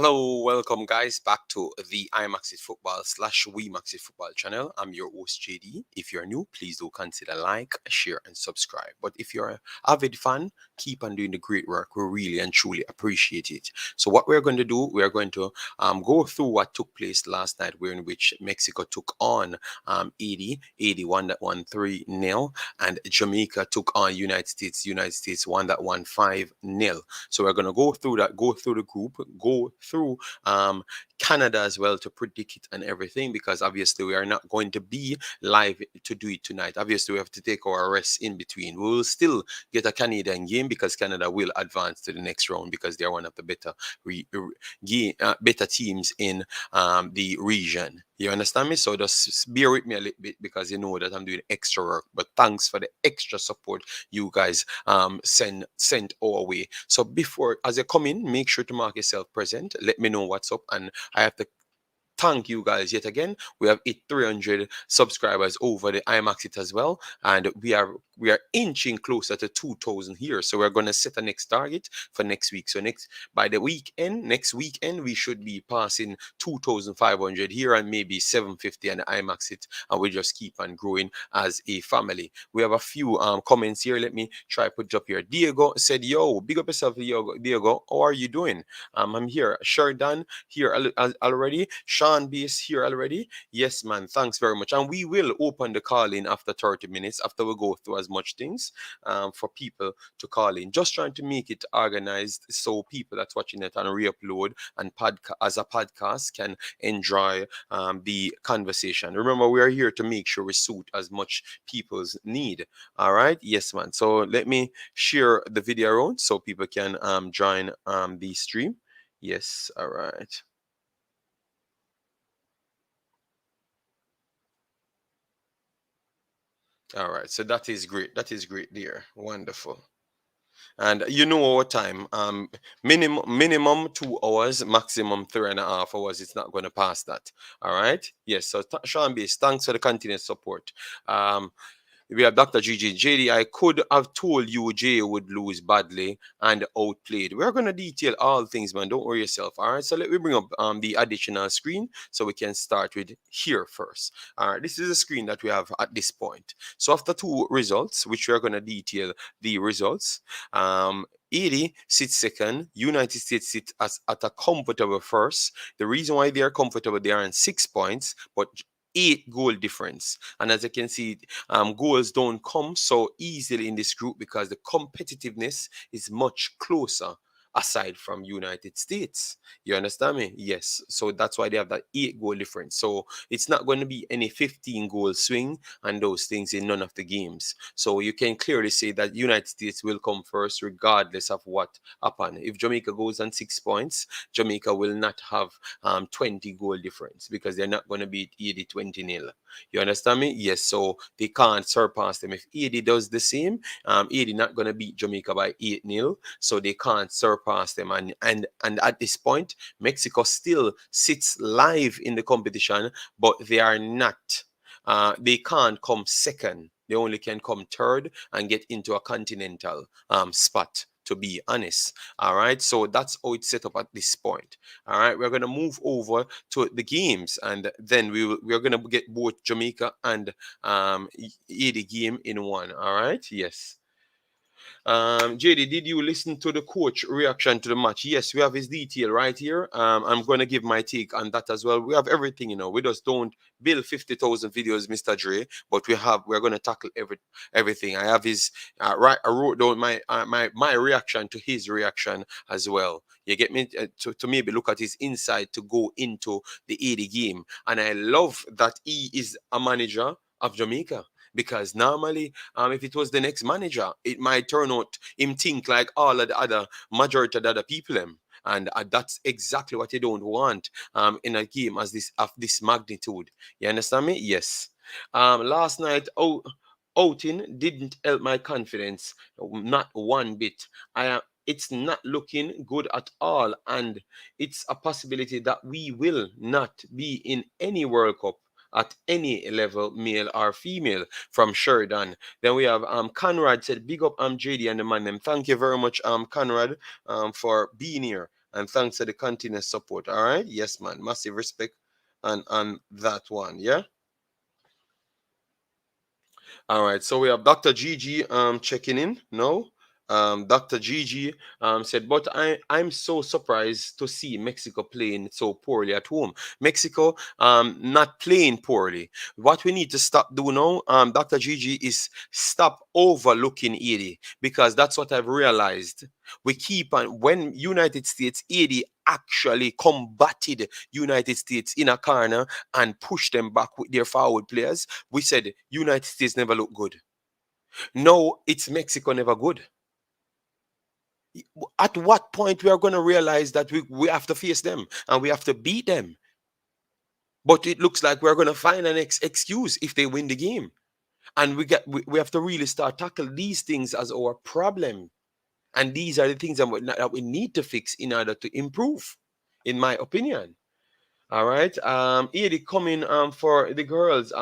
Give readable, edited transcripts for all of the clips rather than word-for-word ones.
Hello, welcome guys back to the Imaxit Football slash WeMaxit Football channel. I'm your host JD. If you're new, please do consider like, share, and subscribe. But if you're an avid fan, keep on doing the great work. We really and truly appreciate it. So what we're going to do, we're going to go through what took place last night, where in which Mexico took on Haiti, 81 that won 3-0, and Jamaica took on United States 1 that won 5-0. So we're going to go through that, go through the group, go through Canada as well to predict it and everything, because obviously we are not going to be live to do it tonight. Obviously we have to take our rest in between. We will still get a Canadian game because Canada will advance to the next round because they're one of the better teams in the region. You understand me? So just bear with me a little bit because you know that I'm doing extra work. But thanks for the extra support you guys sent our way. So before, as you come in, make sure to mark yourself present. Let me know what's up, and I have to thank you guys yet again. We have 300 subscribers over the Imaxit as well, and we are inching closer to 2,000 here. So we're going to set a next target for next week. So next weekend we should be passing 2,500 here and maybe 750 on the Imaxit, and we just keep on growing as a family. We have a few comments here. Let me try put up here. Diego said, "Yo, big up yourself, Diego. How are you doing? I'm here. Sheridan here already. Sean B is here already. Yes, man. Thanks very much. And we will open the call in after 30 minutes, after we go through as much things for people to call in. Just trying to make it organized so people that's watching it on re-upload and as a podcast can enjoy the conversation. Remember, we are here to make sure we suit as much people's need. All right. Yes, man. So let me share the video around so people can join the stream. Yes. All right. All right, so that is great. That is great, dear. Wonderful. And you know our time. Minimum 2 hours, maximum 3.5 hours. It's not going to pass that. All right. Yes. So Sean Base, thanks for the continued support. We have Dr. GG. JD, I could have told you Jay would lose badly and outplayed. We're going to detail all things, man. Don't worry yourself. All right. So let me bring up the additional screen so we can start with here first. All right. This is the screen that we have at this point. So after two results, which we're going to detail the results, Haiti sits second. United States sit at a comfortable first. The reason why they are comfortable, they are on 6 points, but 8 goal difference. And as you can see, goals don't come so easily in this group because the competitiveness is much closer aside from United States. You understand me? Yes. So that's why they have that 8 goal difference. So it's not going to be any 15 goal swing and those things in none of the games. So you can clearly say that United States will come first regardless of what happens. If Jamaica goes on 6 points, Jamaica will not have 20 goal difference because they're not going to beat 20-0. You understand me? Yes. So they can't surpass them. If 80 does the same, 80 not going to beat Jamaica by 8-0. So they can't surpass them. And at this point, Mexico still sits live in the competition, but they are not. They can't come second. They only can come third and get into a continental spot, to be honest. All right. So that's how it's set up at this point. All right. We're going to move over to the games, and then we're going to get both Jamaica and Haiti game in one. All right. Yes. JD, did you listen to the coach reaction to the match? Yes, we have his detail right here. I'm going to give my take on that as well. We have everything, we just don't build 50,000 videos, Mr. Dre, but we're going to tackle everything. I have his right. I wrote down my reaction to his reaction as well. You get me? To maybe look at his insight to go into the 80 game, and I love that he is a manager of Jamaica. Because normally, if it was the next manager, it might turn out him think like all of the other majority of the other people. And that's exactly what you don't want in a game as this of this magnitude. You understand me? Yes. Last night, outing didn't help my confidence, not one bit. It's not looking good at all, and it's a possibility that we will not be in any World Cup at any level, male or female, from Sheridan. Then we have Conrad said, big up JD and the man them. Thank you very much, Conrad, for being here. And thanks for the continuous support. All right. Yes, man. Massive respect on that one. Yeah. All right, so we have Dr. Gigi checking in. No, Dr. Gigi said, but I'm so surprised to see Mexico playing so poorly at home. Mexico not playing poorly. What we need to stop do now, Dr. Gigi, is stop overlooking Haiti, because that's what I've realized. We keep on, when United States, Haiti actually combated United States in a corner and pushed them back with their forward players. We said United States never look good. No, it's Mexico never good. At what point we are going to realize that we have to face them and we have to beat them? But it looks like we're going to find an excuse if they win the game. And we have to really start tackle these things as our problem. And these are the things that we need to fix in order to improve, in my opinion. All right. Edie coming for the girls.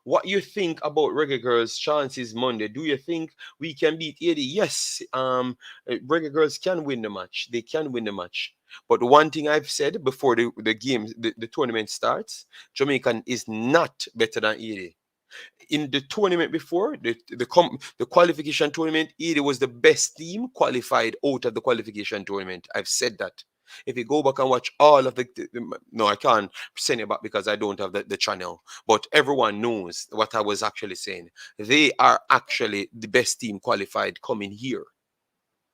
What you think about Reggae Girls chances Monday? Do you think we can beat Edie? Yes. Reggae Girls can win the match. They can win the match. But one thing I've said before the game, the tournament starts, Jamaican is not better than Edie. In the tournament before, the qualification tournament, Haiti was the best team qualified out of the qualification tournament. I've said that. If you go back and watch all of no, I can't send it back because I don't have the channel. But everyone knows what I was actually saying. They are actually the best team qualified coming here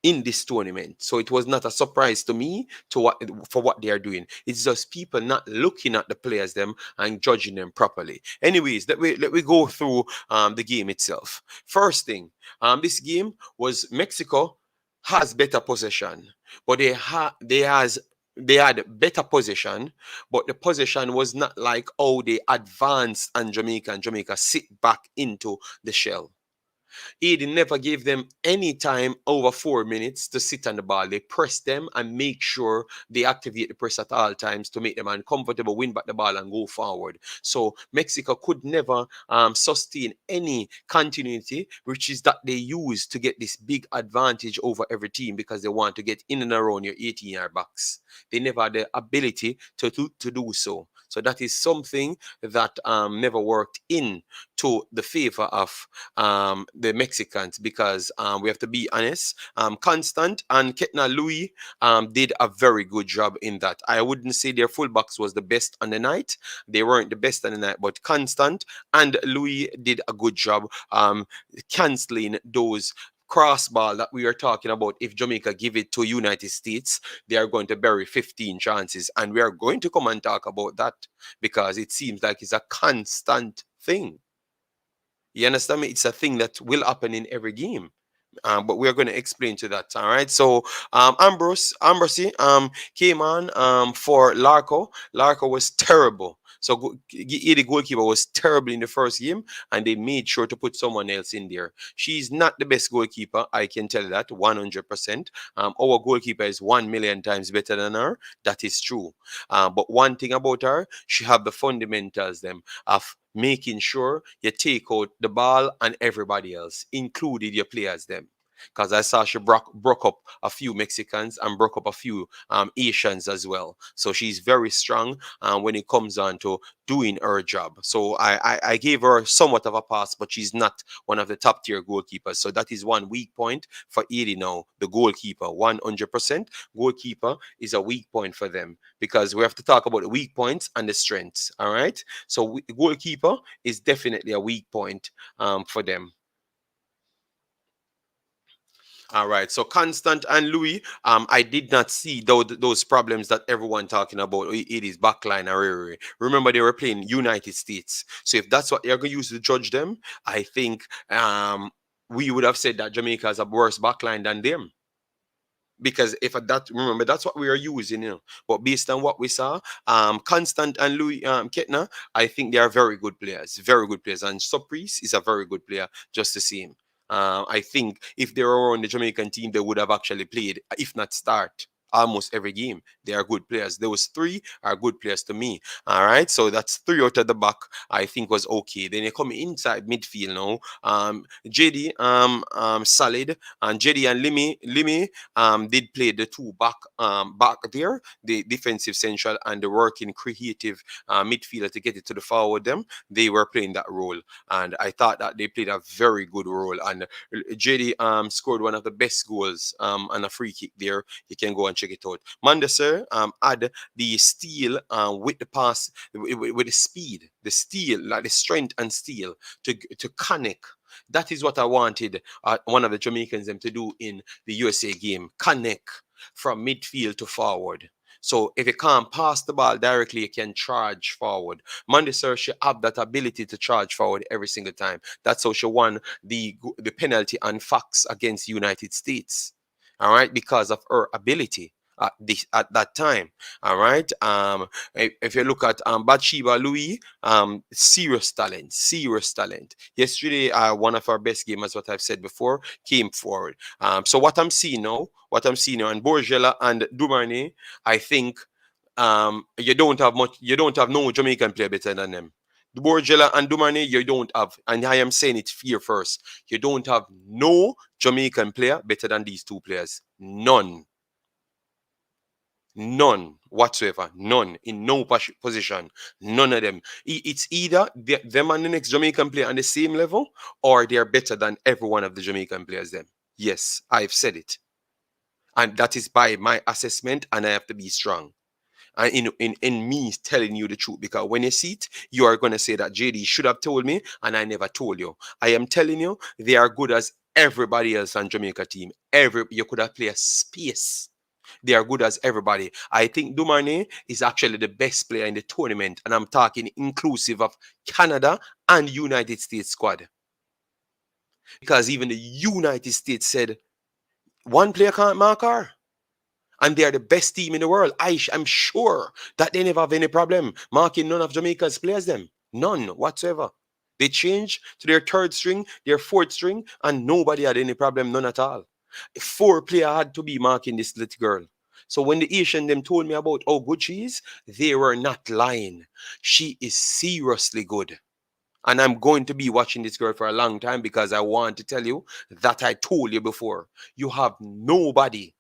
in this tournament. So it was not a surprise to me for what they are doing. It's just people not looking at the players them and judging them properly. Anyways, let we go through the game itself. First thing, this game was Mexico has better possession, but they had better possession, but the possession was not like how they advanced and Jamaica sit back into the shell. He never gave them any time over 4 minutes to sit on the ball. They press them and make sure they activate the press at all times to make them uncomfortable, win back the ball and go forward. So Mexico could never sustain any continuity, which is that they use to get this big advantage over every team because they want to get in and around your 18-yard box. They never had the ability to do so. So that is something that never worked in to the favor of the Mexicans, because we have to be honest. Constant and Ketna Louis did a very good job in that. I wouldn't say their fullbacks was the best on the night. They weren't the best on the night, but Constant and Louis did a good job canceling those crossball that we are talking about. If Jamaica give it to United States, they are going to bury 15 chances, and we are going to come and talk about that because it seems like it's a constant thing. You understand me? It's a thing that will happen in every game. But we're going to explain to that. All right. So Ambrosy came on for Larco. Larco was terrible. So the goalkeeper was terrible in the first game, and they made sure to put someone else in there. She's not the best goalkeeper, I can tell that 100%. Our goalkeeper is 1,000,000 times better than her. That is true. But one thing about her, she have the fundamentals them of making sure you take out the ball and everybody else, including your players them. Because I saw she broke up a few Mexicans and broke up a few Asians as well. So she's very strong when it comes on to doing her job. So I gave her somewhat of a pass, but she's not one of the top tier goalkeepers. So that is one weak point for Haiti now. The goalkeeper, 100%. Goalkeeper is a weak point for them because we have to talk about the weak points and the strengths. All right. So goalkeeper is definitely a weak point for them. All right. So Constant and Louis, I did not see those problems that everyone talking about. It is backline or remember they were playing United States. So if that's what you're going to use to judge them, I think we would have said that Jamaica has a worse backline than them. Because if that remember that's what we are using, But based on what we saw, Constant and Louis Ketna, I think they are very good players, and Surprise is a very good player, just the same. I think if they were on the Jamaican team, they would have actually played, if not start, almost every game. They are good players. Those three are good players to me. All right, so that's three out of the back. I think was okay. Then you come inside midfield now. JD solid, and JD and Limi did play the two back there, the defensive central and the working creative midfielder to get it to the forward. Them they were playing that role, and I thought that they played a very good role. And JD scored one of the best goals on a free kick there. You can go and check it out. Mandesser had the steal with the pass, with the speed, the steal, like the strength and steal to connect. That is what I wanted one of the Jamaicans them to do in the USA game. Connect from midfield to forward. So if you can't pass the ball directly, you can charge forward. Mandesser should have that ability to charge forward every single time. That's how she won the penalty on Fox against United States. All right, because of her ability at that time. All right. If you look at Bathsheba Louis, serious talent, serious talent. Yesterday, one of our best gamers, what I've said before, came forward. So what I'm seeing now, and Borgella and Dumornay, I think you don't have no Jamaican player better than them. Borgella and Dumornay, you don't have, and I am saying it here first, you don't have no Jamaican player better than these two players. None. None whatsoever. None. In no position. None of them. It's either them and the next Jamaican player on the same level, or they're better than every one of the Jamaican players them. Yes, I've said it. And that is by my assessment, and I have to be strong. And in me telling you the truth, because when you see it, you are going to say that JD should have told me, and I never told you. I am telling you, they are good as everybody else on Jamaica team. You could have played a space. They are good as everybody. I think Dumornay is actually the best player in the tournament, and I'm talking inclusive of Canada and United States squad. Because even the United States said one player can't mark her. And they are the best team in the world. I'm sure that they never have any problem marking none of Jamaica's players them. None whatsoever. They changed to their third string, their fourth string, and nobody had any problem, none at all. 4 players had to be marking this little girl. So when the Asian them told me about how good she is, they were not lying. She is seriously good. And I'm going to be watching this girl for a long time, because I want to tell you that I told you before. You have nobody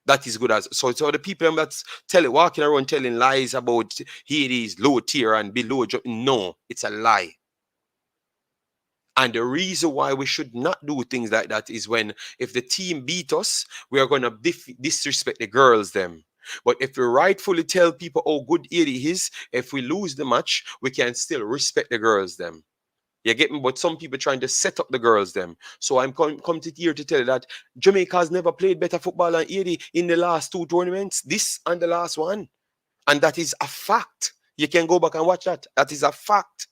that is good as. So the people that's walking around telling lies about Haiti's low tier and below. No, it's a lie. And the reason why we should not do things like that is when, if the team beat us, we are going to disrespect the girls them. But if we rightfully tell people how good Haiti is, if we lose the match, we can still respect the girls them. You get me? But some people trying to set up the girls them. So I'm come to here to tell you that Jamaica has never played better football than Haiti in the last 2 tournaments, this and the last one. And that is a fact. You can go back and watch that. That is a fact.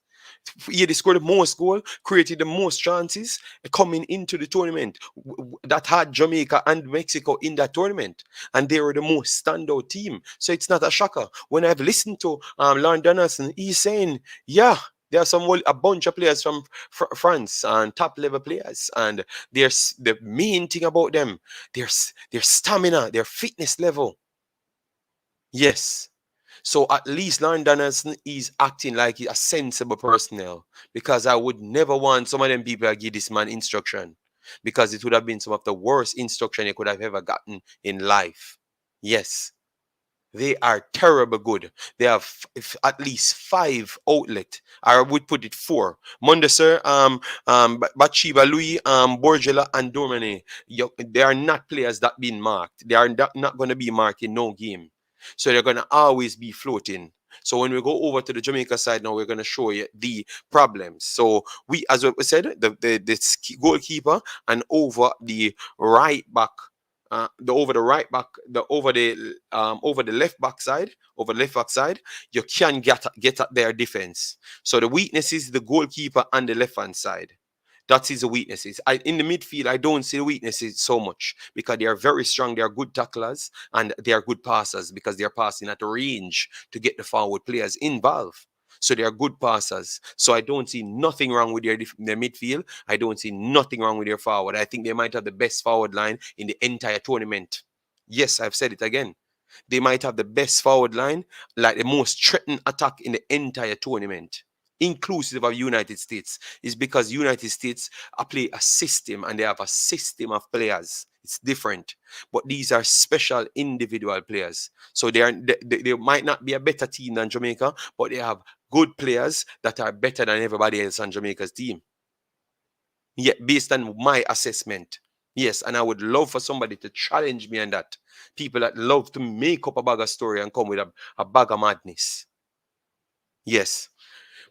Haiti scored the most goal, created the most chances coming into the tournament that had Jamaica and Mexico in that tournament. And they were the most standout team. So it's not a shocker. When I've listened to Lauren Donaldson, he's saying, yeah, there are a bunch of players from France and top level players, and there's the main thing about them, their stamina, their fitness level. Yes. So at least Lauren Donaldson is acting like a sensible personnel, because I would never want some of them people to give this man instruction, because it would have been some of the worst instruction you could have ever gotten in life. Yes. They are terrible good. They have at least 5 outlet. I would put it 4. Mondesir, Bathsheba Louis, Borgella, and Dumornay. They are not players that been marked. They are not going to be marked in no game. So they're going to always be floating. So when we go over to the Jamaica side now, we're going to show you the problems. So we, as we said, the goalkeeper and over the right back. Over the left back side, you can get at their defense. So the weakness is the goalkeeper and the left hand side. That is the weaknesses. In the midfield, I don't see the weaknesses so much, because they are very strong. They are good tacklers and they are good passers, because they are passing at range to get the forward players involved. So they are good passers. So I don't see nothing wrong with their midfield. I don't see nothing wrong with their forward. I think they might have the best forward line in the entire tournament. Yes, I've said it again. They might have the best forward line, like the most threatening attack in the entire tournament, inclusive of United States. Is because United States play a system and they have a system of players. It's different, but these are special individual players. So they might not be a better team than Jamaica, but they have good players that are better than everybody else on Jamaica's team. Yeah, based on my assessment. Yes, and I would love for somebody to challenge me on that. People that love to make up a bag of story and come with a bag of madness. Yes.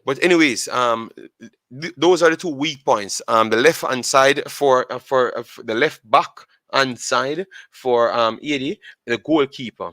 But anyways, those are the two weak points. The left hand side for the left back hand side for Haiti, the goalkeeper.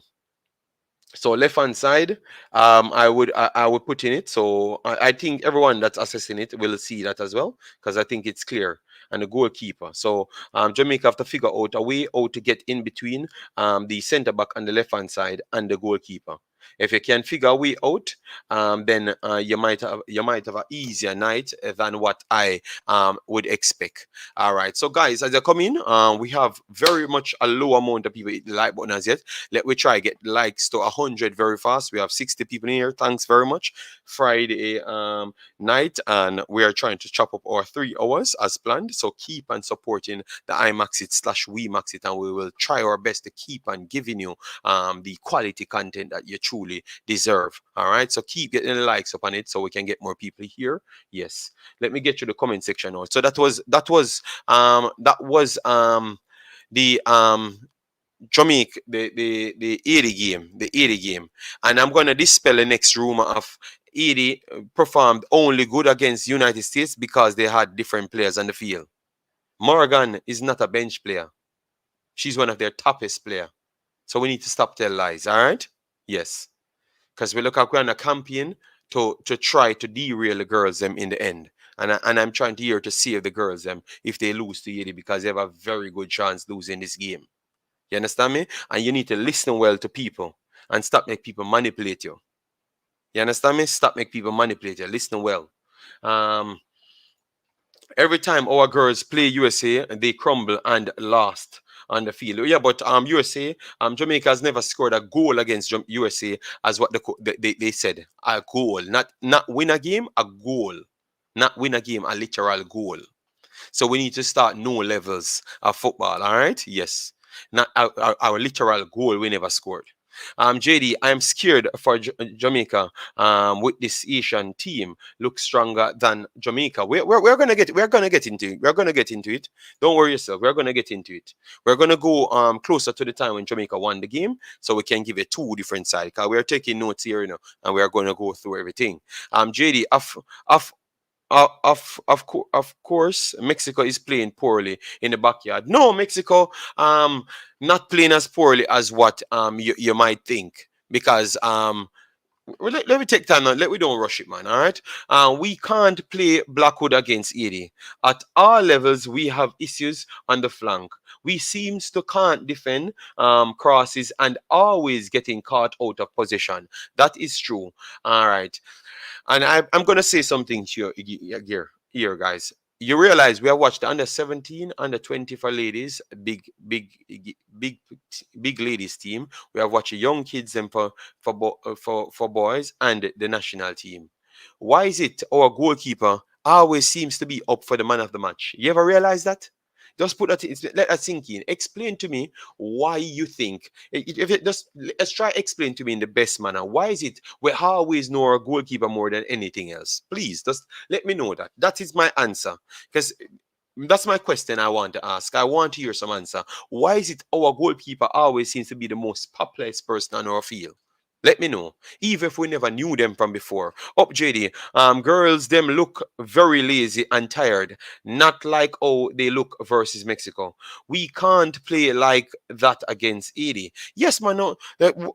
So left hand side, I would put in it. So I think everyone that's assessing it will see that as well because I think it's clear. And the goalkeeper. So Jamaica have to figure out a way out to get in between the centre back on the left hand side and the goalkeeper. If you can figure a way out, then you might have an easier night than what I would expect. All right. So guys, as you come in, we have very much a low amount of people hit the like button as yet. Let me try get likes to 100 very fast. We have 60 people in here. Thanks very much. Friday night, and we are trying to chop up our 3 hours as planned. So keep on supporting the Imaxit slash WeMaxit, and we will try our best to keep on giving you the quality content that you truly deserve. All right. So keep getting the likes up on it so we can get more people here. Yes. Let me get to the comment section now. So that was the Jamaica, the 80 game, and I'm gonna dispel the next rumor of 80 performed only good against United States because they had different players on the field. Morgan is not a bench player; she's one of their toughest player. So we need to stop telling lies. All right? Yes, because we look like we're on a campaign to try to derail the girls them in the end. And I'm trying to here to save the girls them if they lose to 80 because they have a very good chance losing this game. You understand me? And you need to listen well to people and stop make people manipulate you. You understand me? Stop make people manipulate you. Listen well. Um, every time our girls play USA, they crumble and lost on the field. Yeah, but USA, Jamaica has never scored a goal against USA as what they said. A goal, not win a game, a goal. Not win a game, a literal goal. So we need to start new levels of football. All right? Yes. Not our literal goal we never scored. JD, I'm scared for Jamaica. With this Asian team, look stronger than Jamaica. We're gonna get into it. We're gonna get into it. Don't worry yourself. We're gonna get into it. We're gonna go closer to the time when Jamaica won the game, so we can give it two different sides. Cause we're taking notes here, and we're gonna go through everything. JD, of of course, Mexico is playing poorly in the backyard. No, Mexico not playing as poorly as what you might think because let me take time now. We don't rush it, man. All right. We can't play Blackwood against 80. At all levels, we have issues on the flank. We seems to can't defend crosses and always getting caught out of position. That is true. All right. And I'm gonna say something to you here, guys. You realize we have watched the under 17, under 20 for ladies, big, big ladies team. We have watched the young kids and for boys and the national team. Why is it our goalkeeper always seems to be up for the man of the match? You ever realize that? Just put that in, let that sink in. Explain to me why you think. If it just let's try explain to me in the best manner. Why is it we always know our goalkeeper more than anything else? Please, just let me know that. That is my answer. Because that's my question I want to ask. I want to hear some answer. Why is it our goalkeeper always seems to be the most popular person on our field? Let me know. Even if we never knew them from before. Up JD. Girls, them look very lazy and tired. Not like how they look versus Mexico. We can't play like that against 80. Yes, man. No,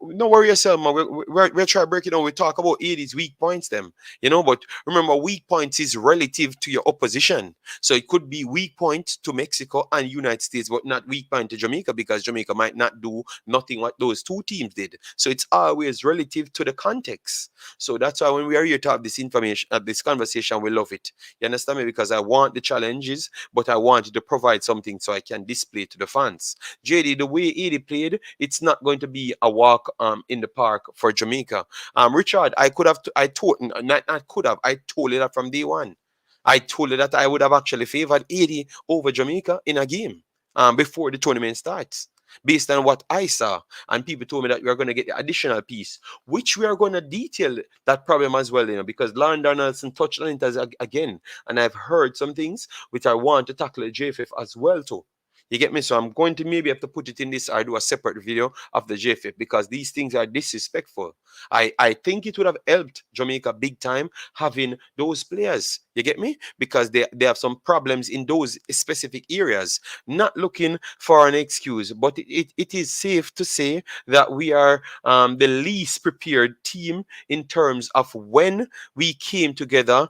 no worry yourself, man. We're trying to break it down. We talk about 80's weak points, them. But remember, weak points is relative to your opposition. So it could be weak point to Mexico and United States, but not weak point to Jamaica because Jamaica might not do nothing what those two teams did. So it's always is relative to the context. So that's why when we are here to have this information, this conversation, we love it. You understand me? Because I want the challenges, but I wanted to provide something so I can display to the fans. JD, the way Haiti played, it's not going to be a walk in the park for Jamaica. Richard, I could have, I told, not could have, I told you that from day one. I told you that I would have actually favored Haiti over Jamaica in a game before the tournament starts, based on what I saw. And people told me that we are going to get the additional piece, which we are going to detail that problem as well, because Lauren Donaldson touched on it again. And I've heard some things which I want to tackle at JFF as well too. You get me? So I'm going to maybe have to put it in this or do a separate video of the JFF because these things are disrespectful. I think it would have helped Jamaica big time having those players. You get me? Because they have some problems in those specific areas. Not looking for an excuse, but it is safe to say that we are the least prepared team in terms of when we came together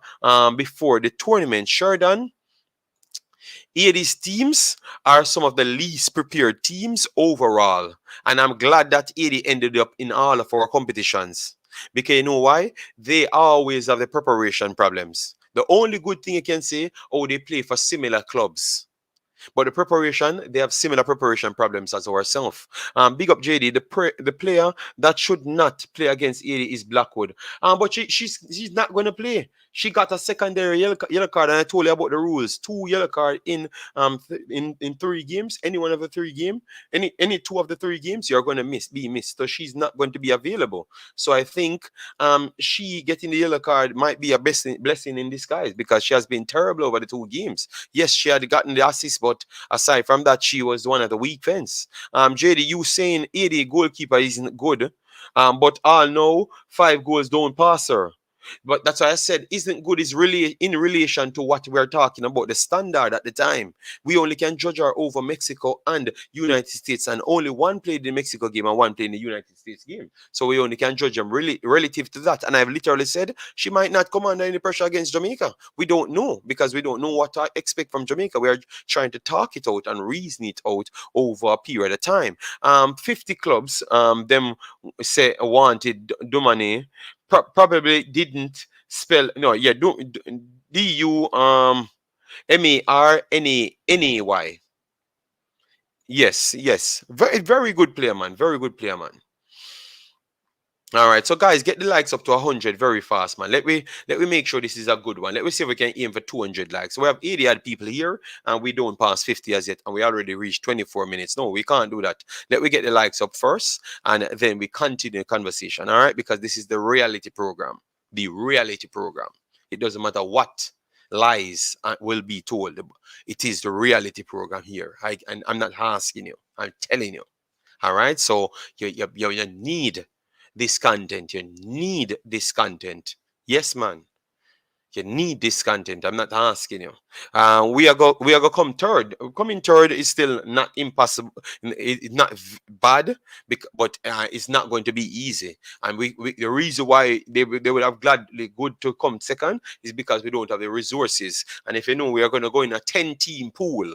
before the tournament. Sheridan, Haiti's teams are some of the least prepared teams overall. And I'm glad that Haiti ended up in all of our competitions. Because you know why? They always have the preparation problems. The only good thing you can say, oh, they play for similar clubs. But the preparation, they have similar preparation problems as ourselves. Big up JD, the player that should not play against Haiti is Blackwood. But she's not going to play. She got a secondary yellow card, and I told you about the rules. 2 yellow card in 3 games. Any one of the 3 games, any 2 of the 3 games, you're going to be missed. So she's not going to be available. So I think she getting the yellow card might be a blessing in disguise because she has been terrible over the 2 games. Yes, she had gotten the assist, but aside from that, she was one of the weak fence. JD, you saying 80 goalkeeper isn't good, but all know 5 goals don't pass her. But that's why I said isn't good is really in relation to what we're talking about, the standard at the time. We only can judge her over Mexico and United States, and only one played the Mexico game and one played in the United States game. So we only can judge them really relative to that. And I've literally said she might not come under any pressure against Jamaica. We don't know because we don't know what to expect from Jamaica. We are trying to talk it out and reason it out over a period of time. 50 clubs, them say wanted Dumornay. Probably didn't spell Marnay. Yes, very good player, man. Very good player, man. All right, so guys, get the likes up to 100 very fast, man. Let me make sure this is a good one. Let me see if we can aim for 200 likes. So we have 80 odd people here, and we don't pass 50 as yet, and we already reached 24 minutes. No, we can't do that. Let me get the likes up first, and then we continue the conversation. All right, because this is the reality program. The reality program. It doesn't matter what lies will be told. It is the reality program here. And I'm not asking you. I'm telling you. All right, so you need this content. You need this content. Yes, man. You need this content. I'm not asking you. We are go come third. Coming third is still not impossible. It's not bad, but it's not going to be easy. And the reason why they would have gladly good to come second is because we don't have the resources. And if you know, we are going to go in a 10-team pool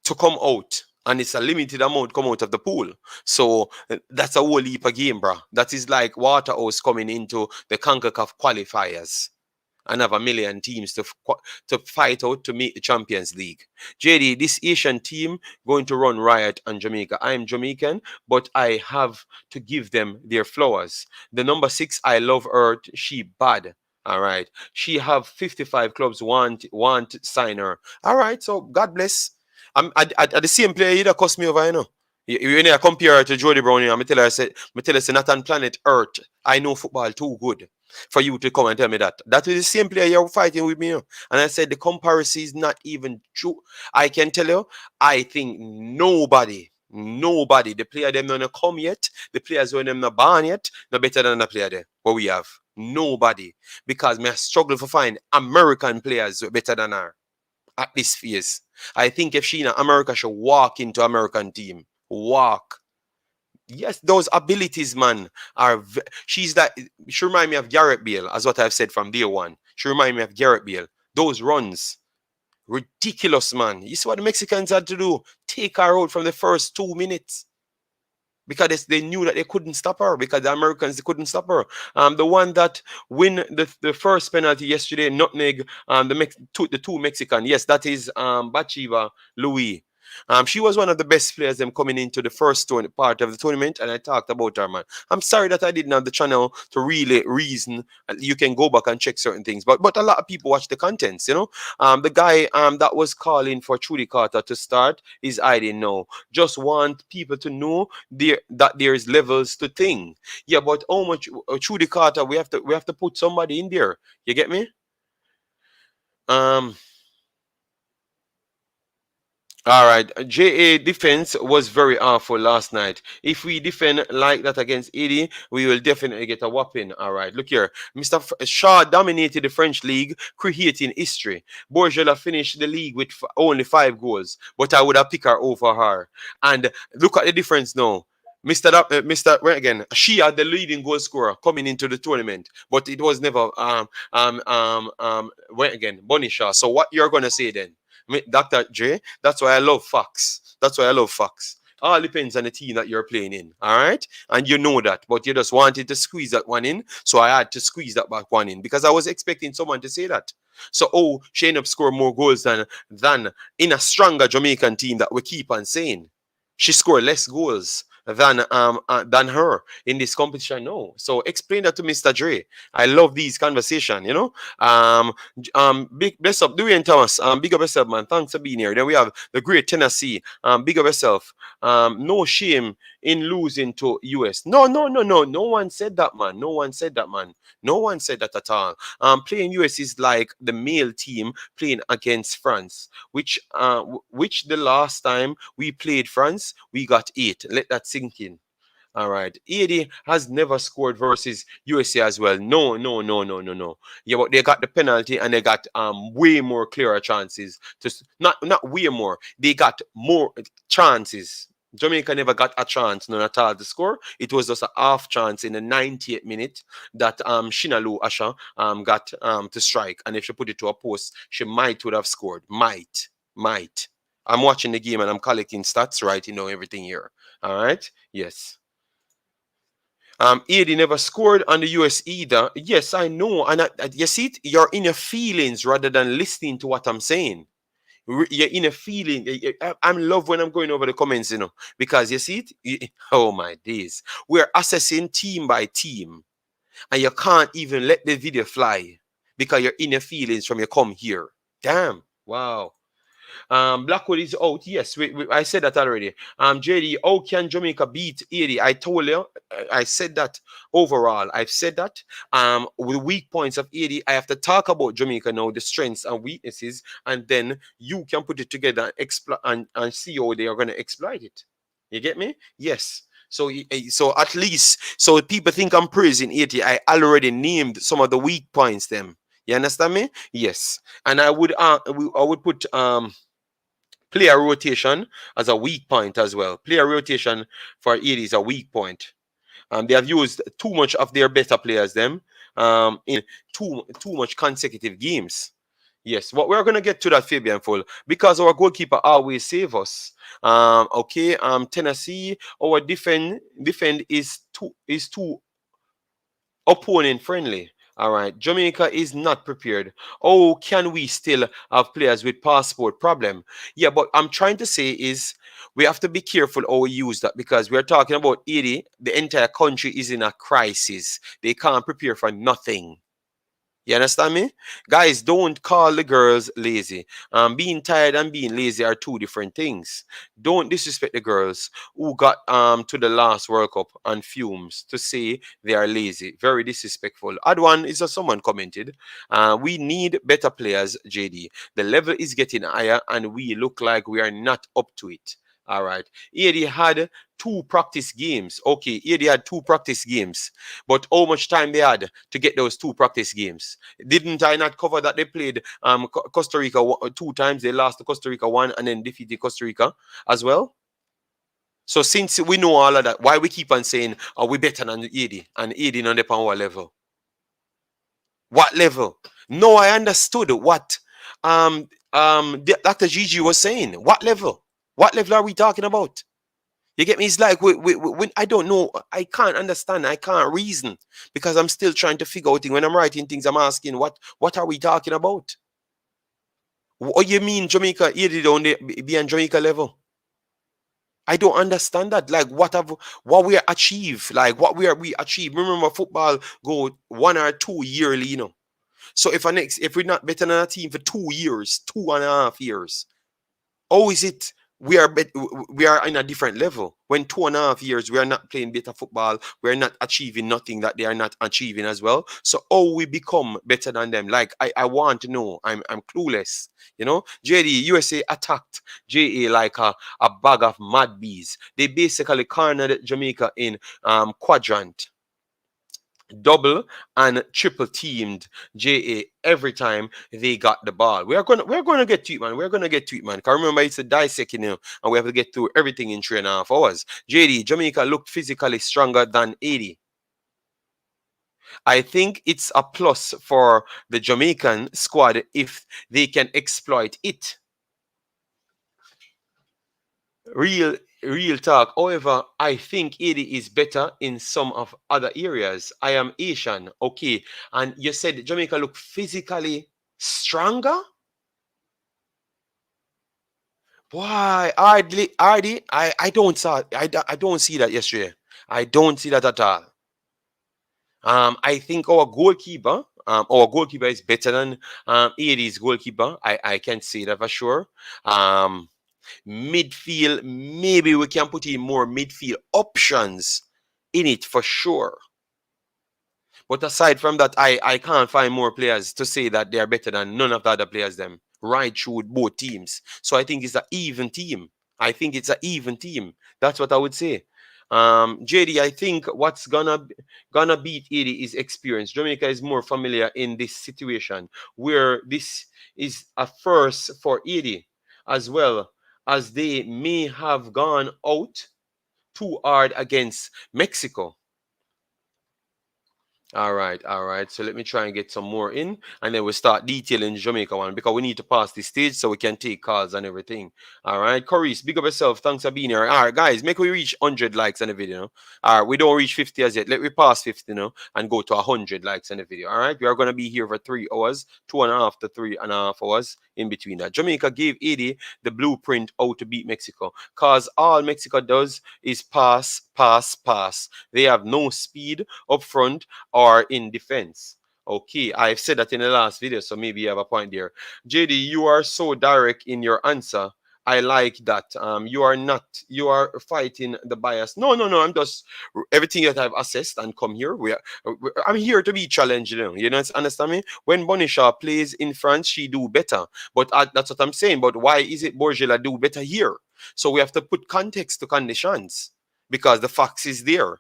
to come out, and it's a limited amount come out of the pool. So that's a whole heap of game, bro. That is like Waterhouse coming into the Concacaf qualifiers and have a million teams to fight out to make the Champions League. JD, this Asian team going to run riot on Jamaica. I am Jamaican, but I have to give them their flowers. The number 6, I love her. She bad. All right. She have 55 clubs want sign her. All right. So God bless. At the same player that cost me over, You need to compare her to Jody Brown, I tell her, say not on planet Earth. I know football too good for you to come and tell me that. That is the same player you're fighting with me. And I said the comparison is not even true. I can tell you, I think nobody, the player them not come yet, the players when them not born yet, no better than the player there. What we have. Nobody. Because me struggle to find American players better than her at this phase. I think if she in America should walk into American team. Walk. Yes, those abilities, man, she's that. She remind me of Garrett Bale, as what I've said from day one. She remind me of Garrett Bale. Those runs, ridiculous, man. You see what the Mexicans had to do? Take her out from the first 2 minutes. because they knew that they couldn't stop her, because the Americans, they couldn't stop her. The one that win the first penalty yesterday, nutmeg, the two Mexican. Yes, that is Bachiva Louis. She was one of the best players them coming into the first part of the tournament, and I talked about her, man. I'm sorry that I didn't have the channel to really reason. You can go back and check certain things, but a lot of people watch the contents, you know. The guy that was calling for Trudy Carter to start is I didn't know. Just want people to know that there's levels to thing. Yeah, but how much Trudy Carter we have to put somebody in there. You get me? Um. All right, JA defense was very awful last night. If we defend like that against 80, we will definitely get a whopping. All right, look here. Mr. Shaw dominated the French league, creating history. Bourgeois finished the league with only 5 goals, but I would have picked her over her. And look at the difference now. Mr. Well, again, she had the leading goal scorer coming into the tournament, but it was never well, again, Bonnie Shaw. So what you're gonna say then? Dr. J, that's why I love facts. That's why I love facts. All depends on the team that you're playing in. All right. And you know that, but you just wanted to squeeze that one in. So I had to squeeze that back one in because I was expecting someone to say that. So, oh, she ended up scoring more goals than in a stronger Jamaican team that we keep on saying. She scored less goals than her in this competition. No. So explain that to Mr. Dre. I love these conversation, you know. Big bless up, Dwayne Thomas. Big up yourself, man. Thanks for being here. Then we have the great Tennessee. Big up yourself. No shame in losing to US. No, no, no, no. No one said that, man. No one said that, man. No one said that at all. Playing US is like the male team playing against France, which the last time we played France, we got 8. Let that sink in. All right. Haiti has never scored versus USA as well. No, no, no, no, no, no. Yeah, but they got the penalty and they got way more clearer chances. Not way more. They got more chances. Jamaica never got a chance, none at all to score. It was just a half chance in the 90th minute that Shinalu Asha got to strike. And if she put it to a post, she might would have scored. Might. I'm watching the game and I'm collecting stats, right? You know everything here. All right. Yes. Eddie never scored on the US either. Yes, I know. And you see it, you're in your feelings rather than listening to what I'm saying. You're in a feeling. I'm love when I'm going over the comments, you know, because you see it. Oh my days, we're assessing team by team, and you can't even let the video fly because you're in your feelings from you come here. Damn. Wow. Blackwood is out. Yes, I said that already. JD, how can Jamaica beat 80? I told you, I said that overall. I've said that. With weak points of 80, I have to talk about Jamaica now, the strengths and weaknesses, and then you can put it together and see how they are going to exploit it. You get me? Yes. So at least, so people think I'm praising 80. I already named some of the weak points. Them. You understand me? Yes. And I would put player rotation as a weak point as well. Player rotation for 80 is a weak point. They have used too much of their better players them in too much consecutive games. Yes, what we're gonna get to that, Fabian Full, because our goalkeeper always save us. Okay. Tennessee, our defend is too opponent friendly. All right. Jamaica is not prepared. Oh, can we still have players with passport problem? Yeah, but I'm trying to say is we have to be careful how we use that because we're talking about 80. The entire country is in a crisis. They can't prepare for nothing. You understand me? Guys, don't call the girls lazy. Being tired and being lazy are two different things. Don't disrespect the girls who got to the last World Cup on fumes to say they are lazy. Very disrespectful. Odd one is someone commented. We need better players, JD. The level is getting higher and we look like we are not up to it. All right. AD had 2 practice games. Okay, AD had 2 practice games. But how much time they had to get those 2 practice games? Didn't I not cover that they played Costa Rica 2 times? They lost to Costa Rica 1 and then defeated Costa Rica as well. So since we know all of that, why we keep on saying, are we better than AD? And AD on the power level? What level? No, I understood what Dr. Gigi was saying. What level? What level are we talking about? You get me? It's like I don't know. I can't understand. I can't reason because I'm still trying to figure out things. When I'm writing things, I'm asking what are we talking about? What you mean Jamaica? You did only be on Jamaica level. I don't understand that. Like what we achieve, like we achieve. Remember, football go 1 or 2 yearly, you know. So if we're not better than a team for 2 years, 2.5 years, how is it we are in a different level when 2.5 years we are not playing better football, we are not achieving nothing that they are not achieving as well. So how we become better than them? Like I want to know. I'm clueless. You know, JD USA attacked JA like a bag of mad bees. They basically cornered Jamaica in quadrant, double and triple teamed JA every time they got the ball. We're gonna get to it, man. We're gonna get to it, man. Cause remember it's a dissecting, you know, and we have to get through everything in 3.5 hours. JD, Jamaica looked physically stronger than 80. I think it's a plus for the Jamaican squad if they can exploit it. Real talk. However, I think 80 is better in some of other areas. I am Asian, okay. And you said Jamaica look physically stronger? Why? Hardly, I don't saw I don't see that yesterday. I don't see that at all. I think our goalkeeper is better than 80's goalkeeper. I can say that for sure. Um, Midfield, maybe we can put in more midfield options in it for sure. But aside from that, I can't find more players to say that they are better than none of the other players them right through with both teams. So I think it's an even team. I think it's an even team. That's what I would say. JD, I think what's gonna beat 80 is experience. Jamaica is more familiar in this situation where this is a first for 80 as well as they may have gone out too hard against Mexico. All right, all right. So let me try and get some more in, and then we'll start detailing the Jamaica one because we need to pass the stage so we can take calls and everything. All right, Corey, big up yourself. Thanks for being here. All right, guys, make we reach 100 likes on the video. No? All right, we don't reach 50 as yet. Let me pass 50 now and go to 100 likes on the video. All right, we are going to be here for 3 hours, 2.5 to 3.5 hours in between that. Jamaica gave 80 the blueprint how to beat Mexico because all Mexico does is pass, pass, pass. They have no speed up front or in defense. Okay, I've said that in the last video, so maybe you have a point there. JD, you are so direct in your answer. I like that. You are fighting the bias. No, no, no. I'm just everything that I've assessed and come here. I'm here to be challenged. You know, understand me? When Bonisha plays in France, she do better. But that's what I'm saying. But why is it Borgela do better here? So we have to put context to conditions because the facts is there.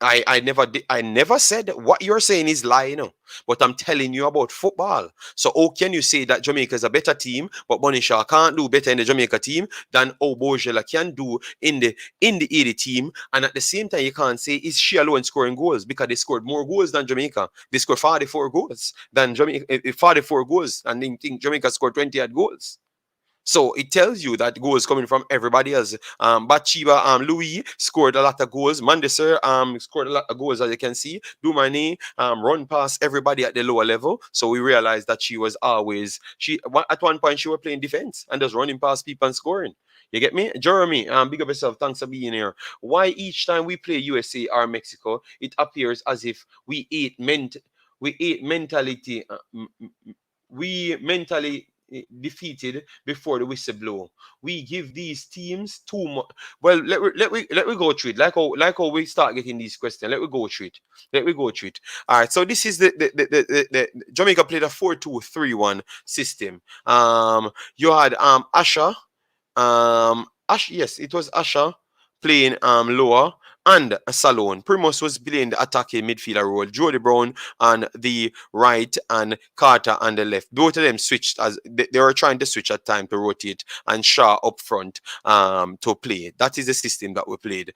I never said what you're saying is lie, you know. But I'm telling you about football. So how can you say that Jamaica is a better team, but Bonisha can't do better in the Jamaica team than Obojela can do in the 80 team? And at the same time, you can't say is she alone scoring goals because they scored more goals than Jamaica. They scored 44 goals than Jamaica, 44 goals, and they think Jamaica scored 28 goals. So it tells you that goals coming from everybody else. Bachiba Louis scored a lot of goals. Mandesser scored a lot of goals, as you can see. Dumornay run past everybody at the lower level. So we realized that she was always at one point she was playing defense and just running past people and scoring. You get me? Jeremy, big up yourself. Thanks for being here. Why each time we play USA or Mexico, it appears as if we ate mentality. We mentally defeated before the whistle blow. We give these teams too much. Well, let we go through it. Like how we start getting these questions. Let we go through it. Let we go through it. All right. So this is the Jamaica played a 4-2-3-1 system. You had Asha. Yes, it was Asha playing lower. and Salone. Primus was playing the attacking midfielder role. Jody Brown on the right and Carter on the left. Both of them switched as they were trying to switch at time to rotate and Shaw up front to play. That is the system that we played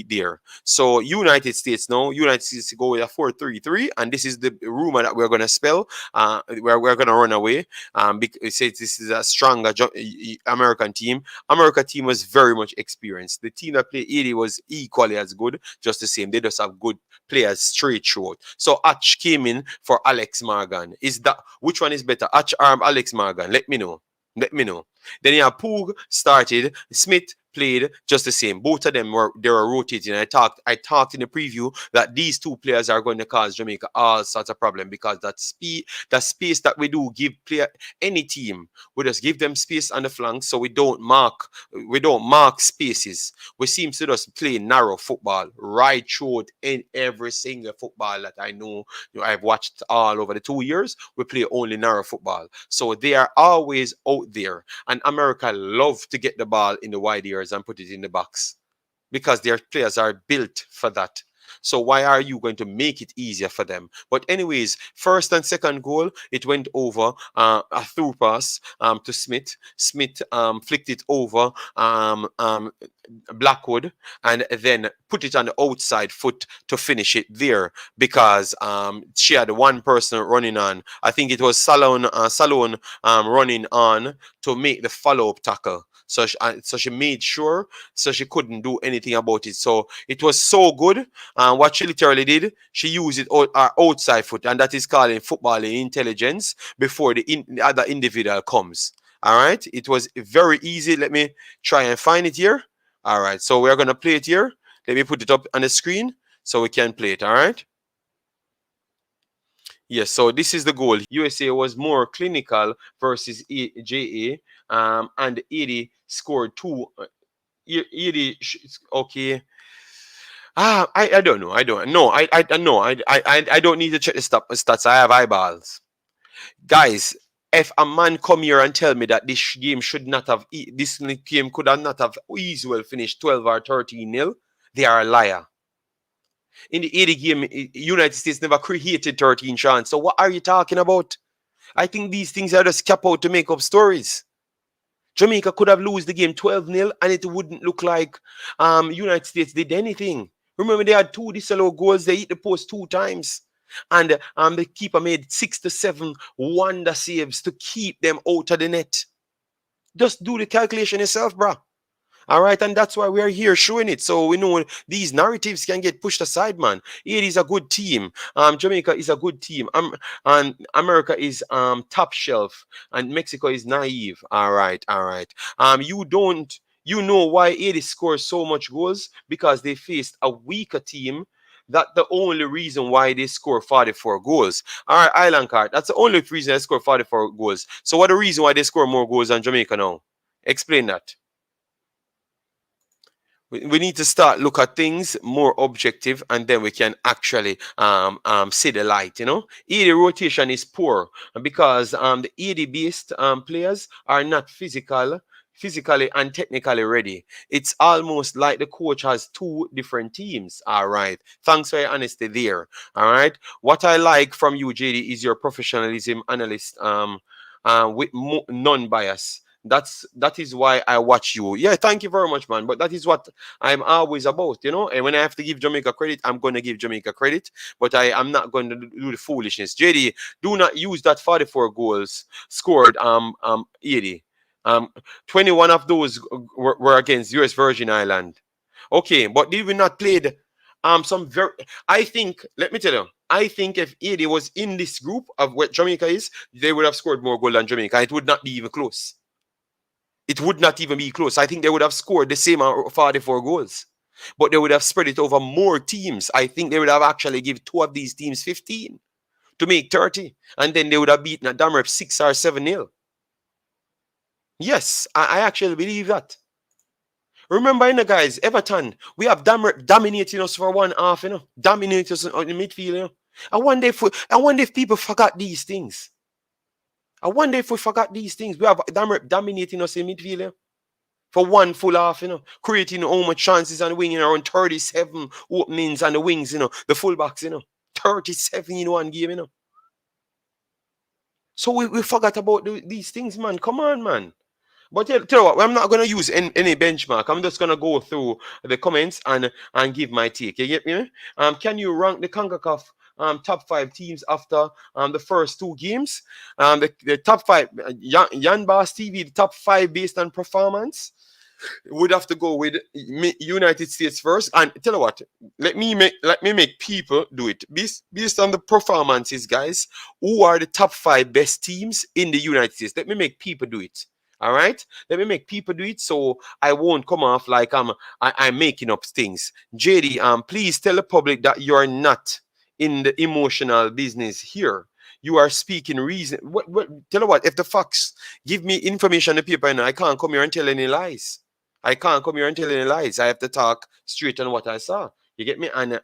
there. So United States now, United States go with a 4-3-3, and this is the rumor that we're gonna spell. We're gonna run away. Because it says this is a stronger American team. America team was very much experienced. The team that played 80 was equally as good, just the same. They just have good players straight throughout. So Atch came in for Alex Morgan. Is that which one is better, Atch or Alex Morgan? Let me know. Let me know. Then Poog started. Smith played just the same. Both of them were rotating. I talked in the preview that these two players are going to cause Jamaica all sorts of problem because that space that we do give player any team, we just give them space on the flanks, so we don't mark spaces. We seem to just play narrow football right through in every single football that I know. I've watched all over the 2 years. We play only narrow football, so they are always out there. And America love to get the ball in the wide areas and put it in the box because their players are built for that. So why are you going to make it easier for them? But anyways, first and second goal, it went over a through pass to Smith. Smith flicked it over Blackwood and then put it on the outside foot to finish it there because she had one person running on. I think it was Salone running on to make the follow-up tackle. So she made sure, so she couldn't do anything about it. So it was so good. What she literally did, she used it outside foot, and that is called in football intelligence before the other individual comes. All right, it was very easy. Let me try and find it here. All right, so we're gonna play it here. Let me put it up on the screen so we can play it. All right. Yes, so this is the goal. USA was more clinical versus JA, and 80 scored two. 80, okay. I don't know. I don't know. I know. I don't need to check the stats. I have eyeballs, guys. If a man come here and tell me that this game should not have, this game could have not have easily well finished 12 or 13-0, they are a liar. In the 80 game, United States never created 13 shots. So what are you talking about? I think these things are just cap out to make up stories. Jamaica could have lost the game 12-0 and it wouldn't look like United States did anything. Remember, they had 2 disallowed goals. They hit the post 2 times. And the keeper made 6 to 7 wonder saves to keep them out of the net. Just do the calculation yourself, bro. All right, and that's why we're here showing it. So we know these narratives can get pushed aside, man. It is a good team. Jamaica is a good team. And America is top shelf, and Mexico is naive. All right, all right. You know why 80 scores so much goals? Because they faced a weaker team. That's the only reason why they score 44 goals. All right, Island Card. That's the only reason they score 44 goals. So what the reason why they score more goals than Jamaica now? Explain that. We need to start look at things more objective, and then we can actually see the light. 80 rotation is poor because the 80 based players are not physically and technically ready. It's almost like the coach has 2 different teams. All right, thanks for your honesty there. All right, what I like from you, JD, is your professionalism, analyst, with non-bias. That is why I watch you. Yeah, thank you very much, man. But that is what I'm always about, And when I have to give Jamaica credit, I'm going to give Jamaica credit. But I'm not going to do the foolishness. JD, do not use that 44 goals scored 80. 21 of those were against US Virgin Island. Okay, but did we not played some very? I think. Let me tell you. I think if 80 was in this group of what Jamaica is, they would have scored more goals than Jamaica. It would not be even close. It would not even be close. I think they would have scored the same 44 goals, but they would have spread it over more teams. I think they would have actually given 2 of these teams 15 to make 30, and then they would have beaten a damn 6 or 7-0. Yes, I actually believe that. Remember, guys, Everton, we have dominating us for one half, dominating us on the midfield. I wonder if people forgot these things. I wonder if we forgot these things. We have dominating us in midfield for one full half, creating how much chances on the wing, around 37 openings on the wings, the fullbacks, 37 in one game, So we forgot about these things, man. Come on, man. But tell you what, I'm not gonna use any benchmark. I'm just gonna go through the comments and give my take. You get me? Can you rank the Concacaf top five teams after the first two games? The top five, Yan Bass TV, the top five based on performance. Would have to go with United States first. And tell you what, let me make people do it based on the performances, guys. Who are the top five best teams in the United States? Let me make people do it. All right, let me make people do it so I won't come off like I'm making up things. JD, please tell the public that you're not in the emotional business here. You are speaking reason. Tell you what, if the facts give me information on the paper, I can't come here and tell any lies. I can't come here and tell any lies. I have to talk straight on what I saw. You get me? And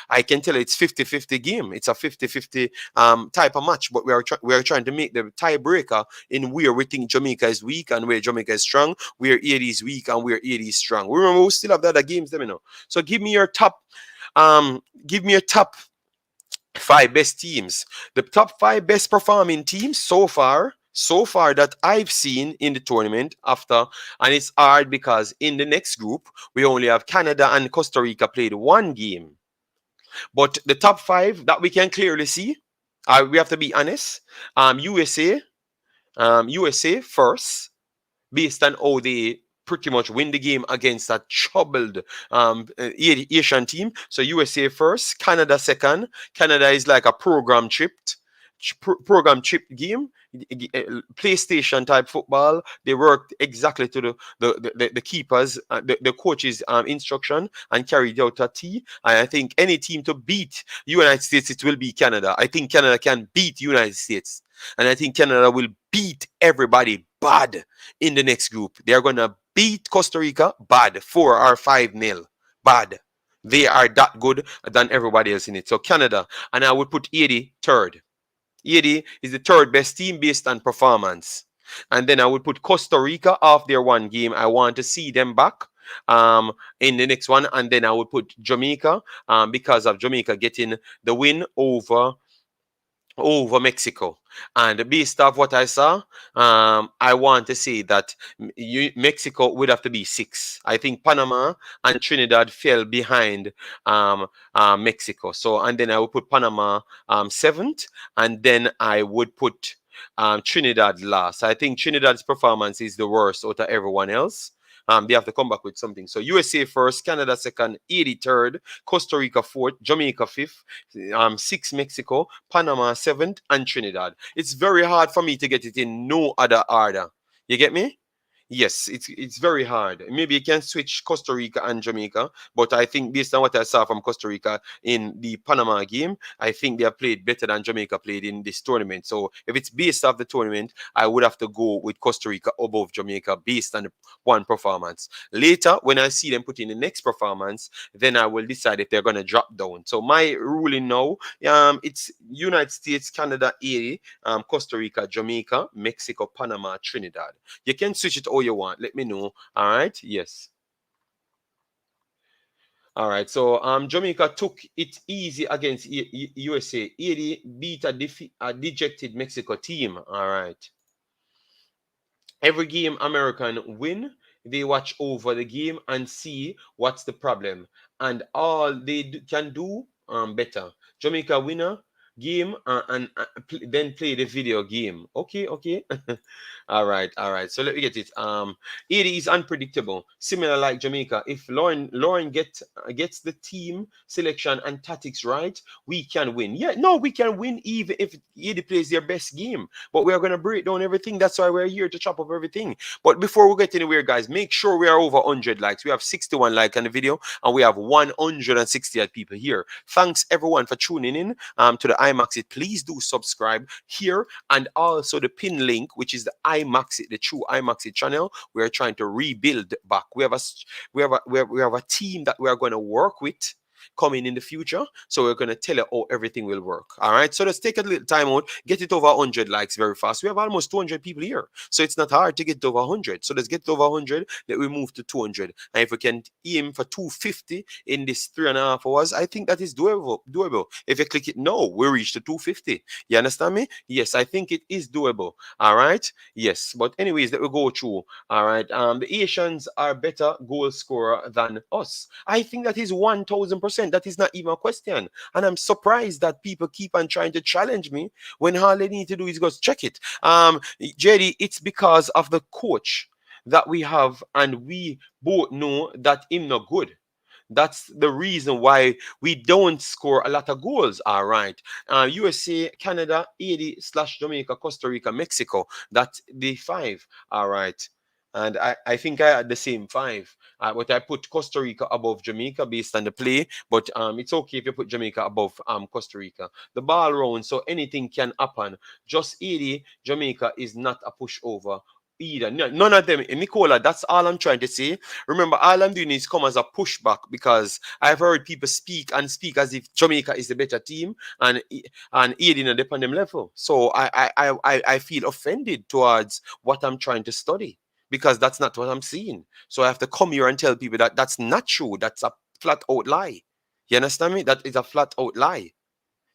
I can tell it's 50-50 game. It's a 50-50 type of match. But we are trying to make the tiebreaker in where we think Jamaica is weak and where Jamaica is strong, where Haiti is weak and where Haiti is strong. We remember we still have the other games, them, So give me your top five best teams. The top five best performing teams so far that I've seen in the tournament after, and it's hard because in the next group we only have Canada and Costa Rica played one game. But the top five that we can clearly see, we have to be honest. USA first, based on how they pretty much win the game against a troubled Asian team. So USA first, Canada second. Canada is like a program chip game, PlayStation type football. They worked exactly to the keepers, the coach's instruction and carried out a T. And I think any team to beat United States, it will be Canada. I think Canada can beat United States. And I think Canada will beat everybody bad in the next group. They're going to beat Costa Rica bad, 4 or 5-0. Bad. They are that good than everybody else in it. So Canada, and I would put Haiti third. Haiti is the third best team based on performance. And then I would put Costa Rica off their one game. I want to see them back in the next one. And then I would put Jamaica because of Jamaica getting the win over Mexico. And based off what I saw, I want to say that Mexico would have to be 6. I think Panama and Trinidad fell behind Mexico. So, and then I would put Panama 7th, and then I would put Trinidad last. I think Trinidad's performance is the worst out of everyone else. They have to come back with something. So USA first, Canada second, Haiti third, Costa Rica fourth, Jamaica fifth, 6th Mexico, Panama 7th, and Trinidad. It's very hard for me to get it in no other order. You get me? Yes, it's very hard. Maybe you can switch Costa Rica and Jamaica, but I think based on what I saw from Costa Rica in the Panama game, I think they have played better than Jamaica played in this tournament. So if it's based off the tournament, I would have to go with Costa Rica above Jamaica based on the one performance. Later, when I see them put in the next performance, then I will decide if they're going to drop down. So my ruling now, it's United States, Canada, Haiti, Costa Rica, Jamaica, Mexico, Panama, Trinidad. You can switch it all you want. Let me know. All right. Yes. All right. So Jamaica took it easy against USA. Haiti beat a dejected Mexico team. All right. Every game American win, they watch over the game and see what's the problem, and all they can do better. Jamaica winner game and then play the video game. Okay, okay. All right, all right. So let me get it. It is unpredictable, similar like Jamaica. If Lauren gets the team selection and tactics right, we can win. Yeah, no, we can win even if Haiti plays their best game. But we are gonna break down everything. That's why we're here to chop up everything. But before we get anywhere, guys, make sure we are over 100 likes. We have 61 likes on the video, and we have 160 people here. Thanks everyone for tuning in to the Imaxit. Please do subscribe here, and also the pin link, which is the Imaxit, the true Imaxit channel. We are trying to rebuild back. We have a team that we are going to work with coming in the future. So we're going to tell you how everything will work. All right. So let's take a little time out, get it over 100 likes very fast. We have almost 200 people here. So it's not hard to get over 100. So let's get over 100. Then we move to 200. And if we can aim for 250 in this 3.5 hours, I think that is doable. If you click it now, we reach the 250. You understand me? Yes, I think it is doable. All right. Yes. But anyways, let me go through. All right. The Asians are better goal scorer than us. I think that is 1000%. That is not even a question. And I'm surprised that people keep on trying to challenge me when all they need to do is go check it. JD, it's because of the coach that we have, and we both know that him not good. That's the reason why we don't score a lot of goals. All right. USA, Canada, 80 slash Jamaica, Costa Rica, Mexico. That's the five. All right. And I think I had the same five. But I put Costa Rica above Jamaica based on the play. But it's okay if you put Jamaica above Costa Rica. The ball round, so anything can happen. Just 80, Jamaica is not a pushover either. None of them. Nicola, that's all I'm trying to say. Remember, all I'm doing is come as a pushback because I've heard people speak as if Jamaica is the better team and aiding at them level. So I feel offended towards what I'm trying to study because that's not what I'm seeing. So I have to come here and tell people that that's not true. That's a flat out lie. You understand me? That is a flat out lie.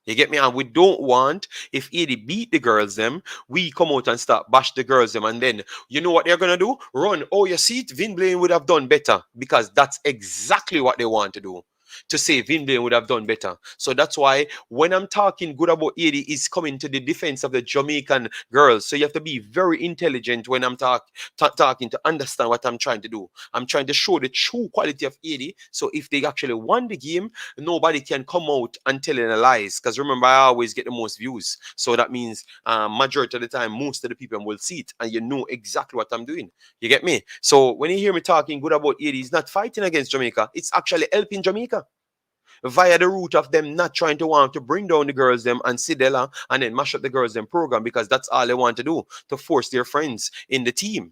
You get me? And we don't want, if 80 beat the girls them, we come out and start bash the girls them. And then, you know what they're going to do? Run. Oh, you see it? Vin Blaine would have done better. Because that's exactly what they want to do. To say Vin Blaine would have done better. So that's why when I'm talking good about 80, is coming to the defense of the Jamaican girls. So you have to be very intelligent when I'm talking to understand what I'm trying to do. I'm trying to show the true quality of 80. So if they actually won the game, nobody can come out and tell any lies. Because remember, I always get the most views. So that means majority of the time, most of the people will see it. And you know exactly what I'm doing. You get me? So when you hear me talking good about 80, it's not fighting against Jamaica. It's actually helping Jamaica via the route of them not trying to want to bring down the girls them and Sidela and then mash up the girls them program because that's all they want to do, to force their friends in the team.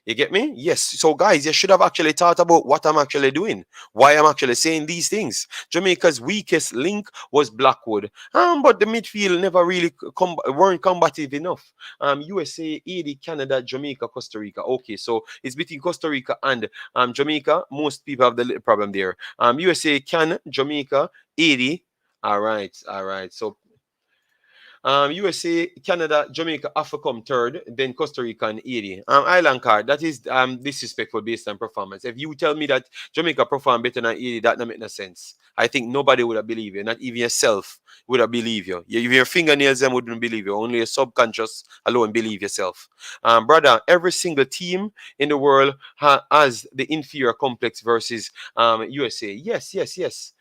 You get me? Yes. So, guys, you should have actually thought about what I'm actually doing, why I'm actually saying these things. Jamaica's weakest link was Blackwood, but the midfield never really weren't combative enough. USA, 80, Canada, Jamaica, Costa Rica. Okay, so it's between Costa Rica and Jamaica. Most people have the little problem there. USA, Jamaica, 80. All right, all right. So USA, Canada, Jamaica have to come third, then Costa Rica and Haiti. Island card, that is disrespectful based on performance. If you tell me that Jamaica perform better than Haiti, that don't make no sense. I think nobody would have believed you, not even yourself would have believed you. If your fingernails them wouldn't believe you, only your subconscious alone believe yourself. Brother, every single team in the world has the inferior complex versus USA. Yes, yes, yes.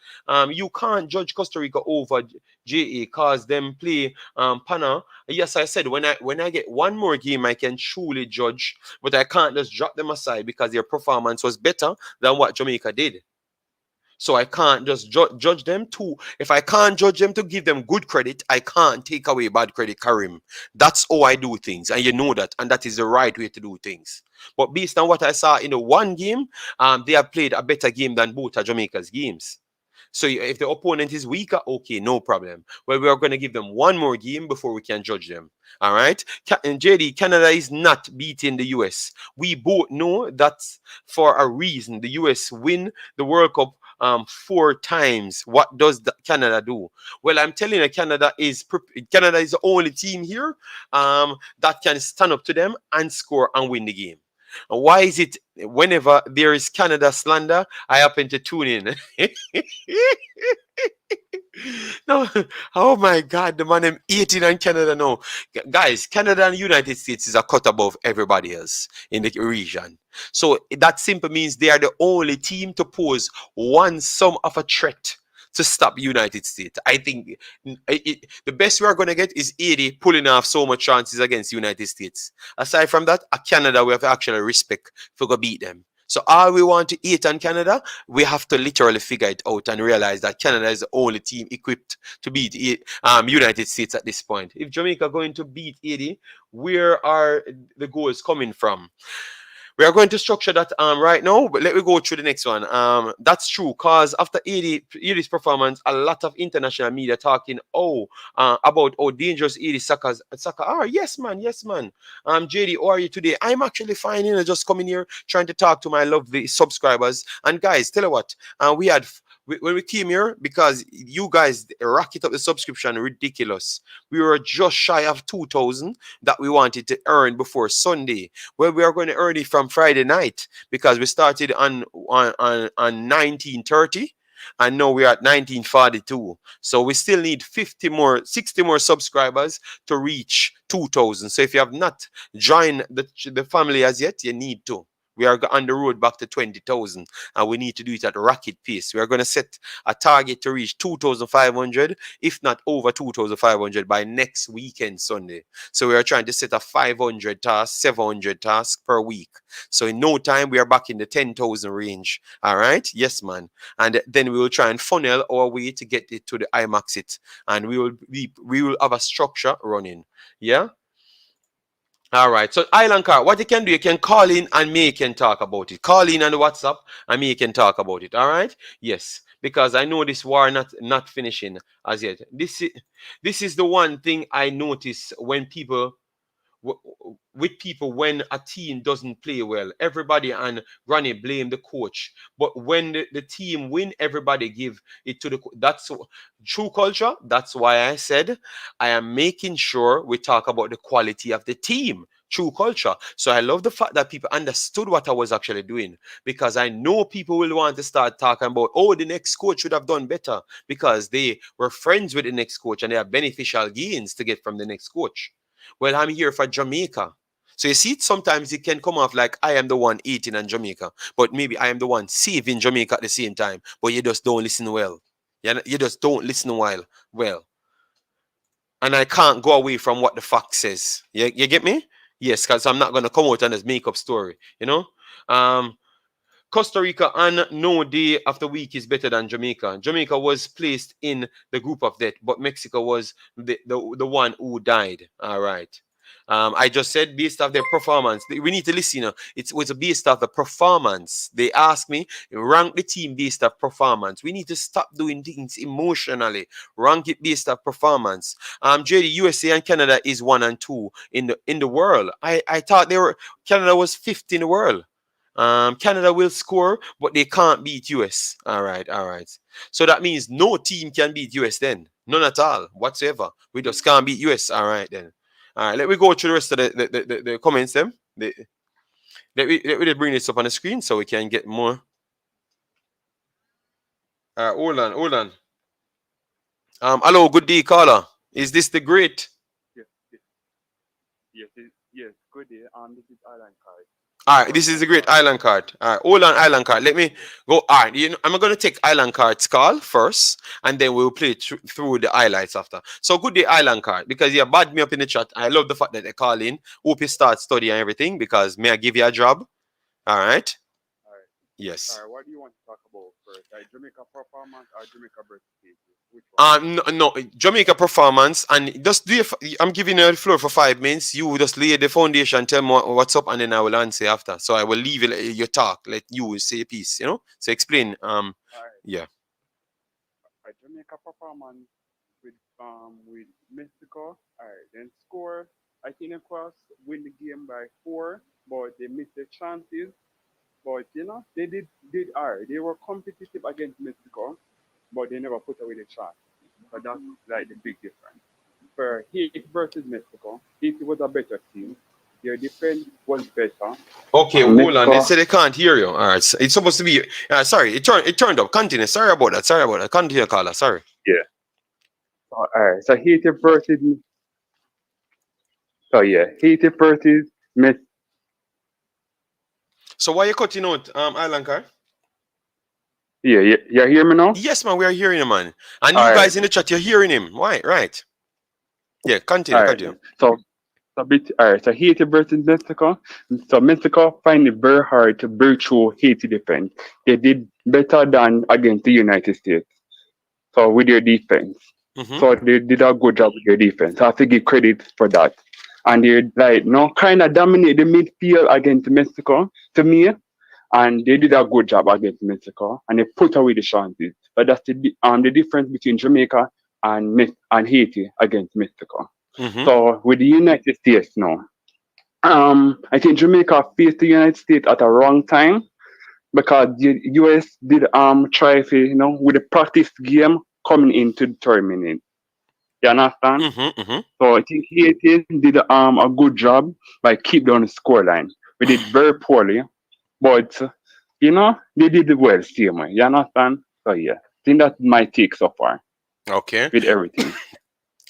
You can't judge Costa Rica over JA cause them play Panama. Yes, I said when I get one more game, I can truly judge, but I can't just drop them aside because their performance was better than what Jamaica did. So I can't just judge them too. If I can't judge them to give them good credit, I can't take away bad credit, Karim. That's how I do things, and you know that, and that is the right way to do things. But based on what I saw in the one game, they have played a better game than both of Jamaica's games. So if the opponent is weaker, okay, no problem. Well, we are going to give them one more game before we can judge them. All right. And JD, Canada is not beating the US. We both know that's for a reason. The US win the World Cup 4 times. What does Canada do? Well, I'm telling you, Canada is the only team here that can stand up to them and score and win the game. Why is it whenever there is Canada slander, I happen to tune in? No, oh my God, the man I'm 18 in Canada now. Guys, Canada and United States is a cut above everybody else in the region. So that simply means they are the only team to pose one sum of a threat to stop United States. I think the best we are going to get is 80 pulling off so much chances against United States. Aside from that, Canada, we have to actually respect for go beat them. So all we want to eat on Canada, we have to literally figure it out and realize that Canada is the only team equipped to beat United States at this point. If Jamaica going to beat 80, where are the goals coming from? We are going to structure that right now, but let me go through the next one. That's true, cause after Edie's performance, a lot of international media talking about how dangerous soccer are. Yes, man, yes, man. JD, how are you today? I'm actually fine, just coming here trying to talk to my lovely subscribers. And guys, tell you what, we had when we came here, because you guys rocket up the subscription ridiculous. We were just shy of 2,000 that we wanted to earn before Sunday. Well, we are going to earn it from Friday night because we started on 1930 and now we're at 1942. So we still need 60 more subscribers to reach 2,000. So if you have not joined the family as yet, you need to. We are on the road back to 20,000 and we need to do it at a rocket pace. We are going to set a target to reach 2,500, if not over 2,500 by next weekend, Sunday. So we are trying to set a 500 task, 700 tasks per week. So in no time, we are back in the 10,000 range. All right? Yes, man. And then we will try and funnel our way to get it to the Imaxit. And we will have a structure running. Yeah? All right. So Island Car, what you can do, you can call in and me can talk about it. Call in on the WhatsApp and me can talk about it. All right. Yes. Because I know this war not finishing as yet. This is the one thing I notice when with people when a team doesn't play well. Everybody and Granny blame the coach. But when the team win, everybody give it to that's true culture. That's why I said I am making sure we talk about the quality of the team. True culture. So I love the fact that people understood what I was actually doing, because I know people will want to start talking about, oh, the next coach should have done better because they were friends with the next coach and they have beneficial gains to get from the next coach. Well, I'm here for Jamaica. So you see, sometimes it can come off like I am the one eating in Jamaica, but maybe I am the one saving Jamaica at the same time, but you just don't listen well. You just don't listen well. And I can't go away from what the fact says. You get me? Yes, because I'm not going to come out and just make up story, Costa Rica on no day after week is better than Jamaica. Jamaica was placed in the group of death, but Mexico was the one who died. All right. I just said based off their performance. We need to listen. It was based off the performance. They asked me, rank the team based off performance. We need to stop doing things emotionally. Rank it based off performance. JD, USA and Canada is 1 and 2 in the world. I thought Canada was 5th in the world. Canada will score, but they can't beat US. All right. So that means no team can beat US then. None at all, whatsoever. We just can't beat US. All right then. All right, let me go through the rest of the comments then. Let me bring this up on the screen so we can get more. Hold on. Hello, good day, caller. Is this the great? Yes, good day. This is Island Card. All right, this is the great Island Card. All right, hold on, Island Card. Let me go. All right, I'm going to take Island Card's call first, and then we'll play through the highlights after. So, good day, Island Card, because you bad me up in the chat. I love the fact that they call in. Hope you start studying and everything, because may I give you a job? All right. Yes. All right, what do you want to talk about first? Jamaica performance or Jamaica birthday? Which one? No, Jamaica performance, and just I'm giving you the floor for 5 minutes. You just lay the foundation, tell me what's up, and then I will answer after. So I will leave your talk, let you say a piece, So explain. Right. Yeah. Jamaica performance with Mexico. All right, then score. I think across win the game by 4, but they missed their chances. But they did all right. They were competitive against Mexico, but they never put away the shot. So that's like the big difference. For Haiti versus Mexico, Haiti was a better team. Their defense was better. Okay, hold on. They say they can't hear you. All right, it's supposed to be. Sorry, it turned up. Continue. Sorry about that. Continue, caller. Sorry. Yeah. All right. So Haiti versus. So yeah, Haiti versus Mexico. So why you cutting out, Island Car? Yeah, you hear me now? Yes, man, we are hearing him, man. And all you guys in the chat, you're hearing him. Why? Right. Yeah, continue. So Haiti versus Mexico. So Mexico find it very hard to break through Haiti defense. They did better than against the United States. So with their defense. So they did a good job with their defense. I have to give credit for that. and they like kind of dominate the midfield against Mexico to me, and they did a good job against Mexico, and they put away the chances. But that's the difference between Jamaica and Haiti against Mexico. Mm-hmm. So with the United States now, I think Jamaica faced the United States at a wrong time because the US did try to with the practice game coming into the tournament. You understand? Mm-hmm. Mm-hmm. So I think Haiti did a good job by keep down the scoreline. We did very poorly, but they did well same way. You understand? So yeah, I think that's my take so far Okay. with everything.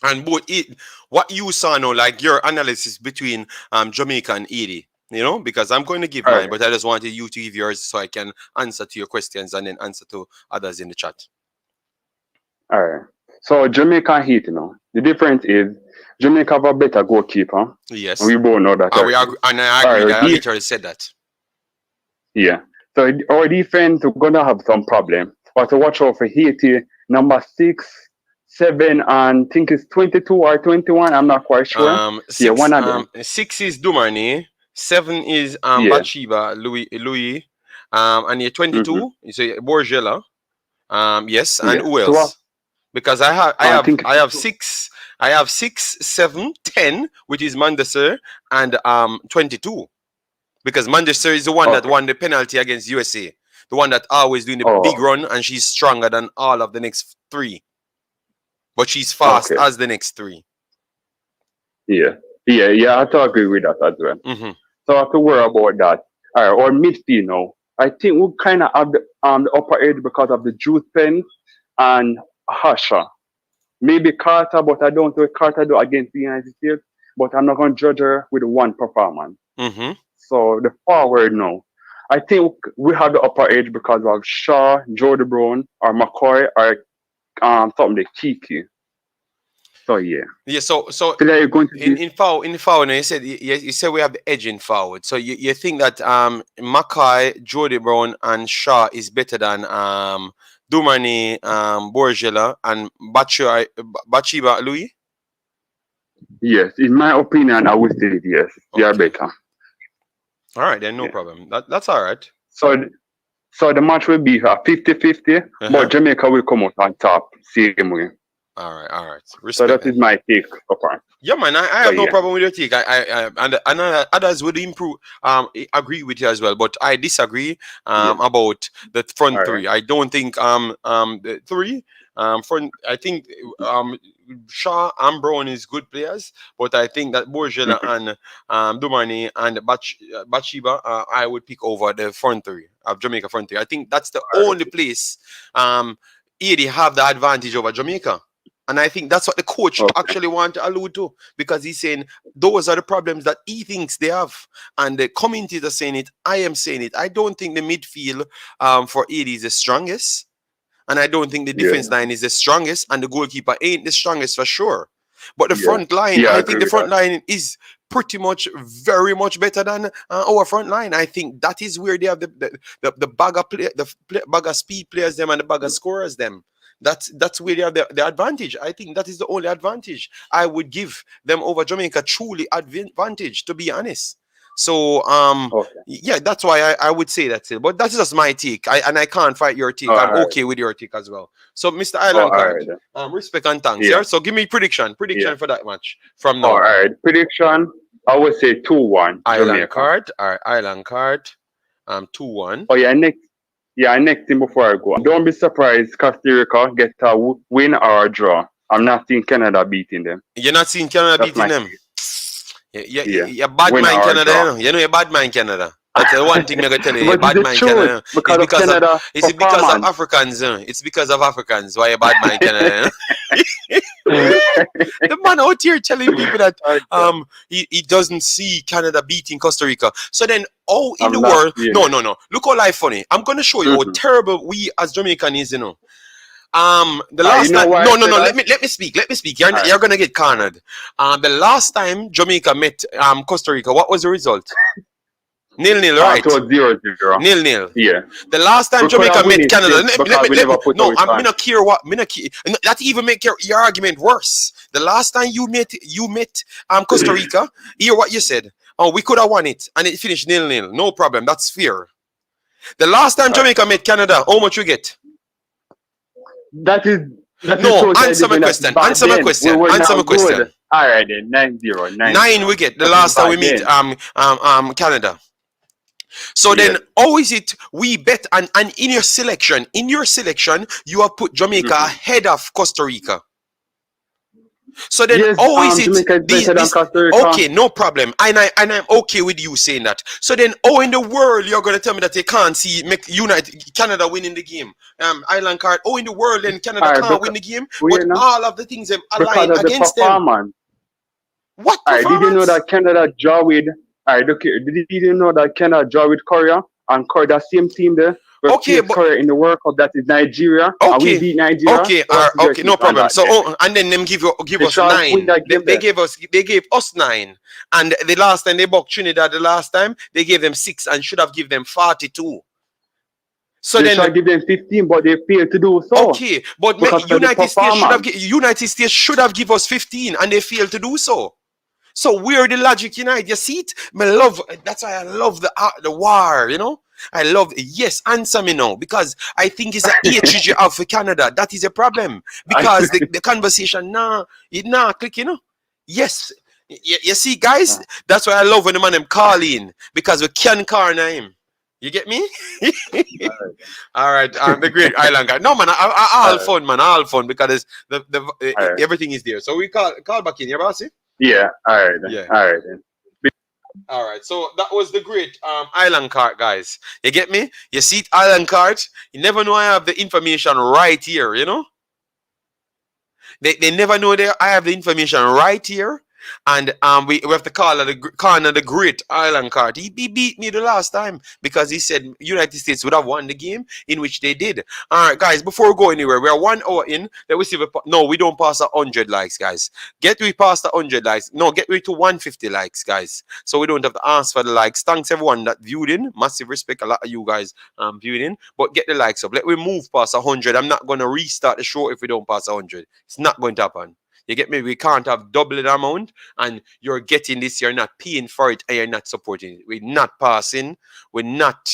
And what you saw now, like your analysis between Jamaica and Haiti, because I'm going to give All mine, right, but I just wanted you to give yours so I can answer to your questions and then answer to others in the chat. all right. So Jamaica and Haiti now. The difference is Jamaica have a better goalkeeper. Yes. We both know that And, already. and I agree. Our I literally said that. Yeah. So our defense we're gonna have some problem. But to watch out for Haiti, number 6, 7, and I think it's 22 or 21. I'm not quite sure. Yeah, Six one of them. 6 is Dumornay, 7 is Yeah. Bathsheba Louis, and your Mm-hmm. 22 is Borgella. Yes, and Yeah. who So else? Because I I think have 6, 7, 10, which is Mandesser, and 22. Because Mandesser is the one that okay. won the penalty against USA. The one that always doing the big Oh, run, and she's stronger than all of the next 3. But she's fast okay. as the next 3. Yeah. Yeah, I have to agree with that as well. Mm-hmm. So I have to worry about that. All right, or midfield now. I think we kind of have the upper edge because of the Juice Pen and Hasha. Maybe Carter, but I don't know what Carter do against the United States. But I'm not going to judge her with one performance. Mm-hmm. So the forward now. I think we have the upper edge because of Shaw, Jody Brown, or McCoy, or something like Kiki. So yeah. Yeah, so So there you're going to be in forward, now you said we have the edge in forward. So you think that Mackay, Jody Brown, and Shaw is better than Dumornay, Borgella, and Bathsheba Louis? yes. In my opinion, I would say yes. They are Okay. better. All right, then no Yeah. problem. That's all right. So so the match will be a 50-50, Uh-huh. but Jamaica will come out on top same way. All right. So Respect that then. is my take so far. Yeah, man, I So have no yeah. problem with your take. And others would improve. Agree with you as well, but I disagree. Yeah. About the front All right. 3. I don't think the 3 front. I think Shaw and Brown is good players, but I think that Borgella Mhm. and Dumornay and Bathsheba, I would pick over the front 3 of Jamaica front 3. I think that's the All only place Haiti have the advantage over Jamaica. And I think that's what the coach right. Okay. actually want to allude to, because he's saying those are the problems that he thinks they have. And the communities are saying it. I am saying it. I don't think the midfield for Haiti is the strongest. And I don't think the Yeah. defense line is the strongest. And the goalkeeper ain't the strongest for sure. But the Yeah. front line, Yeah, I I agree think the with front that. line is pretty much very much better than our front line. I think that is where they have the bag of bag of speed players them and the bag of scorers them. That's where they have the advantage. I think that is the only advantage I would give them over Jamaica. Truly advantage, to be honest. So Okay. yeah, that's why I would say that. But that's just my take. I can't fight your take. All I'm right. okay with your take as well. So Mr. Oh, Island all Card, right. Then. respect and thanks. Yeah. Yeah. So give me prediction Yeah. for that match from All now. right. Prediction. I would say 2-1 Island Jamaica. Card. All right, Island Card. 2-1. Oh yeah. Next thing before I go, don't be surprised Costa Rica get a win or a draw. I'm not seeing Canada beating them. You're not seeing Canada That's beating my them. yeah. You're bad Win mind or Canada, draw. you know you're bad mind Canada. That's the one thing I'm gonna tell you. You're But it's bad the mind truth Canada. because of Canada It's because of performance. Africans. It's because of Africans why you're bad mind Canada. The man out here telling people that Okay. he doesn't see Canada beating Costa Rica. So then, oh, in I'm the not. world, Yeah. no. Look how life funny. I'm gonna show you how Mhm. terrible we as Jamaican is. The You last know time, why I no. say that? Let me speak. Alright. You're gonna get cornered. The last time Jamaica met Costa Rica, what was the result? Nil nil, right? So 0-0. Nil nil. Yeah. The last time We could have Jamaica win met it Canada, still because we never put no, our I'm chance. not care what me not care. That even make your argument worse. The last time you met Costa Rica, hear what you said. Oh, we could have won it and it finished nil nil. No problem. That's fair. The last time Uh, Jamaica met Canada, how much you get? that is that is No, totally answer my different. That question. back Answer my then we question. were Answer my not good. question. All right then, 9-0, 9 we 9-0. get the That is last time back we meet then. Canada. So then, Yes. how is it we bet and in your selection, you have put Jamaica Hmm. ahead of Costa Rica. So then, Yes. how is it Jamaica is these better than this? Costa Rica. Okay, no problem, and I'm okay with you saying that. So then, how in the world you're gonna tell me that you can't see make United Canada winning the game? Island card. Oh, in the world then Canada All right, can't win the game, we but you know all of the things have because aligned of the against them. performance. What All right, did you know performance? that Canada draw with? All right, okay. Did you know that Canada draw with Korea and Korea, that same team there, we Okay, faced but Korea in the World Cup. That is Nigeria, and we okay, beat Nigeria. okay, What's the okay, no verdict on problem. that So, then? and then them give They us should have win 9. that game They then. gave us 9, and the last time they bucked Trinidad, the last time they gave them 6 and should have given them 42. So They should then, have given them 15, but they failed to do so okay, but because of the performance. United States should have give us 15, and they failed to do so. So where the logic unite? You see it? Me love. That's why I love the war. You know, I love. Yes, answer me now because I think it's a hatred you have for Canada. That is a problem because the conversation it click. You know. Yes. You see, guys, that's why I love when the man them call in because we can corner him. You get me? All right, the great island guy. No man, all Uh, fun, man, all fun because all right. everything is there. So we call back in, yeah, bossy. Yeah. All right then. Yeah. All right then. All right. So that was the great island card, guys. You get me? You see it, island card. You never know I have the information right here. You know. They never know that I have the information right here. And we have to call the great island card. He beat me the last time because he said United States would have won the game, in which they did. All right, guys, before we go anywhere, we are 1 hour in. Let me see if no, we don't pass 100 likes, guys. Get we past 100 likes. No, get we to 150 likes, guys. So we don't have to ask for the likes. Thanks everyone that viewed in. Massive respect, a lot of you guys viewed in. But get the likes up. Let we move past 100. I'm not gonna restart the show if we don't pass 100. It's not going to happen. You get me? We can't have double the amount and you're getting this, you're not paying for it and you're not supporting it. We're not passing, we're not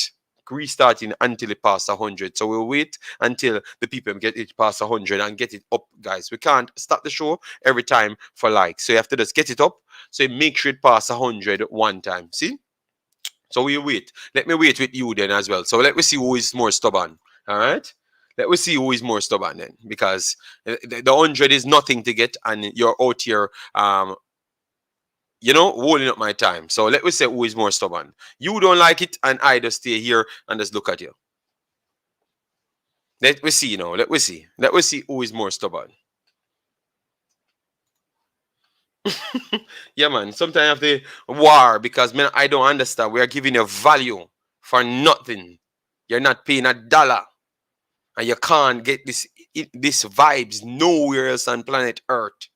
restarting until it passes 100. So we'll wait until the people get it past 100 and get it up, guys. We can't start the show every time for likes. So you have to just get it up. So make sure it passes 100 one time. See? So we wait. Let me wait with you then as well. So let me see who is more stubborn. All right? Let me see who is more stubborn then, because the 100 is nothing to get, and you're out here, holding up my time. So let me see who is more stubborn. You don't like it, and I just stay here and just look at you. Let me see now. Let me see. Let me see who is more stubborn. Yeah, man. Sometimes I have to war because man, I don't understand. We are giving you value for nothing. You're not paying a dollar. And you can't get this vibes nowhere else on planet Earth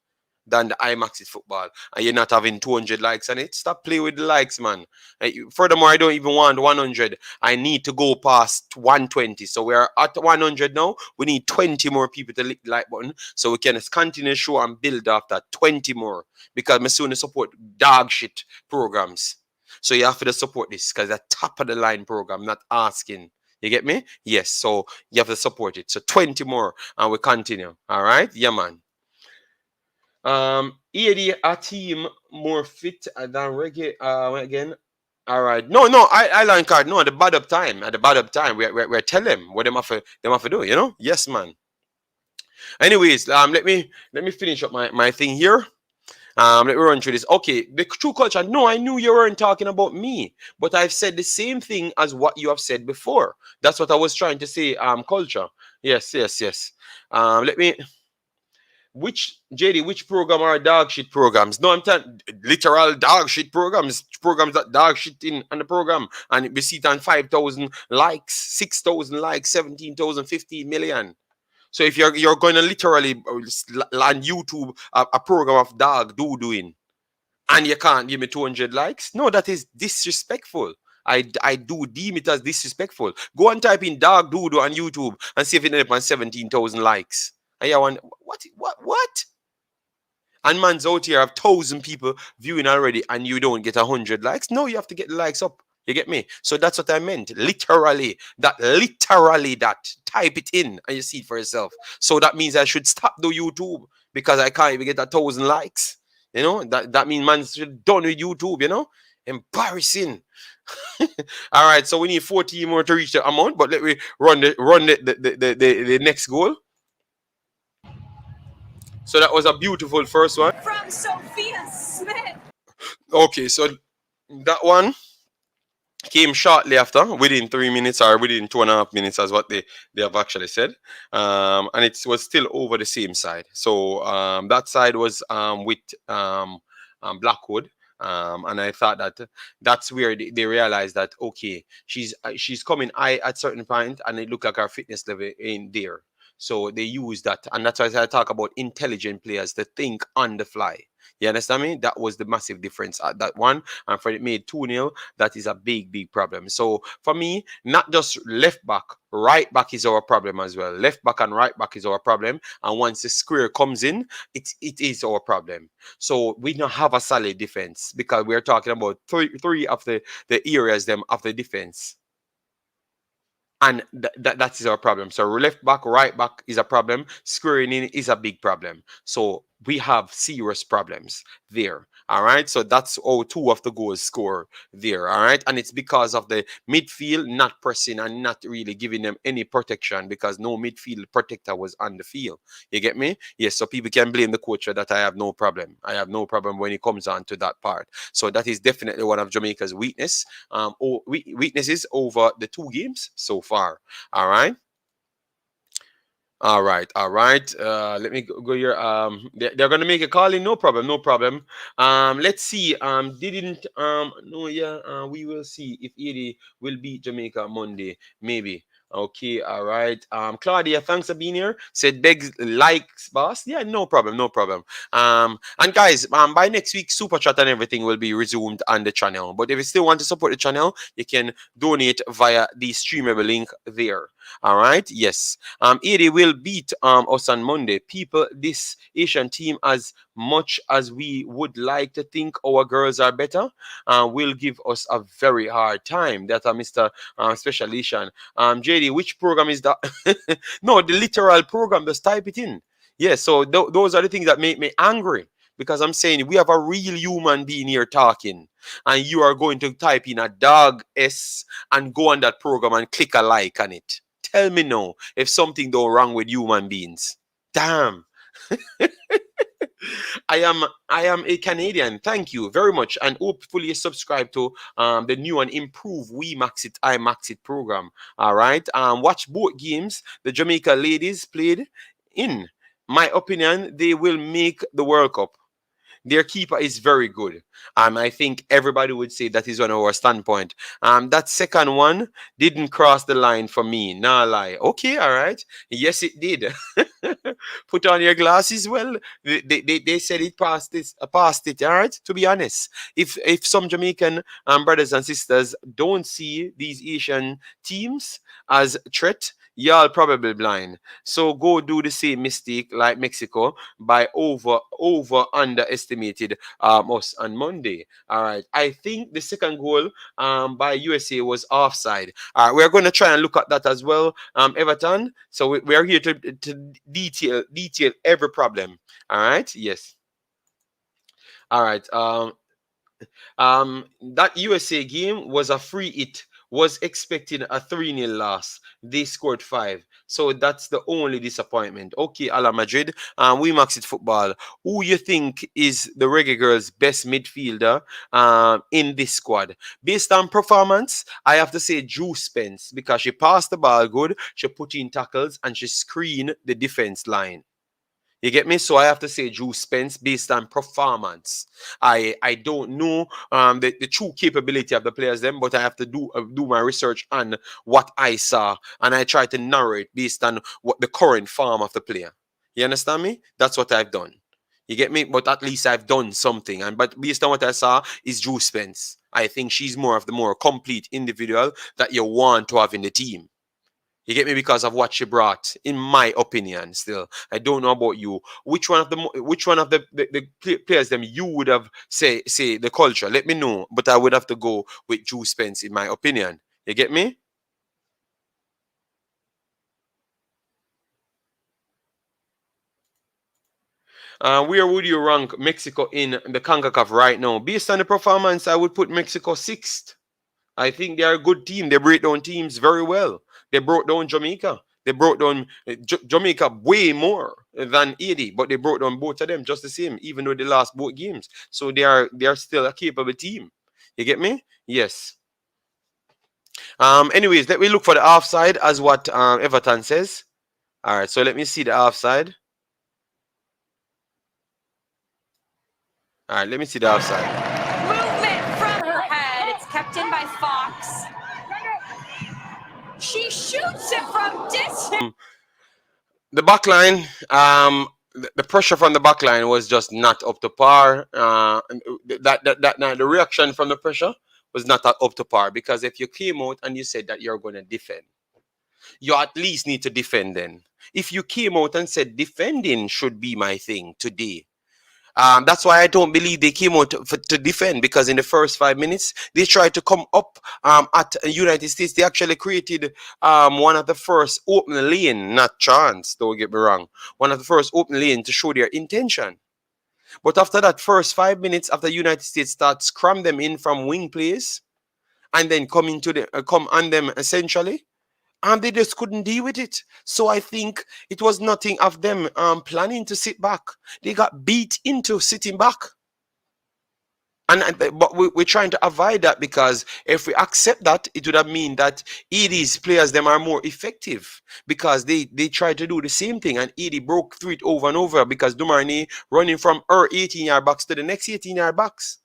than the Imaxit Football. And you're not having 200 likes on it. Stop playing with the likes, man. Furthermore, I don't even want 100. I need to go past 120. So we're at 100 now. We need 20 more people to click the like button so we can continue the show and build after 20 more. Because I soon support dog shit programs. So you have to support this because the top of the line program, not asking. You get me? Yes. So you have to support it. So 20 more and we continue. All right? Yeah, man. 80 a team more fit than reggae again. All right. No, island card. No, at the bad up time. At the bad up time. We're telling them what them have to do, you know? Yes, man. Anyways, let me finish up my thing here. Let me run through this. Okay, the true culture. No, I knew you weren't talking about me, but I've said the same thing as what you have said before. That's what I was trying to say. Culture. Yes, yes, yes. Let me. Which program are dog shit programs? No, I'm telling literal dog shit programs that dog shit in on the program, and we see it on 5,000 likes, 6,000 likes, 17,000, 15 million. So if you're going to literally on YouTube a program of dog doing, and you can't give me 200 likes, no, that is disrespectful. I do deem it as disrespectful. Go and type in dog doodle on YouTube and see if it ends up on 17,000 likes. And you want what? And man's out here have 1,000 people viewing already, and you don't get 100 likes. No, you have to get the likes up. You get me? So that's what I meant. Literally, that. Type it in and you see it for yourself. So that means I should stop the YouTube because I can't even get 1,000 likes. You know, that means man should done with YouTube, you know? Embarrassing. All right, so we need 40 more to reach the amount, but let me run the next goal. So that was a beautiful first one. From Sophia Smith. Okay, so that one came shortly after, within 3 minutes or within 2.5 minutes, as what they have actually said. And it was still over the same side. So that side was with Blackwood. And I thought that that's where they realized that okay, she's coming high at certain point, and it looked like her fitness level in there. So they use that, and that's why I talk about intelligent players to think on the fly. You understand me? That was the massive difference at that one. And for it made 2-0, that is a big, big problem. So for me, not just left back, right back is our problem as well. Left back and right back is our problem. And once the square comes in, it is our problem. So we don't have a solid defense because we're talking about three of the areas them of the defense. And that is our problem. So left back, right back is a problem. Squaring in is a big problem. So we have serious problems there. All right. So that's all two of the goals score there. All right. And it's because of the midfield not pressing and not really giving them any protection because no midfield protector was on the field. You get me? Yes. So people can blame the coach for that. I have no problem. I have no problem when it comes on to that part. So that is definitely one of Jamaica's weaknesses over the two games so far. All right. All right, all right. Let me go here. They're gonna make a call in. No problem, no problem. Let's see. Didn't no, yeah. We will see if Haiti will beat Jamaica Monday, maybe. Okay, all right. Claudia, thanks for being here. Said begs likes, boss. Yeah, no problem, no problem. And guys, by next week, super chat and everything will be resumed on the channel. But if you still want to support the channel, you can donate via the streamable link there. All right. Yes. Haiti will beat us on Monday. People, this Asian team, as much as we would like to think our girls are better, will give us a very hard time. That's a Mr. Special Asian. JD, which program is that? No, the literal program. Just type it in. Yeah. So those are the things that make me angry. Because I'm saying we have a real human being here talking, and you are going to type in a dog S and go on that program and click a like on it. Tell me no if something don't wrong with human beings. Damn. I am a Canadian. Thank you very much, and hopefully you subscribe to the new and improved WeMaxit Imaxit program. All right. Watch both games the Jamaica ladies played in. My opinion, they will make the World Cup. Their keeper is very good. I think everybody would say that is one of our standpoint. That second one didn't cross the line for me. Nah lie. Okay, all right. Yes, it did. Put on your glasses. Well, they said it passed this past it. All right. To be honest, if some Jamaican brothers and sisters don't see these Asian teams as threat, y'all probably blind. So go do the same mistake like Mexico by underestimated us on Monday. All right. I think the second goal by USA was offside. All right, we're going to try and look at that as well, Everton. So we are here to detail every problem. All right. Yes. All right. That USA game was a free hit. Was expecting a 3-0 loss. They scored 5. So that's the only disappointment. Okay, Ala Madrid. WeMaxit Football. Who you think is the Reggae Girlz' best midfielder in this squad? Based on performance, I have to say Drew Spence because she passed the ball good, she put in tackles, and she screened the defense line. You get me? So I have to say Drew Spence based on performance. I don't know the true capability of the players then, but I have to do my research on what I saw, and I try to narrate based on what the current form of the player. You understand me? That's what I've done. You get me? But at least I've done something. And but based on what I saw, is Drew Spence. I think she's more of the more complete individual that you want to have in the team. You get me? Because of what she brought, in my opinion. Still, I don't know about you. Which one of the players them you would have say the culture? Let me know. But I would have to go with Drew Spence, in my opinion. You get me? Where would you rank Mexico in the Concacaf right now? Based on the performance, I would put Mexico sixth. I think they are a good team. They break down teams very well. They broke down Jamaica. They broke down Jamaica way more than Haiti, but they broke down both of them just the same, even though they lost both games. So they are still a capable team. You get me? Yes. Anyways, let me look for the offside as what Everton says. All right. So let me see the offside. All right. Let me see the offside. Movement from her head. It's kept in by Fox. She shoots it from distance. The back line, the pressure from the back line was just not up to par. The reaction from the pressure was not up to par, because if you came out and you said that you're going to defend, you at least need to defend then. If you came out and said defending should be my thing today, that's why I don't believe they came out to defend, because in the first 5 minutes they tried to come up at United States. They actually created one of the first open lane, not chance, don't get me wrong, one of the first open lane to show their intention. But after that first 5 minutes, after United States starts cram them in from wing plays and then come into the come on them essentially, and they just couldn't deal with it. So I think it was nothing of them planning to sit back. They got beat into sitting back. But we're trying to avoid that, because if we accept that, it would have mean that Edie's players them are more effective, because they tried to do the same thing and Edie broke through it over and over, because Dumornay running from her 18-yard box to the next 18-yard box,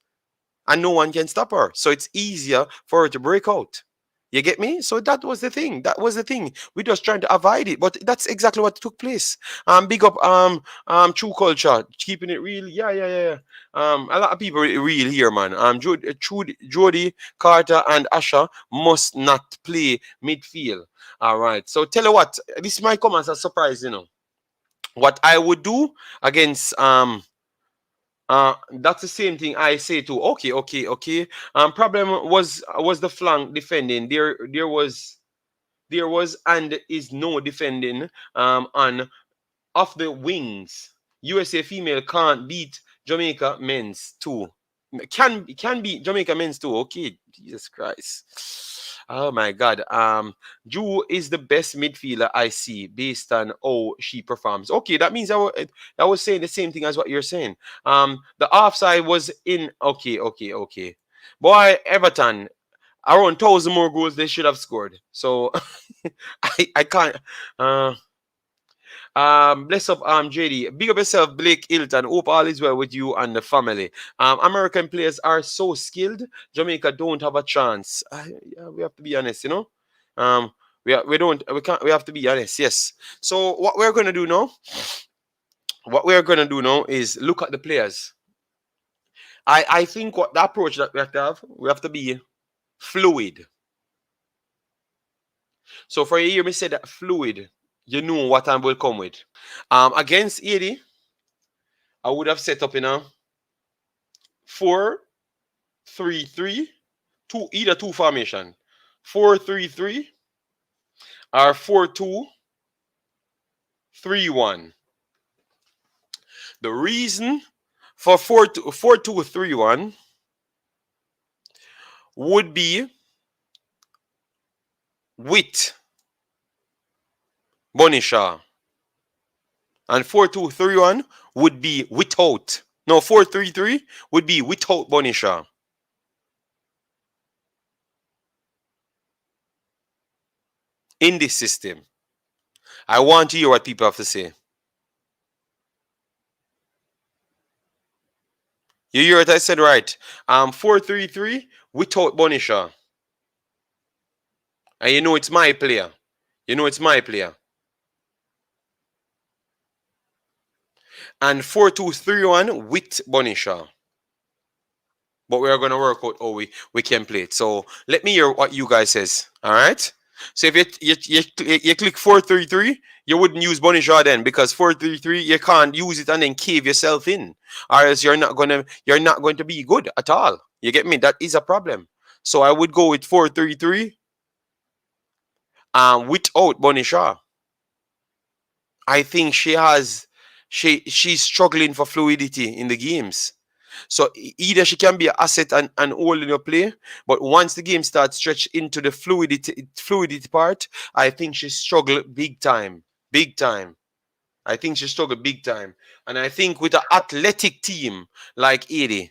and no one can stop her. So it's easier for her to break out. You get me? So that was the thing. That was the thing. We're just trying to avoid it, but that's exactly what took place. Big up True Culture, keeping it real. Yeah. A lot of people real here, man. Jody, Carter, and Asha must not play midfield. All right. So tell you what, this might come as a surprise, you know. What I would do against that's the same thing I say too. Okay. Problem was the flank defending. There was and is no defending on off the wings. USA female can't beat Jamaica men's too. Can beat Jamaica men's too. Okay, Jesus Christ. Oh my God. Drew is the best midfielder I see based on how she performs. Okay, that means I was saying the same thing as what you're saying. The offside was in. Okay. Boy, Everton, around 1,000 more goals they should have scored. So I can't. Bless up, JD. Big up yourself, Blake Hilton. Hope all is well with you and the family. American players are so skilled. Jamaica don't have a chance. Yeah, we have to be honest, you know. We have to be honest. Yes. So what we're gonna do now? What we're gonna do now is look at the players. I think what the approach that we have to be fluid. So for a year, me say that fluid, you know what I will come with. Against Haiti, I would have set up in a 4-3-3, either two formation, 4-3-3 or 4-2-3-1. The reason for 4-2-3-1 would be with Bonisha, and 4-2-3-1 would be without. No, 4-3-3 would be without Bonisha. In this system, I want to hear what people have to say. You hear what I said, right? 4-3-3 without Bonisha. And you know it's my player. and 4-2-3-1 with Bonisha. But we are going to work out how we can play it. So let me hear what you guys says. All right. So if you click 4-3-3, you wouldn't use Bonisha then, because 4-3-3 you can't use it and then cave yourself in, or else you're not going to be good at all. You get me? That is a problem. So I would go with 4-3-3 without Bonisha. I think she's struggling for fluidity in the games. So either she can be an asset and hold in your play, but once the game starts stretch into the fluidity part, I think she struggled big time. Big time. I think she struggled big time. And I think with an athletic team like Haiti,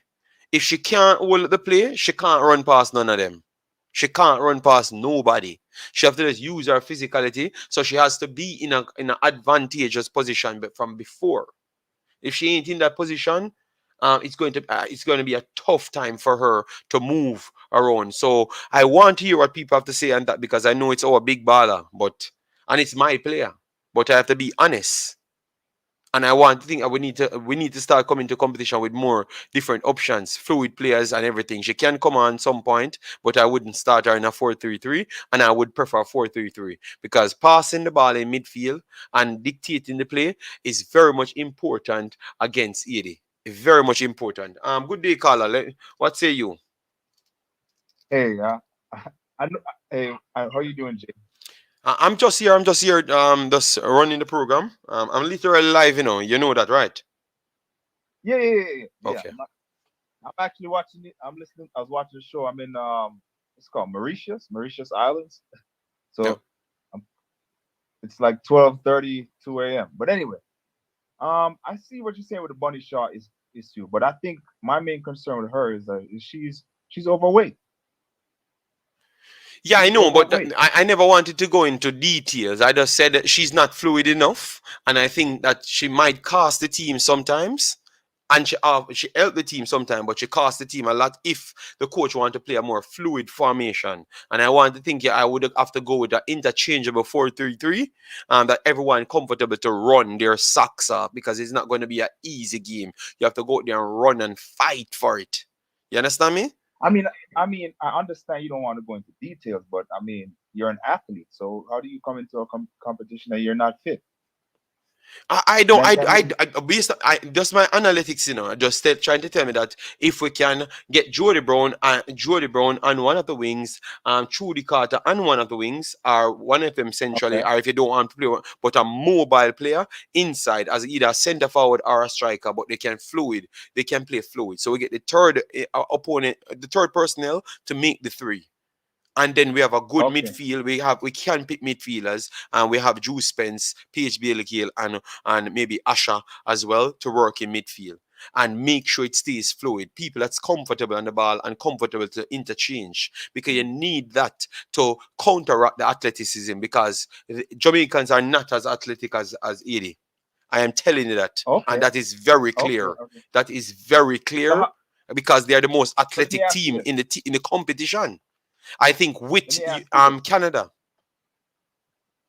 if she can't hold the play, she can't run past none of them. She can't run past nobody. She has to just use her physicality, so she has to be in an advantageous position from before. If she ain't in that position, it's going to be a tough time for her to move around. So I want to hear what people have to say on that, because I know it's our big baller, and it's my player. But I have to be honest. And I want to think we need to start coming to competition with more different options, fluid players and everything. She can come on some point, but I wouldn't start her in a 4-3-3, and I would prefer 4-3-3, because passing the ball in midfield and dictating the play is very much important against Haiti. Very much important. Good day, caller. What say you? Hey, I know, hey, how you doing, Jay? I'm just here. Just running the program. I'm literally live. You know that, right? Yeah. Okay. I'm actually watching it. I'm listening. I was watching the show. I'm in it's called Mauritius Islands. Yeah. So um, it's like 12:32 a.m. But anyway, I see what you're saying with the Bunny Shaw issue, but I think my main concern with her is she's overweight. Yeah, I She's know, but overweight. I never wanted to go into details. I just said that she's not fluid enough, and I think that she might cost the team sometimes. And she helped the team sometimes, but she cost the team a lot if the coach wanted to play a more fluid formation. And I want to think, yeah, I would have to go with the interchangeable 4-3-3, that everyone comfortable to run their socks off, because it's not going to be an easy game. You have to go out there and run and fight for it. You understand me? I mean, I understand you don't want to go into details, but I mean, you're an athlete, so how do you come into a competition that you're not fit I don't mentally? based just my analytics, just trying to tell me that if we can get Jody Brown on one of the wings, Trudy Carter on one of the wings, or one of them centrally, Okay, or if you don't want to play but a mobile player inside as either a center forward or a striker, but they can play fluid. So we get the third opponent, the third personnel to make the three. And then we have a good okay, midfield. We can pick midfielders, and we have Juice Spence, PHB Gill, and maybe Asha as well to work in midfield and make sure it stays fluid. People that's comfortable on the ball and comfortable to interchange, because you need that to counteract the athleticism, because the Jamaicans are not as athletic as Haiti. I am telling you that, and okay, that is very okay, clear. okay. That is very So, clear, because they are the most so let me athletic ask you team this. in the competition. I think Let with me ask you this. Canada.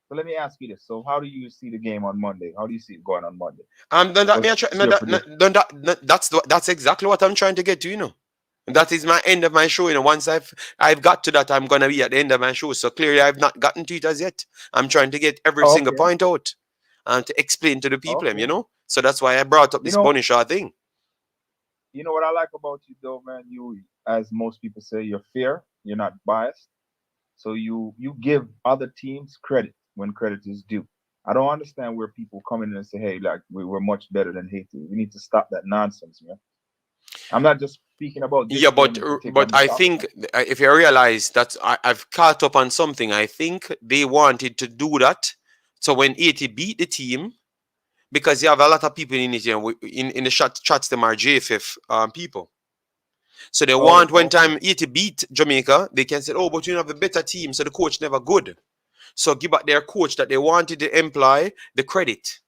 So let me ask you this. So how do you see the game on Monday? How do you see it going on Monday? Then that me What's I try, your prediction? that's exactly what I'm trying to get to. That is my end of my show. Once I've got to that, I'm gonna be at the end of my show. So clearly, I've not gotten to it as yet. I'm trying to get every Oh, single okay, point out and to explain to the people. okay. So that's why I brought up You this know, Bunny Shaw thing. you know what I like about you, though, man. You, as most people say, you're fair. You're not biased. So you give other teams credit when credit is due. I don't understand where people come in and say, "Hey, like we're much better than Haiti." We need to stop that nonsense, man. I'm not just speaking about this Yeah, game but in particular. but I'm just I talking. think if you realize that I've caught up on something, I think they wanted to do that. So when 80 beat the team, because you have a lot of people in it, in the chats, them are JFF people. So they want Oh, when okay. time 80 beat Jamaica, they can say, oh, but you have a better team, so the coach never good. So give back their coach that they wanted to employ the credit.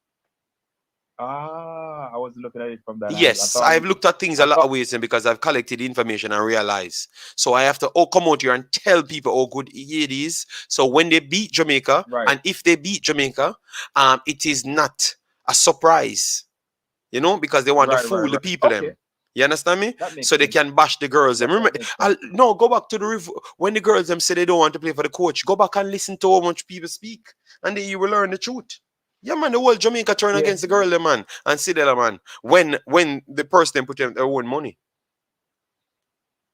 Ah, I wasn't looking at it from that angle. Yes, I've looked at things a I lot thought, of ways, and because I've collected information and realized. So I have to come out here and tell people how good it is. So when they beat Jamaica, right. and if they beat Jamaica, it is not a surprise. you know, because they want to Right, fool right, the right. people Okay, them. You understand me? that makes So they sense. can bash the girls. Them. Remember, That makes sense. no, go back to the when the girls them say they don't want to play for the coach. Go back and listen to how much people speak, and then you will learn the truth. Yeah, man, the whole Jamaica turn Yeah, against the girl, them, man, and see them, man. When the person them put them their own money.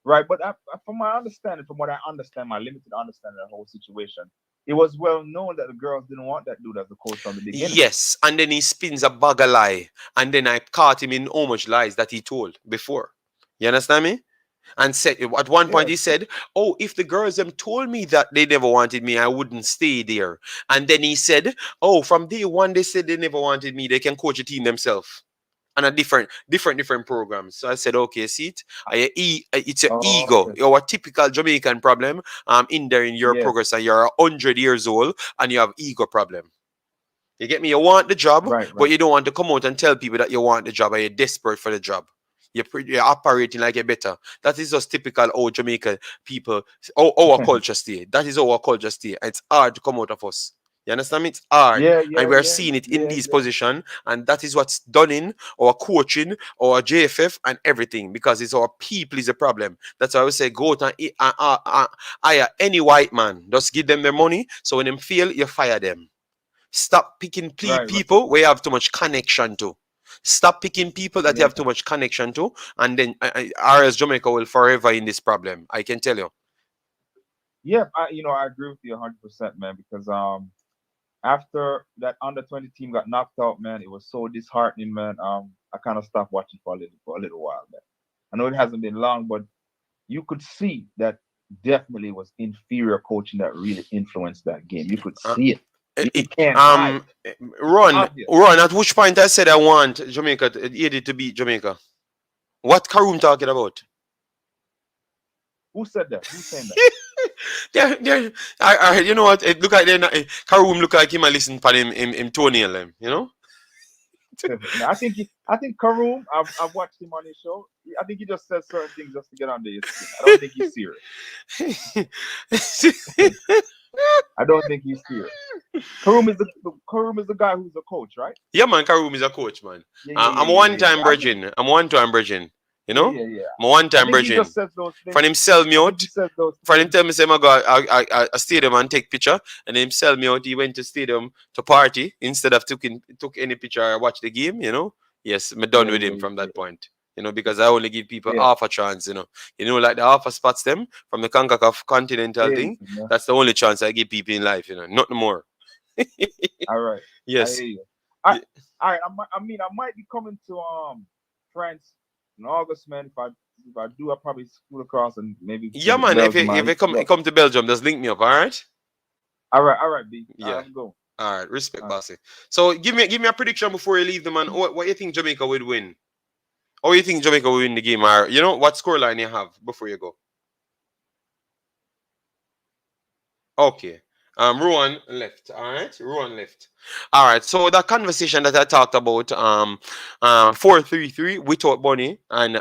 right. But from my understanding, from what I understand, my limited understanding of the whole situation, it was well known that the girls didn't want that dude as the coach from the beginning. Yes, and then he spins a bag of lie, and then I caught him in how much lies that he told before. You understand me? And said at one point Yeah, he said, "Oh, if the girls them told me that they never wanted me, I wouldn't stay there." And then he said, "Oh, from day one they said they never wanted me. They can coach a team themselves." And a different programs. So I said, okay, see it. It's your oh, ego, okay. your typical Jamaican problem. In there in your Yes, progress, and you're 100 years old and you have ego problem. You get me? You want the job, right, but right. you don't want to come out and tell people that you want the job and you're desperate for the job. You're operating like you're better. That is just typical old Jamaican people, our culture stay. That is our culture stay. And it's hard to come out of us. You understand me? It's hard. Yeah, And yeah, we're yeah, seeing it in yeah, this yeah. position. And that is what's done in our coaching, our JFF, and everything. Because it's our people is a problem. That's why I would say go out and hire any white man. Just give them their money. So when them fail, you fire them. Stop picking Right, right. people where you have too much connection to. Stop picking people that you Yeah, have too much connection to, and then RS Jamaica will forever in this problem. I can tell you. yeah. I agree with you 100%, man. Because after that under 20 team got knocked out, man, it was so disheartening, man. I kind of stopped watching for a little while, man. I know it hasn't been long, but you could see that definitely was inferior coaching that really influenced that game. You could Uh, see it. it- You it- can't hide. um, It's Ron, obvious. Ron. At which point I said I want Jamaica, Haiti to beat Jamaica. What Karoom talking about? Who said that? Who's saying that? Yeah. You know what? It look like Karoom look like him. I listen for him toenail them. You know. No, I think Karoom. I've watched him on his show. I think he just says certain things just to get under your skin. I don't think he's serious. I don't think he's serious. Karoom is the guy who's the coach, right? Yeah, man, Karoom is a coach, man. Yeah, yeah, yeah, I'm a yeah, yeah, one-time yeah. I think virgin. I'm a one-time virgin. You yeah, know? yeah, yeah. I'm a I one-time think he virgin. just says those things. For him sell me I think he out. says those For him things. tell me say I go a stadium and take picture, and him sell me out. He went to stadium to party instead of took any picture or watch the game. You know? Yes, I'm done Yeah, with yeah, him from yeah, that point. You know, because I only give people yeah, half a chance. Like the half a spots them from the Concacaf continental yeah. thing. Yeah. That's the only chance I give people in life. Nothing more. All right, I Yes. hear you. I, Y- all right. I might be coming to France in August, man. If I do, I'll probably scoot across and maybe Yeah, visit man. If you Belgium. if Man. you come to Belgium, just link me up. All right. All right, B. All right, Yeah. I'm going. All right. Respect, All right. bossy. So give me a prediction before you leave the man. What you think Jamaica would win? Or you think Jamaica will win the game? Or what scoreline you have before you go? Okay. Ruan left. All right. Ruan left. All right. So that conversation that I talked about, 4-3-3 without Bunny and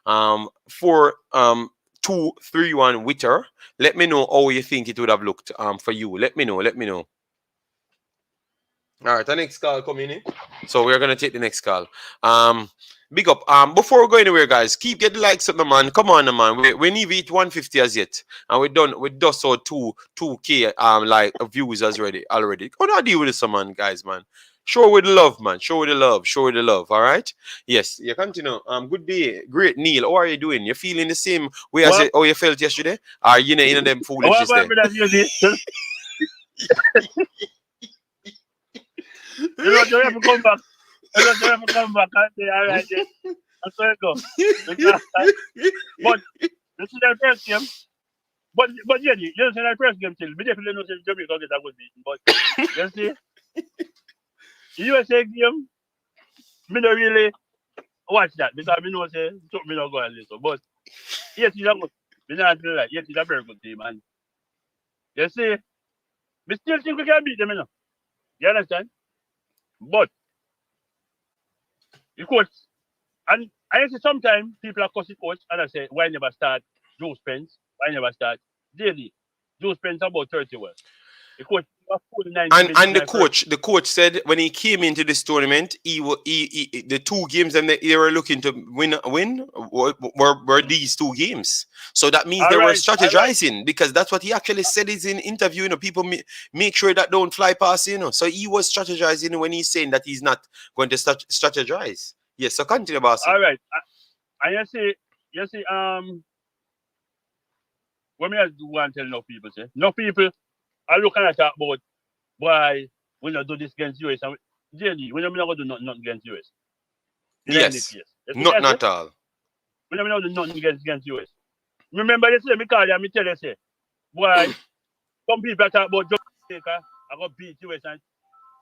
4-2-3-1 with her. Let me know how you think it would have looked for you. Let me know. Let me know. All right, the next call coming in. So we're gonna take the next call. Um, Big up. Before we go anywhere, guys, keep getting likes up, the man. Come on, man. We need to hit 150 as yet, and we done. We just saw 2K like views as already. Go down deal with this, man, guys, man. Show with the love, man. Show with the love. Show with the love. All right. Yes. You continue. Good day. Great, Neil. How are you doing? You feeling the same way as Well, how you felt yesterday? Are you in them what foolishness about there? me that music? You have to come back. You have to come back and say, all right, then. That's where it go. Because, but this is the first game. But yeah, you know, the first game still. We definitely know that Jamaica get a good beating. But you see, the USA game, me don't really watch that because me know say something me not go and listen. But yes, it's a good. Me not feel like yes, it's a very good team. And you see, we still think we can beat them, you know. You understand? But the coach, and I see sometimes people are cussing coach and I say, why never start Joe Spence? Why never start Daily? Joe Spence about 30 well. The coach was full 90 And minutes and in first. the coach said when he came into this tournament, the two games that they were looking to win were these two games. So that means they were All right. strategizing, because that's what he actually said is in interview. People make sure that don't fly past. So he was strategizing when he's saying that he's not going to strategize. Yes. So continue, boss. All right. And you see, what me I do want to tell no people, say, no people are looking at that about why we not do this against US. And JD, we not going to do nothing against US. In any Yes. case. Not at all. We not do nothing against US. Remember, they say, me call you, me tell you, say, why some people talk about Jamaica, I got beat US, and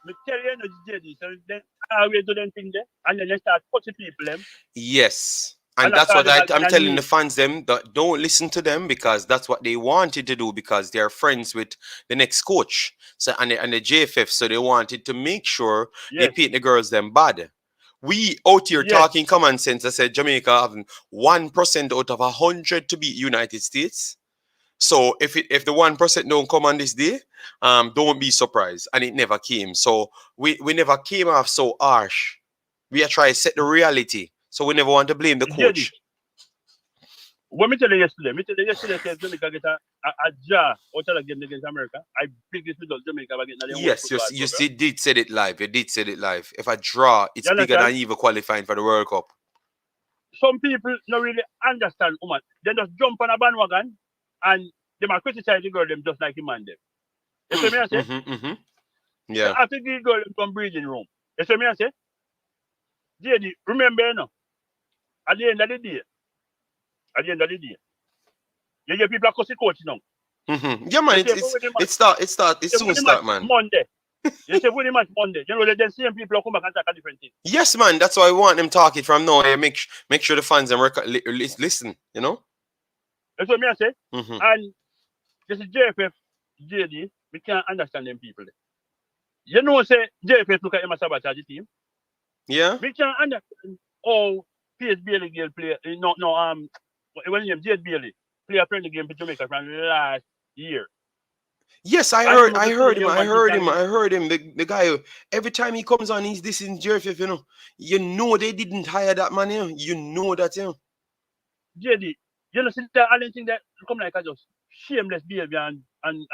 me tell you, no, JD, so then I will do them thing there, and then they start pushing people, them. Yes. And And that's what I'm telling me. the fans them, that don't listen to them, because that's what they wanted to do, because they're friends with the next coach. So and the JFF, so they wanted to make sure they Yes, paint the girls them bad. We out here yes, talking common sense. I said Jamaica having 1% out of 100 to beat United States. So if the 1% don't come on this day, don't be surprised. And it never came. So we never came off so harsh. We are trying to set the reality. So we never want to blame the JD. coach. What me tell you yesterday, said Jamaica get a jar out of the game against America. I biggest result Jamaica against the World Yes, Football you Program. did said it live. You did said it live. If I draw, it's You bigger than understand? even qualifying for the World Cup. Some people don't really understand, woman. They just jump on a bandwagon and they might criticize the girl them just like him and them. You see me I say? They Yeah. have to give the girl them some breathing room. You see me I say? JD, remember you know, at the end of the day, you get people across the coach now. Yeah, man. You say, "Who the match?" It You say, "Who soon the start, match man. Monday." You say, "Who the match Monday?" You know, the same people come back and talk a different thing. Yes, man. That's why I want them talking from now. Make sure the fans and listen. You know. That's what me I say. Mm-hmm. And this is JFF, JD, we can't understand them people. You know, say JFF look at him as sabotage the team. Yeah. We can't understand how P.S. Bailey girl play. When his name Jade Bailey play a friendly game for Jamaica from last year. Yes, And him I to heard the him. young I man thing heard can him. get. I heard him. The guy. Every time he comes on, he's this in JFF. You know they didn't hire that man. You know that. JD, you know, see that I don't think that come like a just shameless behavior and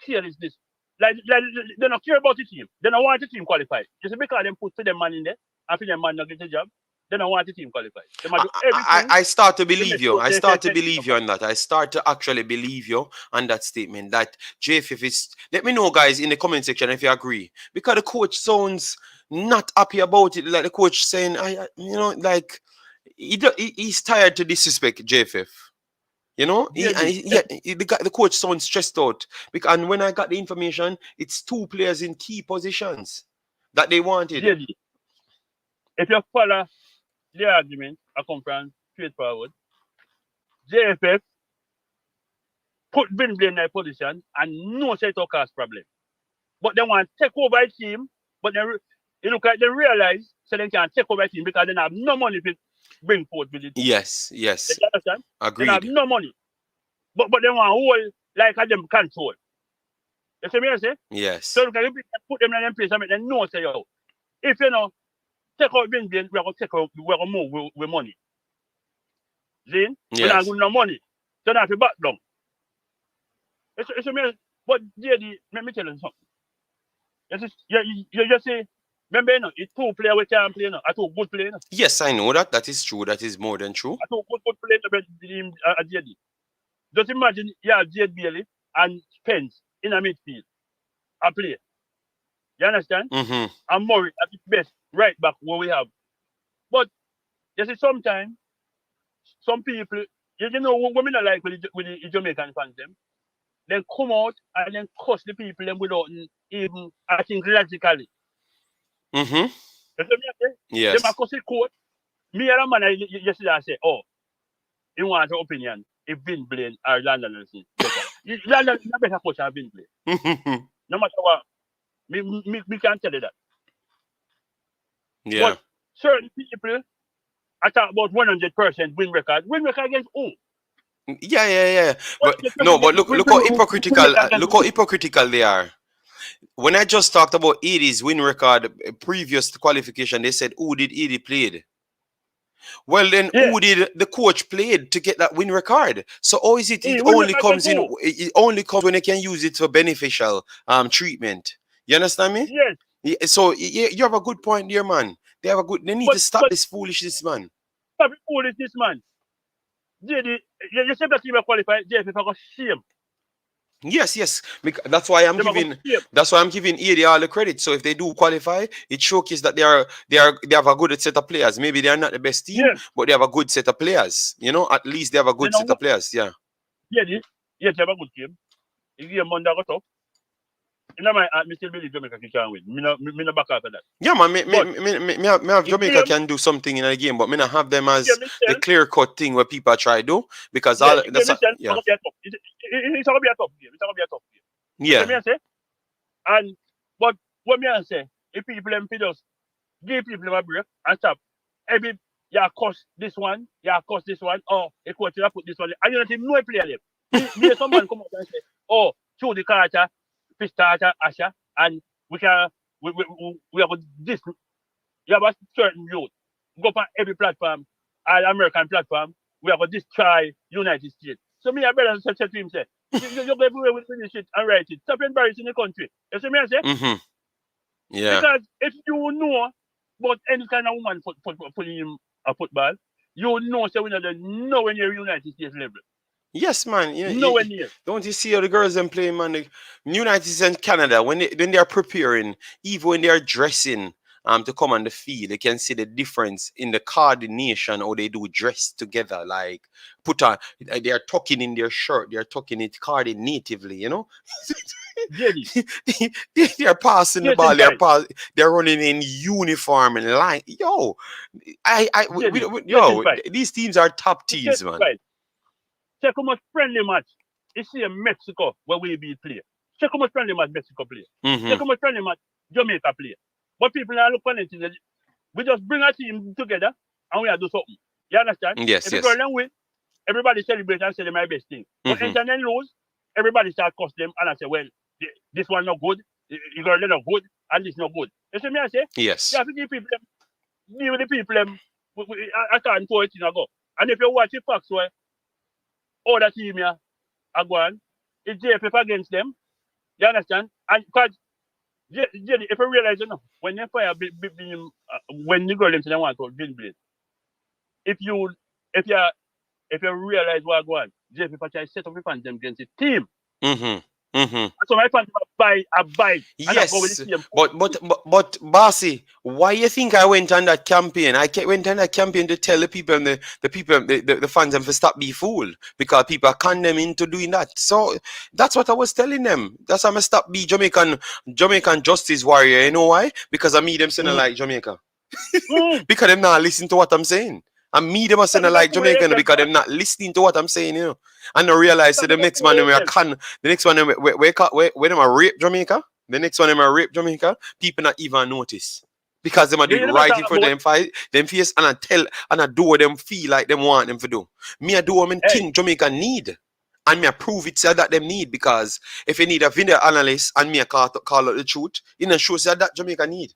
carelessness. Like they don't care about the team. They don't want the team qualified. Just because them put to them man in there and for them man not get the job, they don't want the team qualified. They might do everything I start to to believe make you. sure I they start to send team believe you on that. I start to actually believe you on that statement that JFF is. Let me know, guys, in the comment section if you agree, because the coach sounds not happy about it. Like the coach saying, like he's tired to disrespect JFF. JD. The coach sounds stressed out, because and when I got the information, it's two players in key positions that they wanted. JD. If you follow the argument, I come from straightforward. JFF put Ben Blaine in that position and no set of cause problem. But they want to take over a team, but you look like they realize so they can take over a team because they have no money to bring forth with the team. Yes, You yes, understand? They have agreed. no money. But they want hold like them control. You see me I say? So Yes, look at put them in them place and make them know say yo. If you know take out Ben Blaine, we're gonna move with money. See? We're not yes. going no money. So now if you back down. It's but JD, let me tell you something. You just say, remember, it's two players we can't play, I two good players. Yes, I know that. That is true. That is more than true. I two good players at JD. Just imagine you have Jade Bailey and Spence in a midfield. A play. You understand? Mm-hmm. And Murray at the best right back what we have. But you see, sometimes some people, you know, women are like with the Jamaican fans them. Then come out and then curse the people them without even I think logically. Mm-hmm. You see me I say? Yes. Them a curse the court. Me and a man yesterday I say, oh, he wants your opinion if Vin Blaine or London Nelson better. London is a better coach than Vin Blaine. No matter what, me can tell you that. Yeah. But certain people I talk about 100% win record. Win record against who? Yeah. What But the no, but we look bring how who make hypocritical that can look do how it. hypocritical they are. When I just talked about Edie's win record previous to qualification, they said who did Edie played? Well, then Yeah. who did the coach played to get that win record? So how is it? He It will make only that can comes in. do. It only comes when they can use it for beneficial treatment. You understand me? Yes. So you have a good point there, man. They have a good. They need to stop But this foolishness, man. who is this man? JD, you said that he will qualify. JF got shame. Yes. That's why I'm They got giving. shame. That's why I'm giving ED all the credit. So if they do qualify, it showcases that they have a good set of players. Maybe they are not the best team, Yes. but they have a good set of players. You know, at least they have a You good know set of what? players. Yeah. JD, yes, they have a good game. He game Monday got up. In my heart, me still believe Jamaica can win. Me no back after that. Yeah, man. But Me have in Jamaica game, can do something in the game, but me not have them in as game the itself, clear cut thing where people try to do because yeah, all in that's game itself, it's yeah gonna be a tough. It's gonna be a tough game. It's gonna be a tough game. You see yeah me I say? And but what me I say, if people them just give people them a break and stop. Every cost this one, cost this one, or a coach you put this one, and you don't even know a player them. Me someone come out and say, oh, show the Carter, Pistata, Asha, and we can we have this. You have a certain youth. Go on every platform, all American platform. We have a destroy United States. So me, I better say to him, say, you go everywhere with this shit and write it. Stop embarrassing the country. You see me, I say? mm-hmm yeah Because if you know about any kind of woman putting him a football, you know, so we know that nowhere near United States level. yes, man. Nowhere near. Don't you see how the girls them playing, man? The United States and Canada when they are preparing, even when they are dressing. To come on the field, they can see the difference in the coordination how they do dress together. Like put on, they are tucking in their shirt, they are tucking it coordinatively. You know, JD, they are passing the case in ball. point. They're running in uniform and line. Yo, JD, case in yo, point. these teams are top Case teams, in man. point. Check how much friendly match. You see in Mexico where we be play. Check how much friendly match Mexico play. Check Mm-hmm. how much friendly match Jamaica play. But people now look on it. We just bring a team together and we are do something. You understand? Yes, If a girl yes. them win, everybody celebrate and say they my best thing. But Mm-hmm. internet lose, everybody start cuss them and I say, well, this one not good, the girl they not good, and this not good. You see me I say? Yes. You have to give people them, deal with the people them. I can't pour it in ago. And if you watch the facts where all the team here are going, it's JFF against them. You understand? And because Jenny, if you realize, you know, when you fire, when you go into the one called Bin Blade, if you if you if you realize what going on, JFF try set up the fans them against the team. Mm-hmm. Mm-hmm. So my fans buy, and I go with Yes, the team. but Bossy, why you think I went on that campaign? Went on that campaign to tell the people, the people, the fans, them to stop be fooled because people con them into doing that. So that's what I was telling them. That's why I stop be Jamaican justice warrior. You know why? Because I meet them saying Mm. like Jamaica. Mm. Because them not listen to what I'm saying. And me them are saying That's like exactly where Jamaican them because from. them not listening to what I'm saying, you know. And I realize that That's the next exactly man them where are them. the next one them where them are rape Jamaica. The next one them are rape Jamaica. People not even notice. Because them are do You it know what I'm right in talking front of about? them fight, them face and I tell and I do what them feel like them want them to do. Me I do what I Hey, think Jamaica need. And me I prove it say that them need because if you need a video analyst and me I call out the truth, in a show say that Jamaica need.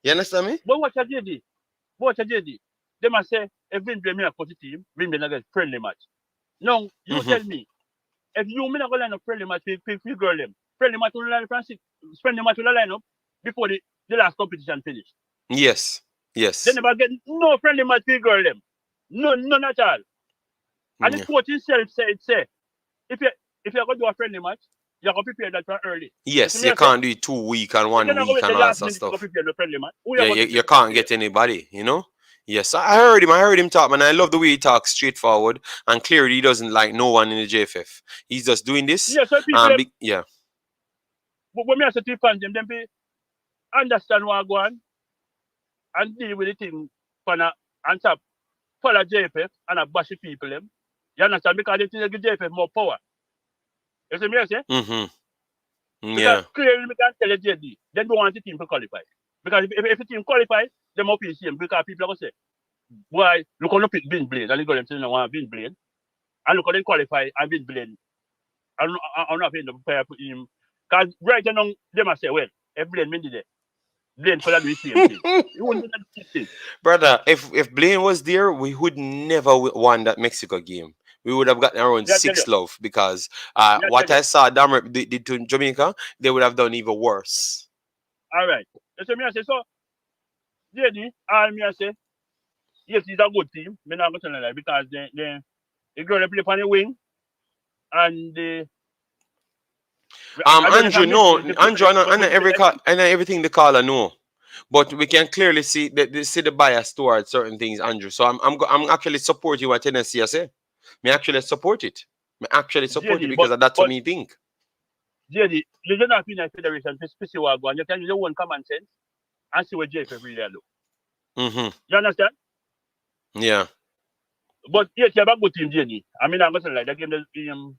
You understand me? but what I did? What I did? They must say, if we play me a positive team, we may not get friendly match. Now, you Mm-hmm. tell me, if you may not go line up friendly match, we girl them. Friendly match will line up friendly match will line up before the last competition finish. Yes. They Yes. never get no friendly match with girl them. None at all. And the Yeah. coach himself say, if you go do a friendly match, you go prepare that for early. You see Yes, me you I say? can't do it 2 week and You one cannot go week wait and the all that last sort of minute to go stuff. prepare the friendly match. Who you Yeah, go you prepare can't prepare? get anybody, you know? Yes, I heard him. I heard him talk, man. I love the way he talks straightforward and clearly he doesn't like no one in the JFF. He's just doing this. Yeah, so people them, Yeah. when me I say to fans them be understand what go on and deal with the thing and stop follow JFF and a bash the people them. You understand? Because they think they give JFF more power. You see me I say? Mm-hmm. Because Yeah. clearly we can tell the JD, they don't want the team to qualify. Because if the team qualifies, they must be the same. Because people are going to say, why, look on the pick Bin Blade, and they go them say, no, want Bin Blade. and look how they qualify and been blamed. I'm not paying the player put him. Because right now, they must say, well, if Blaine did it, Blaine could have done the same thing. He wouldn't do the same thing. Brother, if Blaine was there, we would never won that Mexico game. We would have gotten around Yeah, tell you. 6 love because Yeah, what tell I you. saw Dammer did to Jamaica, they would have done even worse. All right. So me I say, so, JD, all me I say, yes, it's a good team. Me not going to tell you that because they go to play on the wing and Andrew, no, Andrew, and the everything the caller know. But we can clearly see the bias towards certain things, Andrew. So I'm actually supporting what Tennessee say. Me actually support it. Me actually support it JD, because that's what but me think. JD, you don't have to be in a federation to specify what go on. You can use your own common sense and see what JFF really do. Mm-hmm. You understand? Yeah. But yes, you have a good team, JD. I mean, I'm going to like that game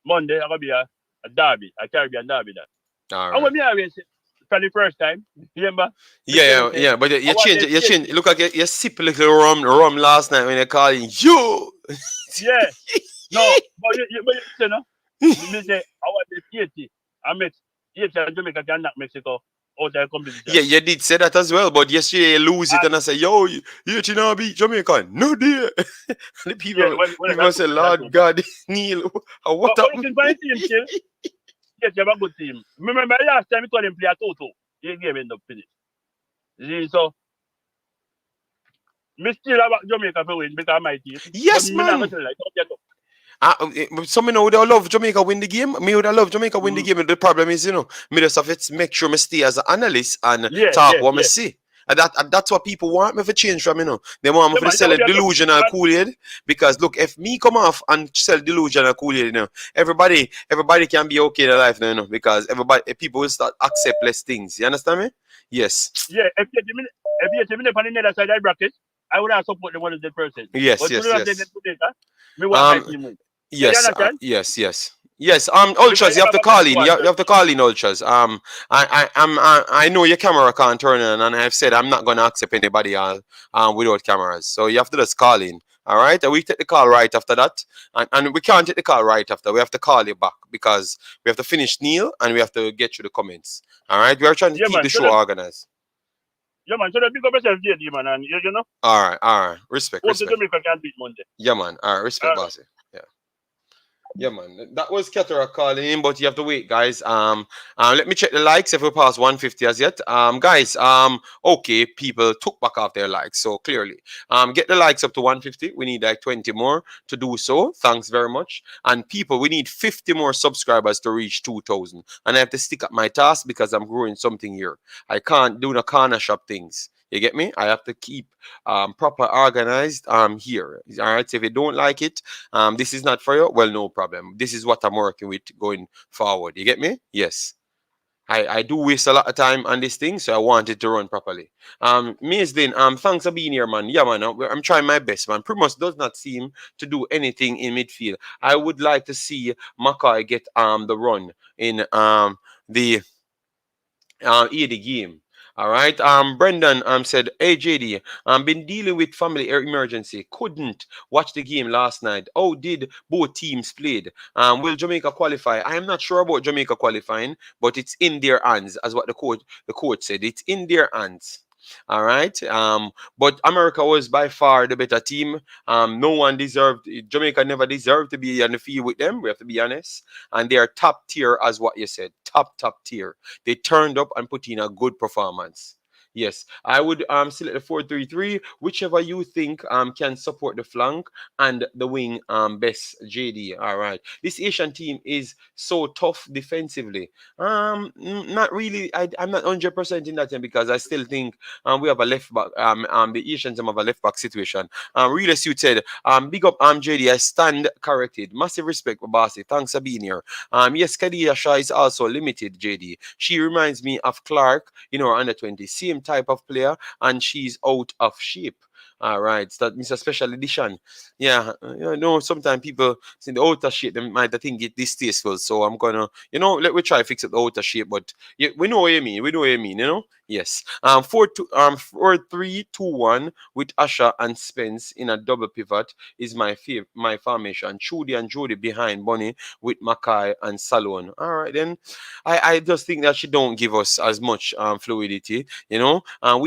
Monday, I'm going to be a derby, a Caribbean derby. That. All And when right. me always say, for the first time, remember? Yeah. But I you want change them it. You to change. Look like you sip a little rum last night when you calling you. yeah. No, but you know, me say, I want the 80. I make 80 and Jamaica can knock Mexico out of the competition. Yeah, you did say that as well, but yesterday you lose it And, and I say, yo, you know beat Jamaica. No dear. The yeah, people when people say, that's Lord good. God, Neil, what But happened? looking for the team still, yes, you have a good team. Remember last time we told him play a Toto, the game ended up finished. You see, so, me still have Jamaica for win because of my team. But Yes, me not going man. to like, don't get up. Some would have loved Jamaica win the game. Me would have loved Jamaica win the Mm. game. The problem is, me just have to make sure me stay as an analyst and Yeah, talk yeah, what me yeah. see. And that's what people want me to change from, They want me Yeah, to man, sell that a would be a good delusional thing. Kool-Aid. Because look, if me come off and sell delusional Kool-Aid, everybody can be okay in their life now, because people will start accept less things. You understand me? Yes. Yeah, if you take me on the other side of the bracket, I would have support the 100%. Yes, But to yes, the yes. me want my Um, team win. Yeah, you Yes, understand? yes. Because Ultras, you you have have to a call bad in. one. You have to call in, Ultras. I know your camera can't turn on, and I've said I'm not gonna accept anybody without cameras. So you have to just call in. All right, and we take the call right after that, and we can't take the call right after. We have to call you back because we have to finish Neil and we have to get through the comments. All right, we are trying to Yeah, keep man. the show organized. So that big up yourself, JD, man. And you know, All right. Respect, hope the respect. Jamaica can beat Monday. Yeah, man. All right, All respect, right. bossy. Yeah. Yeah, man. That was Ketera calling in, but you have to wait, guys. Let me check the likes if we pass 150 as yet. Guys, okay, people took back off their likes, so clearly, get the likes up to 150. We need like 20 more to do so. Thanks very much. And people, we need 50 more subscribers to reach 2,000. And I have to stick at my task because I'm growing something here. I can't do the corner shop things. You get me? I have to keep proper organized here. All right. So if you don't like it, this is not for you. Well, no problem. This is what I'm working with going forward. You get me? Yes. I do waste a lot of time on this thing, so I want it to run properly. Maisden, thanks for being here, man. Yeah, man. I'm trying my best, man. Primus does not seem to do anything in midfield. I would like to see Mackay get the run in the the game. All right. Brendan said, "Hey JD, been dealing with family emergency. Couldn't watch the game last night. Oh, did both teams played? Will Jamaica qualify? I am not sure about Jamaica qualifying, but it's in their hands, as what the coach said. It's in their hands." All right. But America was by far the better team. No one deserved. Jamaica never deserved to be on the field with them. We have to be honest. And they are top tier, as what you said. Top tier. They turned up and put in a good performance. Yes, I would select the 4-3-3, whichever you think can support the flank and the wing best. JD. All right. This Asian team is so tough defensively. Not really. I'm not 100% in that team because I still think we have a left back. The Asians have a left back situation. Really suited. Big up JD. I stand corrected. Massive respect for Bossy. Thanks for being here. Yes, Kadia Shah is also limited, JD. She reminds me of Clark, under 20. Same type of player, and she's out of shape. All right, so that Mr. Special Edition. Yeah, you know, sometimes people see the outer shape, they might think it distasteful. So I'm gonna, let me try fix up the outer shape, but yeah, we know what you mean. We know what you mean, Yes. 4-2, 4-3-2-1 with Asha and Spence in a double pivot is my formation. Trudy and Jody behind Bunny with Mackay and Salon. All right, then. I just think that she don't give us as much fluidity, We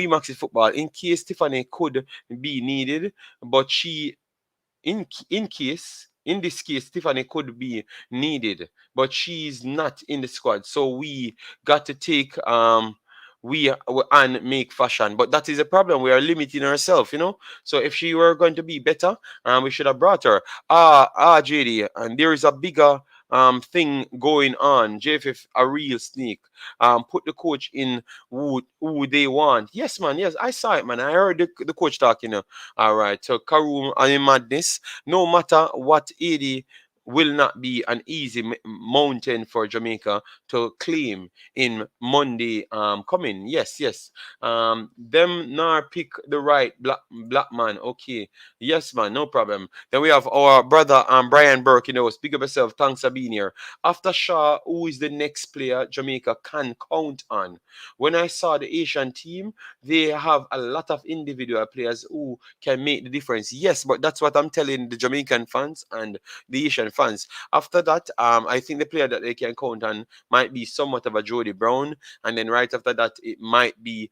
Maxi Football, in case Tiffany could be needed, but she in this case Tiffany could be needed, but she's not in the squad, so we got to take we and make fashion, but that is a problem. We are limiting ourselves, so if she were going to be better, we should have brought her. JD, and there is a bigger thing going on. JFF a real sneak. Put the coach in who they want. Yes, man. Yes, I saw it, man. I heard the coach talking. All right. So Karoom and in madness. No matter what, 80 will not be an easy mountain for Jamaica to claim in Monday coming. Yes, yes. Them nor pick the right black man. Okay. Yes, man, no problem. Then we have our brother Brian Burke, speak of yourself. Thanks for being here. After Shaw, who is the next player Jamaica can count on? When I saw the Asian team, they have a lot of individual players who can make the difference. Yes, but that's what I'm telling the Jamaican fans and the Asian fans. After that, I think the player that they can count on might be somewhat of a Jody Brown, and then right after that it might be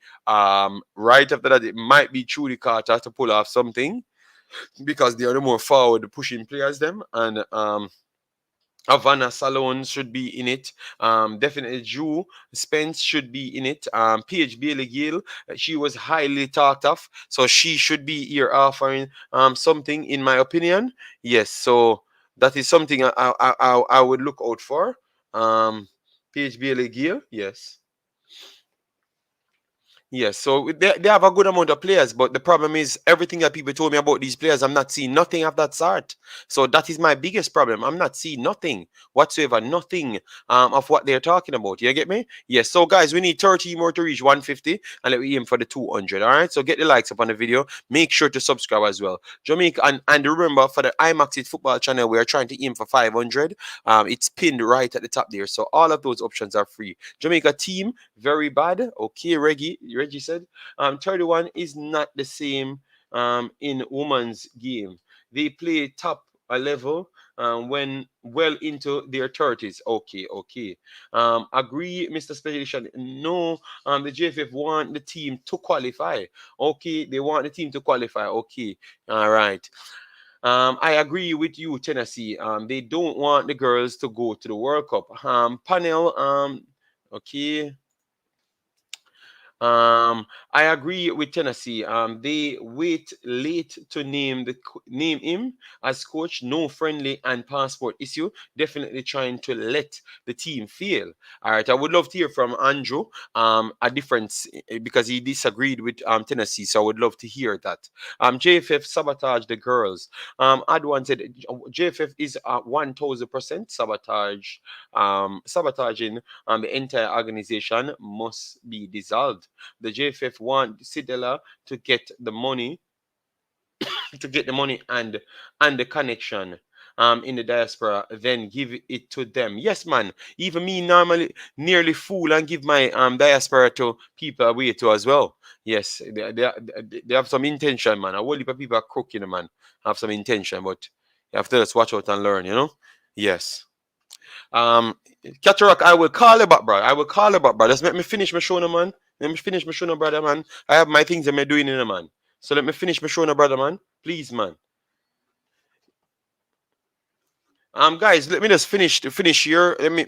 Trudy Carter to pull off something, because they are the more forward pushing players them, and Havana Salon should be in it. Definitely Drew Spence should be in it. PH Bailey Gill, she was highly talked of, so she should be here offering something, in my opinion. Yes, so that is something I would look out for. PH Bailey Gill, yes. Yes, so they have a good amount of players, but the problem is everything that people told me about these players, I'm not seeing nothing of that sort. So that is my biggest problem. I'm not seeing nothing whatsoever, nothing of what they're talking about. You get me? Yes. So guys, we need 30 more to reach 150, and let me aim for the 200. All right. So get the likes up on the video. Make sure to subscribe as well. Jamaica, and remember, for the Imaxit Football channel, we are trying to aim for 500. It's pinned right at the top there. So all of those options are free. Jamaica team, very bad. Okay, Reggie said. 31 is not the same in women's game. They play top a level when well into their 30s. Okay, okay. Agree, Mr. Specialist. No, the JFF want the team to qualify. Okay, they want the team to qualify. Okay, all right. I agree with you, Tennessee. They don't want the girls to go to the World Cup. Panel, okay. I agree with Tennessee. They wait late to name him as coach. No friendly and passport issue. Definitely trying to let the team fail. All right. I would love to hear from Andrew. A difference, because he disagreed with Tennessee. So I would love to hear that. JFF sabotage the girls. Adwan said JFF is 1,000% sabotaging the entire organization must be dissolved. The JFF want Sidela to get the money, and the connection in the diaspora, then give it to them. Yes, man. Even me normally nearly fool and give my diaspora to people away too as well. Yes, they have some intention, man. A whole heap of people are crooking, man. Have some intention, but you have to just watch out and learn. Yes. Cataract, I will call you back, bro. I will call you back, bro. Just let me finish my show, no, man. Let me finish my show, no, brother, man. I have my things that I'm doing in a man. So let me finish my show, no, brother, man. Please, man. Guys, let me just finish here. Let me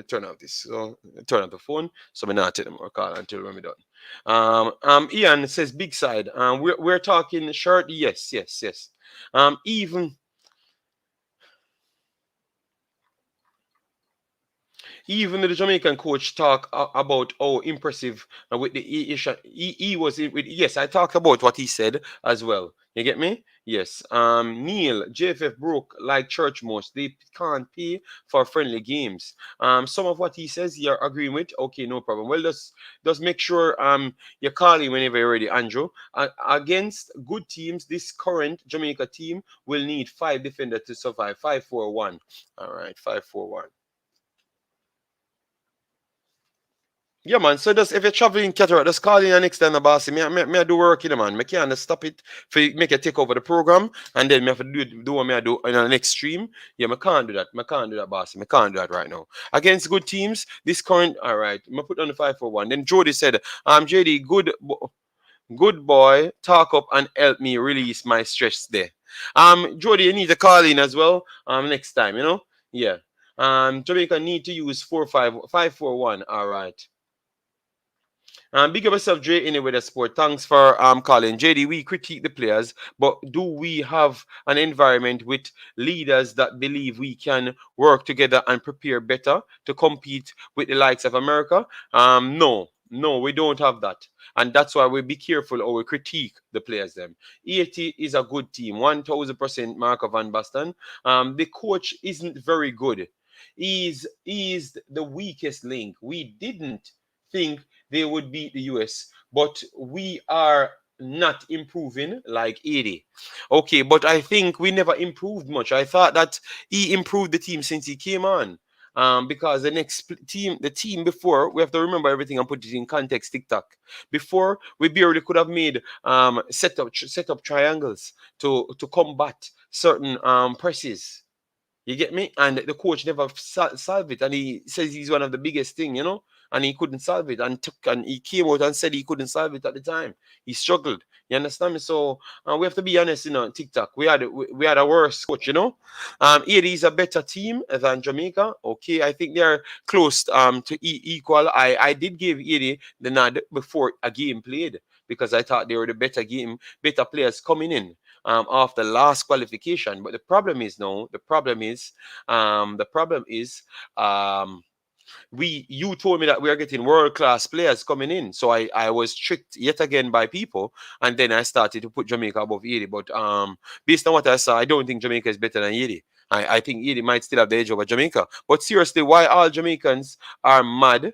turn off this. So turn off the phone. So we not take them more call until when we're done. Ian says big side. We're talking shirt. Yes, yes, yes. Even the Jamaican coach talk about how impressive with the Asian. He was with. Yes, I talked about what he said as well. You get me? Yes. Neil, JFF broke like church most. They can't pay for friendly games. Some of what he says you're agreeing with. Okay, no problem. Well, just make sure you call him whenever you're ready, Andrew. Against good teams, this current Jamaica team will need 5 defenders to survive. 5-4-1. All right, 5-4-1. Yeah, man. So just if you're traveling cataract, just call in the next time, the boss. Me I do work, man. Me can't stop it for make you take over the program, and then me have to do what me I do in the next stream. Yeah, me can't do that. Me can't do that, boss. Me can't do that right now. Against good teams, this current, all right. Me put on the 5-4-1. Then Jody said, JD, good boy, talk up and help me release my stress there. Jody, you need to call in as well. Next time, Yeah. Jamaica need to use 4-5-5-4-1. All right. Big up yourself, Dre, anyway, the sport. Thanks for calling. JD, we critique the players, but do we have an environment with leaders that believe we can work together and prepare better to compete with the likes of America? No. No, we don't have that. And that's why we be careful or we critique the players them. Haiti is a good team. 1000% Marco Van Basten. The coach isn't very good. He's the weakest link. We didn't think they would beat the US, but we are not improving like 80. Okay, but I think we never improved much. I thought that he improved the team since he came on. Because the next team, the team before, we have to remember everything and put it in context. TikTok. Before, we barely could have made set up triangles to combat certain presses. You get me? And the coach never solved it. And he says he's one of the biggest thing, and he couldn't solve it. And he came out and said he couldn't solve it at the time. He struggled. You understand me? So we have to be honest, TikTok. We had a worse coach, Haiti is a better team than Jamaica. Okay, I think they're close to equal. I did give Haiti the nod before a game played because I thought they were the better players coming in after last qualification. But the problem is you told me that we are getting world class players coming in, so I was tricked yet again by people, and then I started to put Jamaica above Haiti. But based on what I saw, I don't think Jamaica is better than Haiti. I think Haiti might still have the edge over Jamaica. But seriously, why all Jamaicans are mad?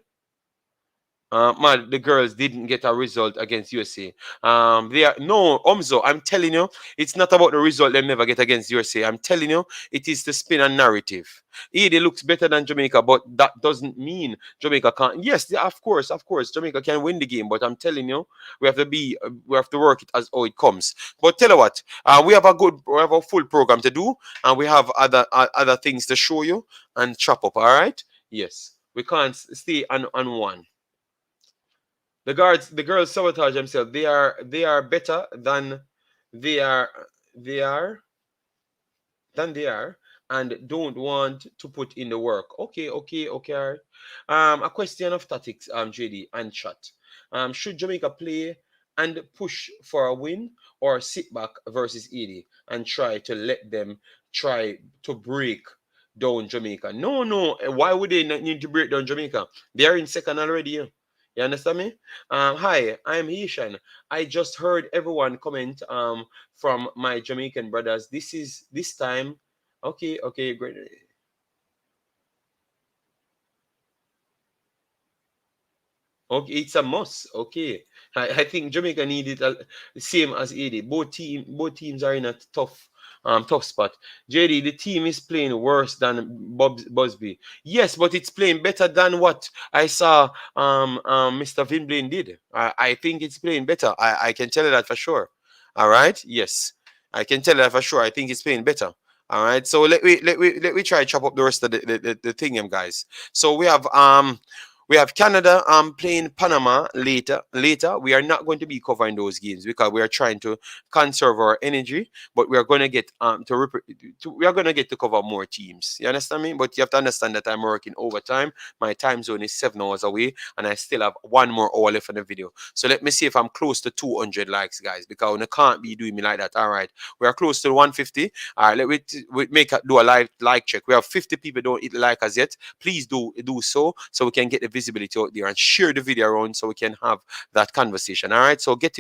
Man, the girls didn't get a result against USA. They are no Omzo. I'm telling you, it's not about the result they never get against USA. I'm telling you, it is the spin and narrative. Haiti looks better than Jamaica, but that doesn't mean Jamaica can't. Yes, of course, Jamaica can win the game. But I'm telling you, we have to work it as how it comes. But tell you what, we have a full program to do, and we have other things to show you and chop up. All right? Yes, we can't stay on one. The girls sabotage themselves. They are better than they are they are they are and don't want to put in the work. Okay. All right. A question of tactics, JD and chat. Should Jamaica play and push for a win or sit back versus 80 and try to let them try to break down Jamaica? No. Why would they not need to break down Jamaica? They are in second already. Yeah. You understand me? Hi, I'm Haitian. I just heard everyone comment from my Jamaican brothers. This time. Okay, great. Okay, it's a must. Okay, I think Jamaica needed the same as AD. Both teams are in a tough spot. JD, the team is playing worse than Busby. Yes, but it's playing better than what I saw Mr. Vinblain did. I think it's playing better. I can tell you that for sure. All right. Yes, I can tell you that for sure. I think it's playing better. All right. So let me try to chop up the rest of the thing, guys. So we have Canada playing Panama later. We are not going to be covering those games because we are trying to conserve our energy, but we are going to get we are going to get to cover more teams. You understand me? But you have to understand that I'm working overtime. My time zone is 7 hours away, and I still have 1 more hour left in the video. So let me see if I'm close to 200 likes, guys, because I can't be doing me like that. All right, we are close to 150. All right, let me do a live like check. We have 50 people don't hit like as yet. Please do so we can get the video visibility out there and share the video around so we can have that conversation. All right. So get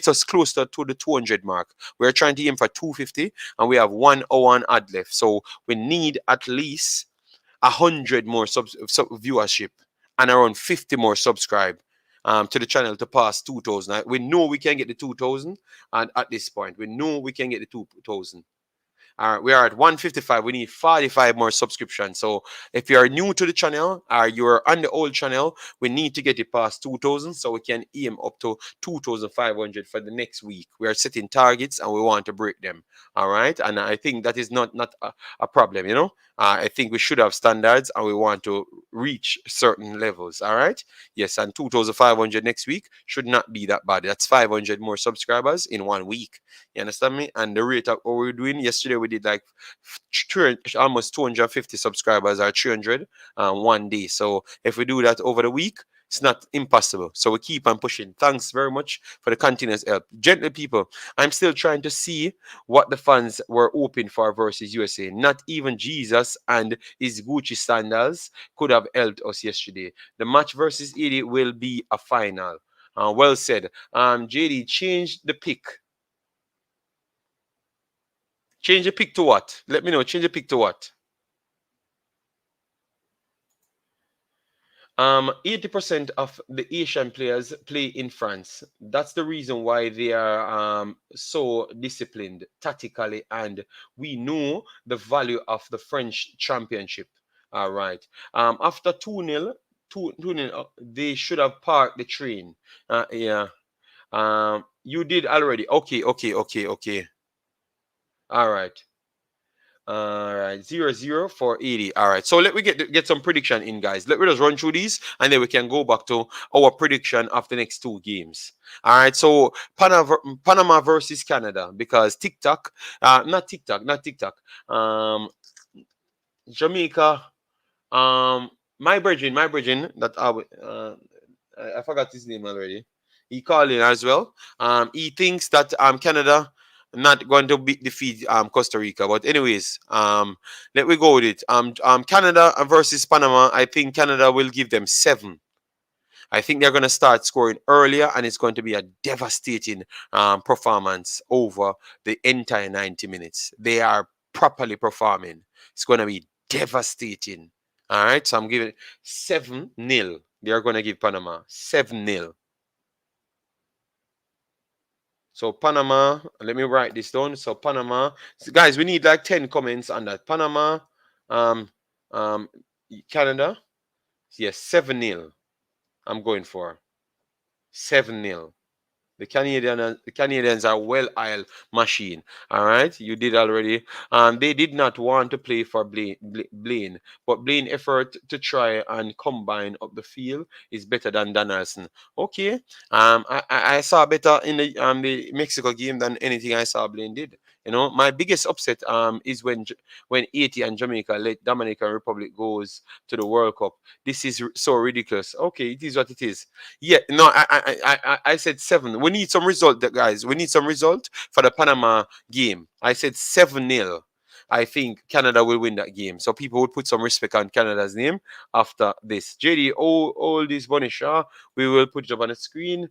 us closer to the 200 mark. We're trying to aim for 250 and we have 1 hour and odd left. So we need at least 100 more viewership and around 50 more subscribe to the channel to pass 2,000. We know we can get the 2,000, and at this point, we know we can get the 2,000. We are at 155. We need 45 more subscriptions. So if you are new to the channel or you're on the old channel, we need to get it past 2,000 so we can aim up to 2,500 for the next week. We are setting targets and we want to break them. All right. And I think that is not a problem, you know. I think we should have standards and we want to reach certain levels. All right. Yes. And 2,500 next week should not be that bad. That's 500 more subscribers in 1 week. You understand me? And the rate of what we're doing yesterday, we did like almost 250 subscribers or 300 one day. So if we do that over the week, it's not impossible. So we keep on pushing. Thanks very much for the continuous help. Gently, people, I'm still trying to see what the fans were hoping for versus USA. Not even Jesus and his Gucci sandals could have helped us yesterday. The match versus Haiti will be a final. Well said. JD, change the pick. Change the pick to what? Let me know. Change the pick to what? 80% of the Asian players play in France. That's the reason why they are so disciplined tactically, and we know the value of the French championship. All right. After 2-0, they should have parked the train. Yeah. You did already. Okay. All right. All right, 0-0 for 80. All right, so let me get some prediction in, guys. Let me just run through these, and then we can go back to our prediction of the next 2 games. All right, so Panama versus Canada, because not TikTok. Jamaica, my brethren, that I forgot his name already. He called in as well. He thinks that Canada not going to defeat Costa Rica. But anyways, let me go with it. Canada versus Panama. I think Canada will give them 7. I think they're going to start scoring earlier, and it's going to be a devastating performance over the entire 90 minutes. They are properly performing. It's going to be devastating. All right, so I'm giving 7-0. They are going to give Panama 7-0. So Panama, let me write this down. So Panama, so guys, we need like 10 comments on that. Panama, Canada, yes, 7-0. I'm going for 7-0. The Canadians are well-oiled machine. All right, you did already. They did not want to play for Blaine, but Blaine effort to try and combine up the field is better than Donaldson. Okay. I saw better in the Mexico game than anything I saw Blaine did. You know, my biggest upset is when Haiti and Jamaica let Dominican Republic goes to the World Cup. This is so ridiculous. Okay, it is what it is. Yeah, no, I said 7. We need some result, guys. We need some result for the Panama game. I said 7-0. I think Canada will win that game. So people will put some respect on Canada's name after this. JD, all this Bonisha, we will put it up on the screen.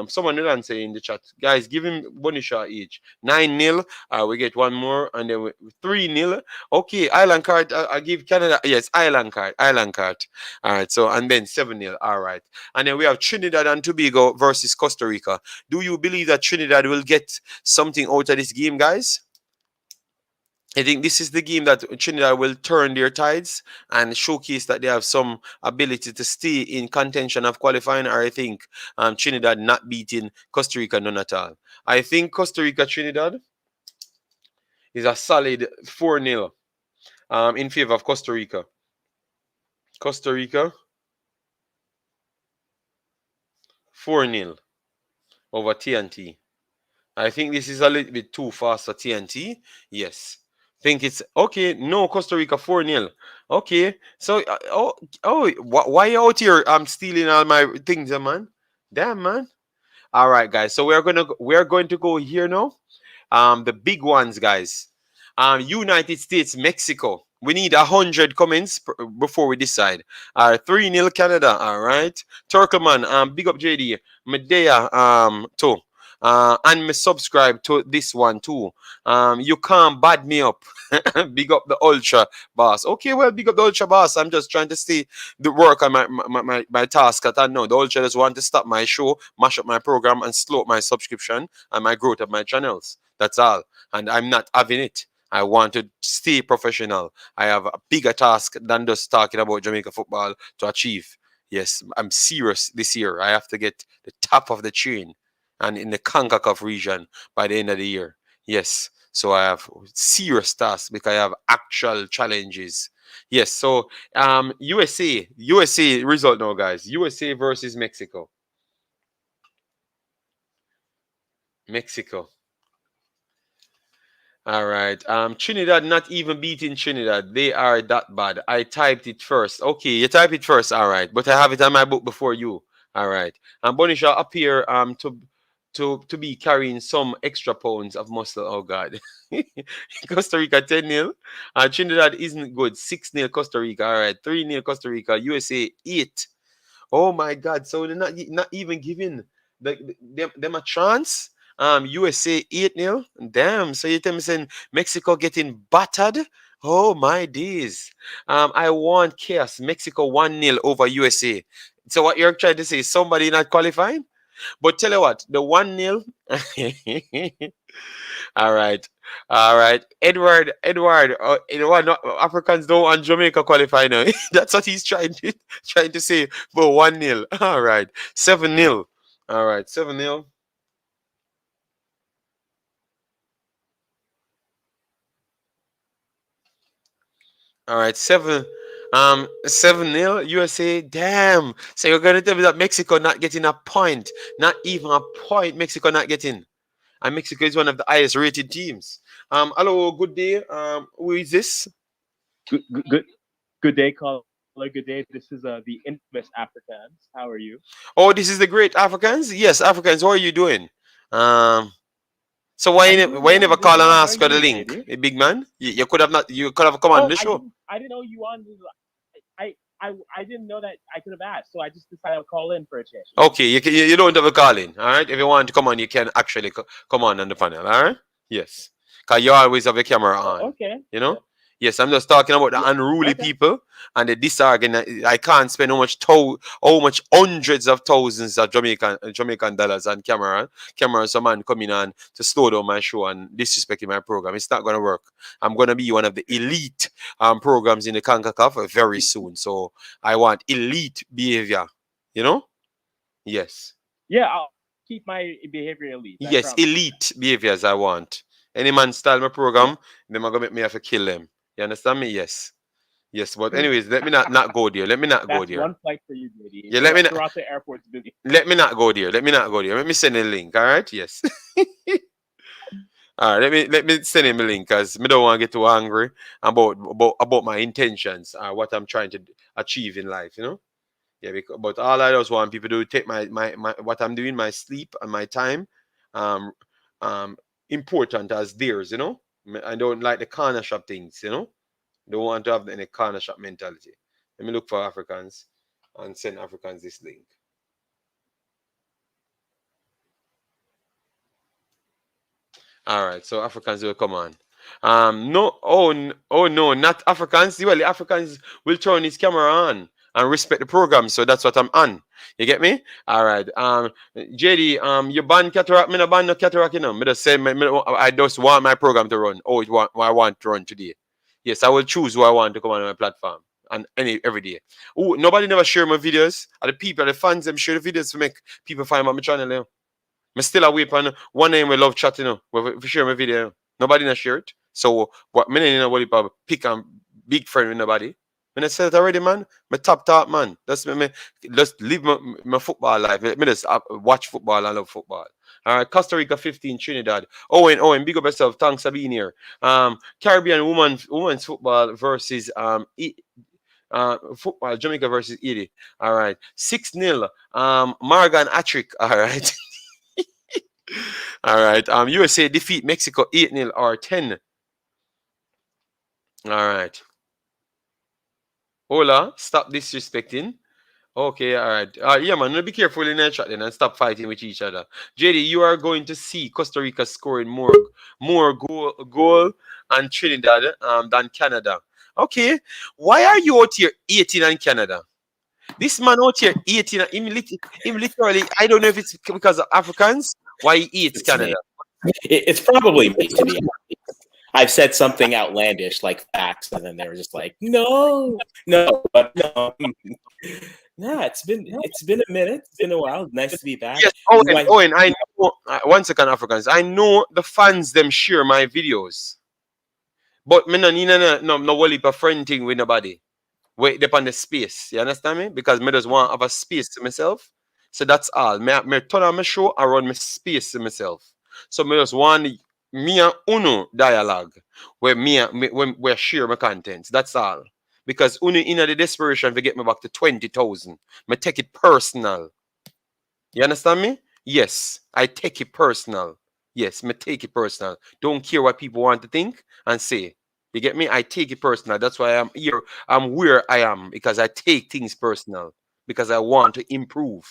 Someone will answer in the chat. Guys, give him Bonisha each. 9-0. We get one more, and then 3-0. Okay, island card. I give Canada. Yes, island card. All right. So and then 7-0. All right. And then we have Trinidad and Tobago versus Costa Rica. Do you believe that Trinidad will get something out of this game, guys? I think this is the game that Trinidad will turn their tides and showcase that they have some ability to stay in contention of qualifying. Or I think Trinidad not beating Costa Rica none at all. I think Costa Rica Trinidad is a solid 4-0 in favor of Costa Rica. Costa Rica 4-0 over TNT. I think this is a little bit too fast for TNT. Yes. Think it's okay. No, Costa Rica 4-0. Okay, so why you out here? I'm stealing all my things, man. Damn, man. All right, guys. So we're going to go here now. The big ones, guys. United States, Mexico. We need 100 comments before we decide. All right, 3-0 Canada. All right. Turkleman, big up JD. Medea, too. And me subscribe to this one too. You can't bad me up. Big up the ultra boss. Okay, well, big up the ultra boss. I'm just trying to see the work on my task that I know. The ultra just want to stop my show, mash up my program, and slow up my subscription and my growth of my channels. That's all. And I'm not having it. I want to stay professional. I have a bigger task than just talking about Jamaica football to achieve. Yes, I'm serious this year. I have to get the top of the chain and in the Concacaf region by the end of the year. Yes, so I have serious tasks because I have actual challenges. Yes, so USA result now, guys. USA versus Mexico. Mexico. All right. Trinidad not even beating Trinidad. They are that bad. I typed it first. Okay, you type it first. All right, but I have it on my book before you. All right. And Bonisha appear to be carrying some extra pounds of muscle. Oh God. Costa Rica 10-0. Trinidad isn't good. 6-0 Costa Rica. All right. 3-0 Costa Rica. USA 8. Oh my God! So they're not even giving them a chance. USA 8-0. Damn. So you tell me saying Mexico getting battered? Oh my days. I want chaos. Mexico 1-0 over USA. So what you're trying to say? Somebody not qualifying? But tell you what, the 1-0. All right. All right. Edward, no, Africans don't want Jamaica qualify now. That's what he's trying to say for 1-0. All right. 7-0. All right. 7-0. All right. 7-0 USA. Damn. So you're gonna tell me that Mexico not getting a point. Not even a point Mexico not getting. And Mexico is one of the highest rated teams. Hello, good day. Who is this? Good day, caller. Good day. This is the infamous Africans. How are you? Oh, this is the great Africans? Yes, Africans, how are you doing? Um, so why I'm you, doing why you well. I'm never doing call and well. How are ask for the you, link, JD? big man? You could have not you could have come on Oh, the show. I didn't know you wanted. I didn't know that I could have asked, so I just decided I'd call in for a change. Okay, you don't have a call in, all right? If you want to come on, you can actually come on the panel, all right? Yes. Because you always have your camera Oh, on, okay. you know? Yes, I'm just talking about the Yeah. unruly Okay. people and the disorganized. I can't spend how much hundreds of thousands of Jamaican dollars on camera, some man coming on to slow down my show and disrespecting my program. It's not gonna work. I'm gonna be one of the elite programs in the Concacaf very soon. So I want elite behavior, you know? Yes. Yeah, I'll keep my behavior elite. I Yes, promise. elite behaviors I want. Any man style my Yeah. program, them are gonna make me have to kill them. You understand me? Yes. Yes, but anyways, let me not go there. Let me not go That's there. one flight for you, JD. Yeah, let me not Toronto Airport's busy. let me not go there. Let me not go there. Let me send a link, all right? Yes. All right, let me send him a link because me don't want to get too angry about my intentions or what I'm trying to achieve in life, you know? Yeah, but all I just want people to do take my what I'm doing, my sleep and my time, um, um, important as theirs. You know, I don't like the corner shop things. You know, don't want to have any corner shop mentality. Let me look for Africans and send Africans this link. All right, so Africans will come on. No, oh no, not Africans. Well, the Africans will turn his camera on and respect the program. So that's what I'm on. You get me? All right. JD, you ban cataract. Me no ban no cataract. You know, me just say I just want my program to run. Oh, what I want to run today. Yes, I will choose who I want to come on my platform and every day. Oh, nobody never share my videos. And the people, the fans, them share the videos to make people find my channel. You know? Me still a wait on one name we love chatting. You know, we share my video. Nobody not share it. So what me you know what you pick and big friend with nobody. When I said it already, man, my top man. That's me just live my football life. Me just watch football and love football. All right, Costa Rica 15, Trinidad. Owen, big up yourself. Thanks for being here. Caribbean women's football versus football, Jamaica versus Haiti. All right, 6-0. Morgan Atrick. All right. All right. USA defeat Mexico 8-0 or 10. All right. Hola, stop disrespecting. Okay, all right. Yeah, man, be careful in that chat then and stop fighting with each other. JD, you are going to see Costa Rica scoring more goal and Trinidad than Canada. Okay, why are you out here 18 and Canada? This man out here 18, him literally, I don't know if it's because of Africans, why he eats It's Canada. me. It's probably me, to be honest. I've said something outlandish like facts, and then they were just like, "No, no, but no." Nah, it's been a minute. It's been a while. Nice to be back. Yes, Do I? Owen, I know, one second, Africans. I know the fans them share my videos, but me no need no wally a friend thing with nobody. Wait upon the space. You understand me? Because me just want to have a space to myself. So that's all. Me turn on my show around my space to myself. So me just want me and Uno dialogue where when we share my contents. That's all. Because Uno in the desperation to get me back to 20,000. Me take it personal. You understand me? Yes, I take it personal. Yes, me take it personal. Don't care what people want to think and say. You get me? I take it personal. That's why I'm here. I'm where I am because I take things personal because I want to improve.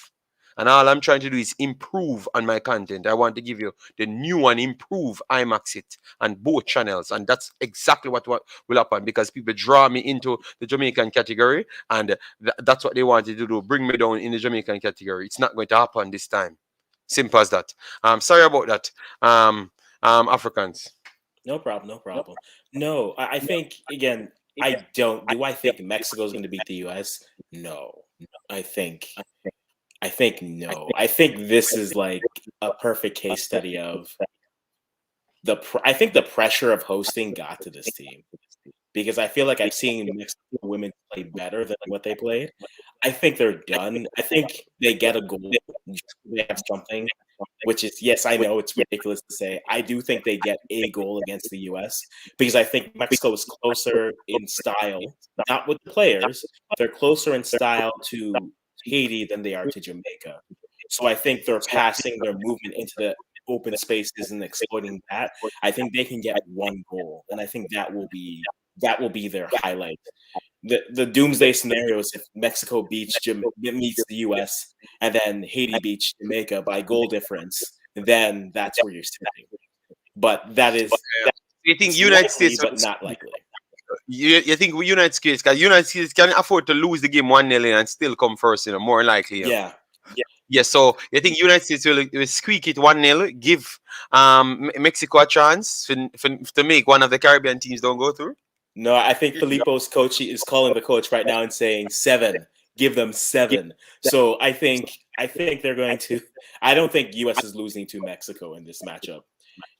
And all I'm trying to do is improve on my content. I want to give you the new and improve Imaxit and both channels. And that's exactly what will happen because people draw me into the Jamaican category and that's what they wanted to do. Bring me down in the Jamaican category. It's not going to happen this time. Simple as that. Sorry about that. Africans. No problem. No problem. No, I think again. I don't. Do I think Mexico is going to beat the U.S.? No. I think. I think no. I think this is like a perfect case study of I think the pressure of hosting got to this team because I feel like I've seen Mexican women play better than what they played. I think they're done. I think they get a goal. They have something, which is, yes, I know it's ridiculous to say. I do think they get a goal against the U.S. because I think Mexico is closer in style, not with the players. They're closer in style to Haiti than they are to Jamaica. So I think they're passing their movement into the open spaces and exploiting that. I think they can get one goal, and I think that will be their highlight. The doomsday scenario is if Mexico meets the U.S. and then Haiti beats Jamaica by goal difference, then that's where you're sitting. But that is You think United States, but not likely. You think United States, because United States can afford to lose the game 1-0 and still come first, more likely. Yeah. Yeah, so you think United States will squeak it 1-0, give Mexico a chance to make one of the Caribbean teams don't go through? No, I think Filippo's coach is calling the coach right now and saying 7. Give them 7. So I think they're going to. I don't think U.S. is losing to Mexico in this matchup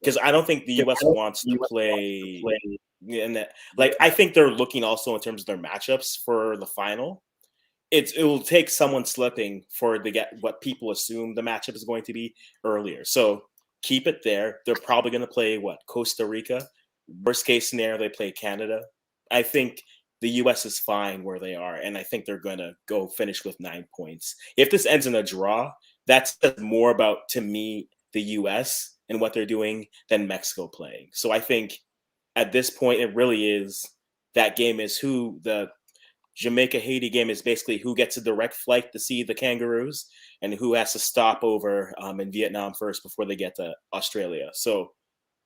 because I don't think the U.S. wants to play. And I think they're looking also in terms of their matchups for the final. It will take someone slipping for to get what people assume the matchup is going to be earlier. So keep it there. They're probably going to play Costa Rica. Worst case scenario, they play Canada. I think the U.S. is fine where they are, and I think they're going to go finish with 9 points. If this ends in a draw, that's more about, to me, the U.S. and what they're doing than Mexico playing. So I think at this point, it really is that game is who the Jamaica-Haiti game is basically who gets a direct flight to see the Kangaroos and who has to stop over in Vietnam first before they get to Australia. So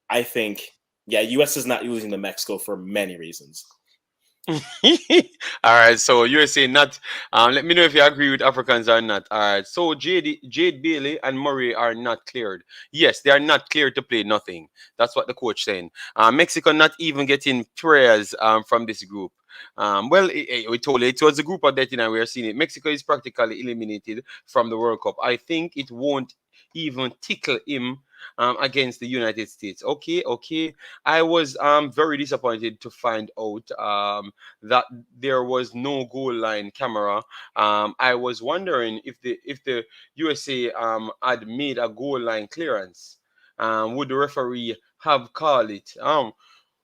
I think, U.S. is not losing to Mexico for many reasons. All right, so you're saying not. Let me know if you agree with Africans or not. All right, so Jade Bailey and Murray are not cleared. Yes, they are not cleared to play nothing. That's what the coach saying. Mexico not even getting prayers from this group. We told you it was a group of death, and we are seeing it. Mexico is practically eliminated from the World Cup. I think it won't even tickle him against the United States. Okay. I was very disappointed to find out that there was no goal line camera. I was wondering if the USA had made a goal line clearance. Would the referee have called it?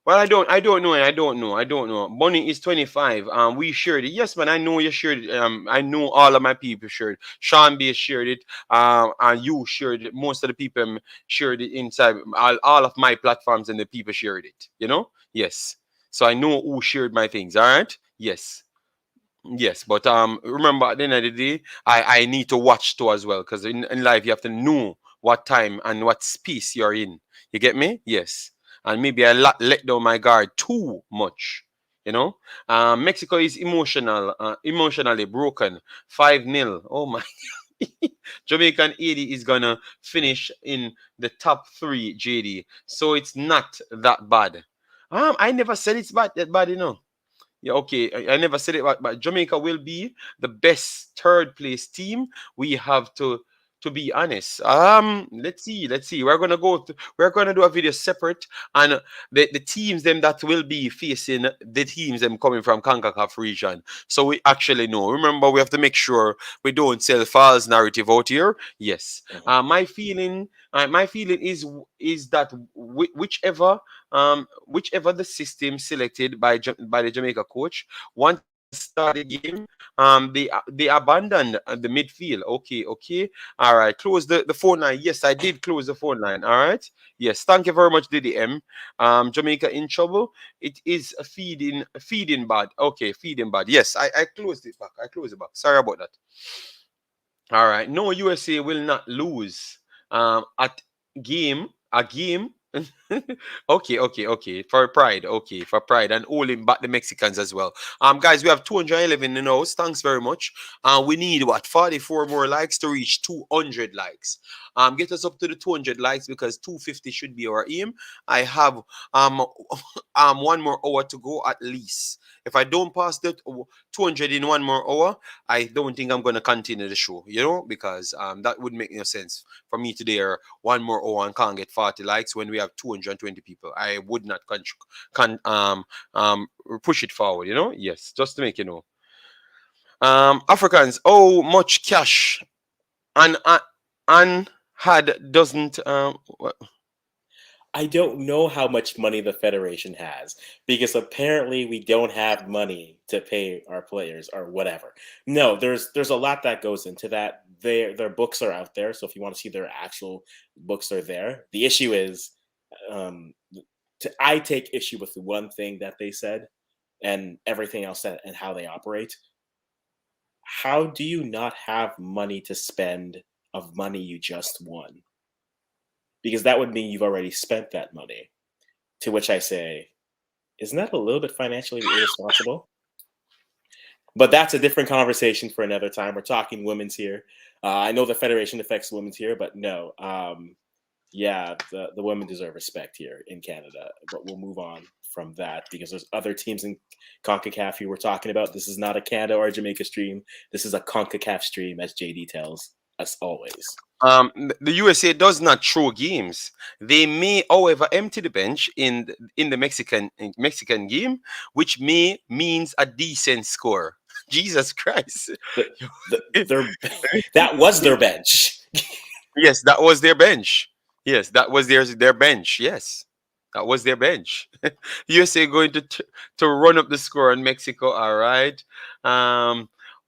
Well, I don't know. Bonnie is 25. We shared it. Yes, man, I know you shared it. I know all of my people shared it. Sean B shared it. And you shared it. Most of the people shared it inside all of my platforms, and the people shared it. Yes. So I know who shared my things. All right. Yes. Yes, but remember at the end of the day, I need to watch too as well because in life you have to know what time and what space you're in. You get me? Yes. And maybe I let down my guard too much. You know, Mexico is emotionally broken. 5-0. Oh my! Jamaican 80 is gonna finish in the top three, JD. So it's not that bad. I never said it's that bad, you know. Yeah, okay. I never said it, but Jamaica will be the best third place team. We have to be honest. Let's see. We're gonna do a video separate, and the teams them that will be facing the teams them coming from Concacaf region. So we actually know. Remember, we have to make sure we don't sell false narrative out here. Yes. My feeling is that whichever the system selected by the Jamaica coach, once they start the game, they abandoned the midfield. Okay, all right. Close the phone line. Yes, I did close the phone line. All right. Yes, thank you very much, DDM. Jamaica in trouble. It is a feeding bad. Okay, feeding bad. Yes, I closed it back. I closed it back. Sorry about that. All right. No, USA will not lose. At a game. Okay. For pride, okay, for pride, and holding back the Mexicans as well. Guys, we have 211 in the house. Thanks very much. We need what 44 more likes to reach 200 likes. Get us up to the 200 likes because 250 should be our aim. I have one more hour to go at least. If I don't pass the 200 in one more hour, I don't think I'm gonna continue the show. You know, because that would make no sense for me today or one more hour and can't get 40 likes when we have 220 people. I would not push it forward. You know, yes, just to make you know. Africans, oh much cash and had doesn't I don't know how much money the federation has because apparently we don't have money to pay our players or whatever. No, there's a lot that goes into that. Their books are out there, so if you want to see their actual books, are there. The issue is, I take issue with the one thing that they said and everything else and how they operate. How do you not have money to spend of money you just won? Because that would mean you've already spent that money. To which I say, isn't that a little bit financially irresponsible? But that's a different conversation for another time. We're talking women's here. I know the federation affects women's here, but no. Yeah, the women deserve respect here in Canada. But we'll move on from that because there's other teams in CONCACAF you were talking about. This is not a Canada or a Jamaica stream. This is a CONCACAF stream, as JD tells us always. The USA does not throw games. They may, however, empty the bench in the Mexican game, which means a decent score. Jesus Christ! That was their bench. Yes, that was their bench. Yes, that was their bench. Yes, that was their bench. USA going to run up the score on Mexico. All right.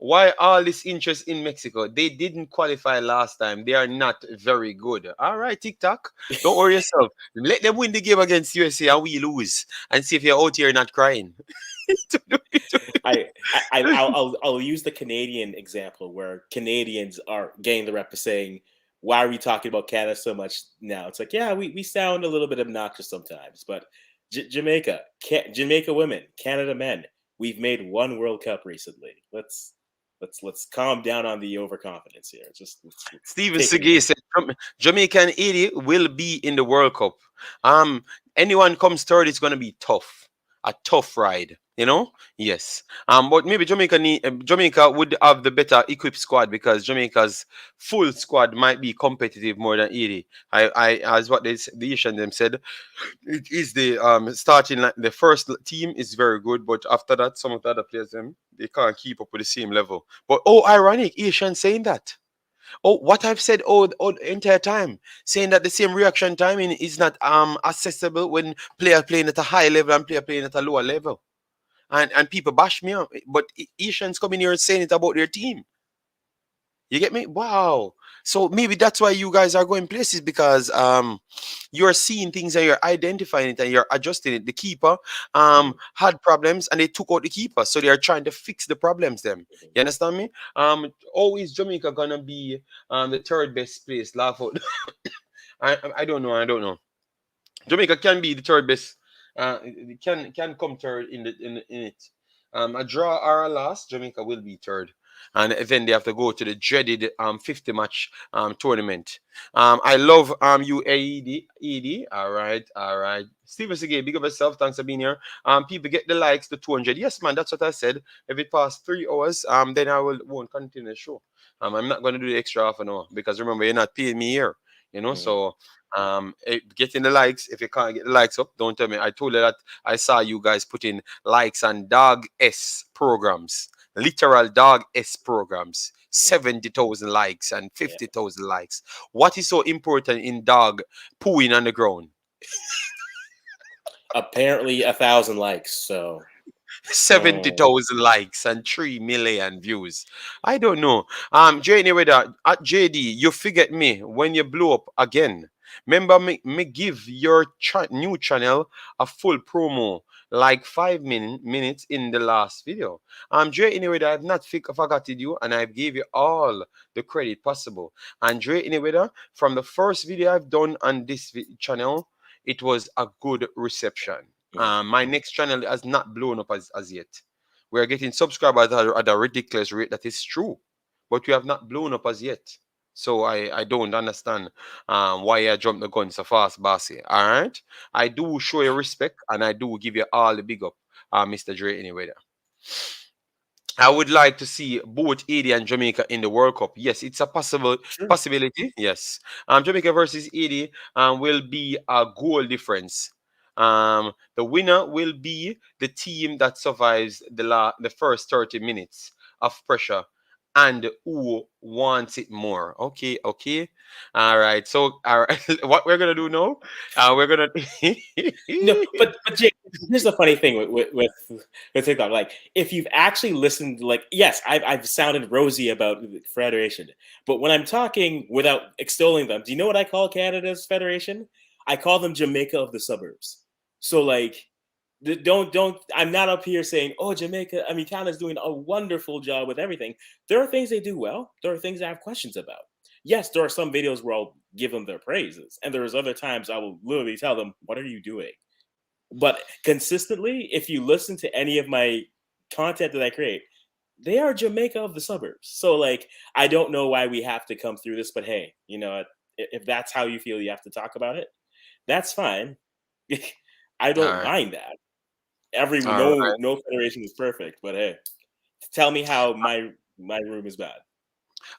Why all this interest in Mexico? They didn't qualify last time. They are not very good. All right, TikTok. Don't worry yourself. Let them win the game against USA and we lose. And see if you're out here not crying. I'll use the Canadian example where Canadians are getting the rep of saying, why are we talking about Canada so much now? It's like, yeah, we sound a little bit obnoxious sometimes, but Jamaica women, Canada men, we've made one World Cup recently. Let's calm down on the overconfidence here. Steven Segay said Jamaican 80 will be in the World Cup. Anyone comes third, it's going to be tough. A tough ride, you know. Yes. But maybe Jamaica would have the better equipped squad because Jamaica's full squad might be competitive more than 80. I as what the Asian them said, it is the starting the first team is very good, but after that, some of the other players they can't keep up with the same level. But ironic, Asian saying that. What I've said the entire time, saying that the same reaction timing is not accessible when player playing at a high level and player playing at a lower level. And people bash me up. But Asians coming here and saying it about their team. You get me? Wow. So maybe that's why you guys are going places, because you're seeing things and you're identifying it and you're adjusting it. The keeper had problems and they took out the keeper, so they are trying to fix the problems. Them, you understand me? Always Jamaica gonna be the third best place. Laugh out. I don't know. I don't know. Jamaica can be the third best. It can come third in it. A draw or a loss, Jamaica will be third, and then they have to go to the dreaded 50 match tournament. I love you AED. All right, all right. Steven Segay, big up yourself. Thanks for being here. People get the likes to 200. Yes, man, that's what I said. If it past 3 hours, then I won't continue the show. I'm not going to do the extra half an hour because remember you're not paying me here. So getting the likes. If you can't get the likes up, don't tell me. I told you that I saw you guys putting likes on dog S programs, literal dog S programs, 70,000 likes and 50,000 likes. What is so important in dog pooing on the ground? Apparently 1,000 likes. So 70,000 likes and 3 million views. I don't know. Anyway, that at JD, you forget me when you blow up again. Remember me give your new channel a full promo like 5 minutes in the last video. Dre, anyway, I have not forgotten you and I've gave you all the credit possible. And Dre, anyway, from the first video I've done on this channel, it was a good reception. My next channel has not blown up as yet. We are getting subscribers at a ridiculous rate. That is true, but we have not blown up as yet. So I don't understand why I jumped the gun so fast, bossy. All right, I do show you respect and I do give you all the big up, Mr. Dre. Anyway, I would like to see both Haiti and Jamaica in the World Cup. Yes, it's a possibility. Yes, Jamaica versus Haiti will be a goal difference. The winner will be the team that survives the first 30 minutes of pressure and who wants it more. Okay, okay. All right. So, all right. What we're gonna do now? We're gonna. no, but Jake, here's the funny thing with TikTok. Like, if you've actually listened, like, yes, I've sounded rosy about the federation, but when I'm talking without extolling them, do you know what I call Canada's federation? I call them Jamaica of the suburbs. So, like, don't. I'm not up here saying, "Oh, Jamaica." I mean, Canada's doing a wonderful job with everything. There are things they do well. There are things I have questions about. Yes, there are some videos where I'll give them their praises, and there's other times I will literally tell them, "What are you doing?" But consistently, if you listen to any of my content that I create, they are Jamaica of the suburbs. So, like, I don't know why we have to come through this, but hey, if that's how you feel, you have to talk about it. That's fine. I All don't right. mind that. All right. No federation is perfect, but hey, tell me how my room is bad.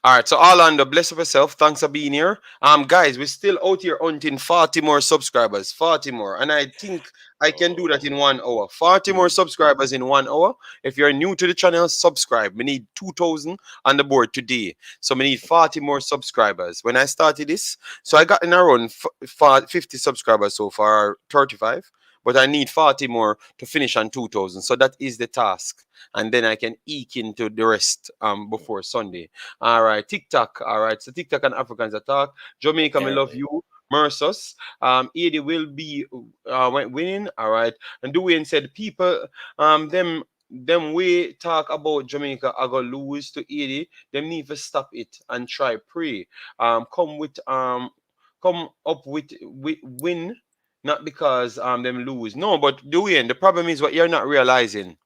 All right, so Orlando, bless up yourself. Thanks for being here. Guys, we're still out here hunting 40 more subscribers, 40 more, and I think I can do that in 1 hour. 40 more subscribers in 1 hour. If you're new to the channel, subscribe. We need 2,000 on the board today, so we need 40 more subscribers. When I started this, so I got in around 50 subscribers so far, 35. But I need 40 more to finish on 2,000. So that is the task. And then I can eke into the rest before Sunday. All right, TikTok. All right, so TikTok and Africans attack. Jamaica, me love you. Mersus. Haiti will be winning. All right. And Dwayne said people them we talk about Jamaica are gonna lose to Haiti. Them need to stop it and try pray. Come up with win, not because them lose. No, but Dwayne, the problem is what you're not realizing.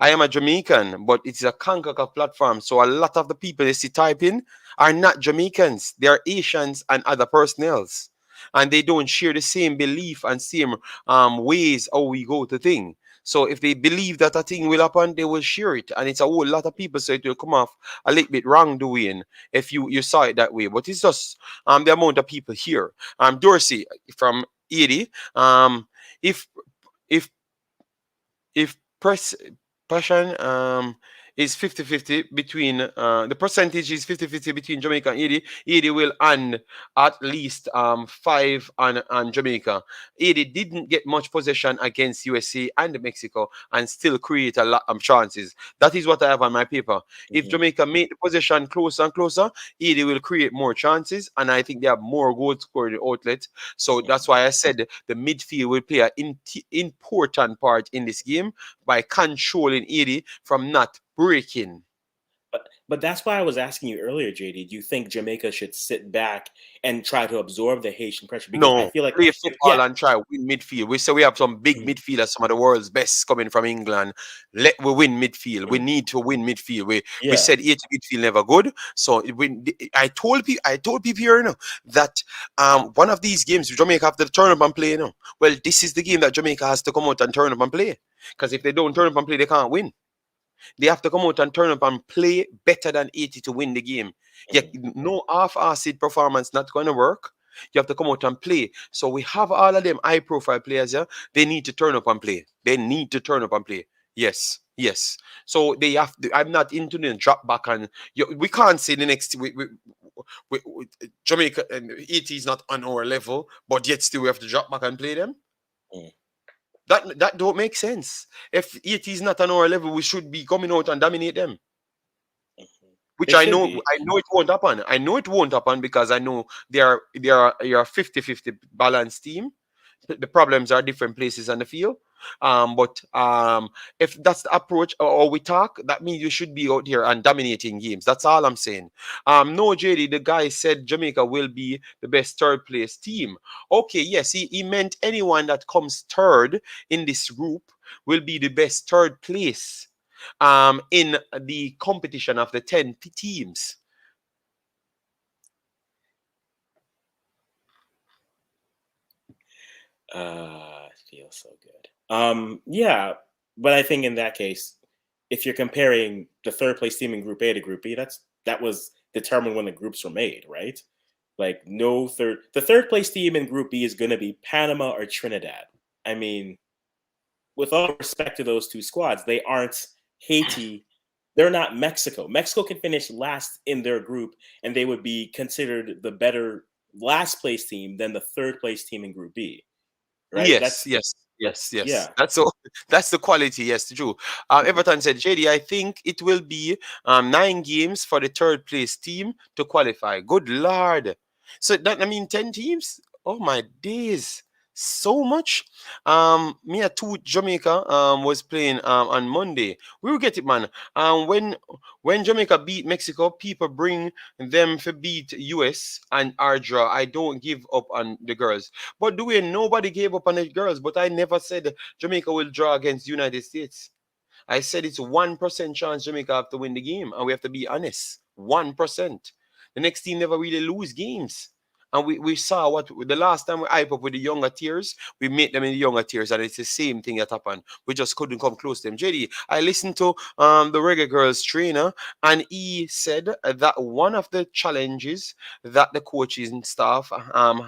I am a Jamaican, but it's a Concacaf platform. So a lot of the people they see typing are not Jamaicans. They are Asians and other personnels. And they don't share the same belief and same ways how we go to thing. So if they believe that a thing will happen, they will share it. And it's a whole lot of people, so it will come off a little bit wrongdoing if you saw it that way. But it's just the amount of people here. Dorsey from 80. If if press passion is 50-50 between the percentage is 50-50 between Jamaica and Haiti. Haiti will end at least 5 on Jamaica. Haiti didn't get much possession against USA and Mexico and still create a lot of chances. That is what I have on my paper. If Mhm. Jamaica make the possession closer and closer, Haiti will create more chances, and I think they have more goal scoring outlet. So that's why I said the midfield will play an important part in this game by controlling Haiti from not breaking. But that's why I was asking you earlier, JD. Do you think Jamaica should sit back and try to absorb the Haitian pressure? Because I No, feel like, play yeah, football and try win midfield. We say we have some big mhm, midfielders, some of the world's best coming from England. Let we win midfield. We mhm, need to win midfield. We yeah, said 80 midfield never good. So I told people here, that one of these games Jamaica have to turn up and play. Well, this is the game that Jamaica has to come out and turn up and play. Because if they don't turn up and play, they can't win. They have to come out and turn up and play better than 80 to win the game. Yeah, mhm, no half-assed performance not going to work. You have to come out and play. So we have all of them high-profile players. Yeah, they need to turn up and play. They need to turn up and play. Yes, yes. So they have. I'm not into the drop back and we can't say the next. We, Jamaica and Haiti is not on our level, but yet still we have to drop back and play them. mhm, That don't make sense. If it is not on our level, we should be coming out and dominate them. mhm. Which It should be. I know it won't happen. I know it won't happen because I know they are 50-50 balanced team. The problems are different places on the field. But if that's the approach or we talk, that means you should be out here and dominating games. That's all I'm saying. No, JD, the guy said Jamaica will be the best third place team. Okay, yes, he meant anyone that comes third in this group will be the best third place in the competition of the 10 teams. It feels so good. Yeah, but I think in that case, if you're comparing the third place team in Group A to Group B, that was determined when the groups were made, right? Like no third. The third place team in Group B is going to be Panama or Trinidad. I mean, with all respect to those two squads, they aren't Haiti. They're not Mexico. Mexico can finish last in their group, and they would be considered the better last place team than the third place team in Group B, right? Yes, yes, yes, yes. Yeah. That's all. That's the quality. Yes, true. Mhm. Everton said, JD, I think it will be 9 games for the third place team to qualify. Good lord. So that I mean 10 teams. Oh my days. So much. Me at two Jamaica was playing on Monday. We will get it, man. When Jamaica beat Mexico, people bring them to beat US and our draw. I don't give up on the girls. But the way nobody gave up on the girls, but I never said Jamaica will draw against the United States. I said it's 1% chance Jamaica have to win the game, and we have to be honest. 1%. The next team never really lose games. And we saw what the last time we hype up with the younger tiers, we made them in the younger tiers, and it's the same thing that happened. We just couldn't come close to them. JD, I listened to the Reggae Girlz trainer, and he said that one of the challenges that the coaches and staff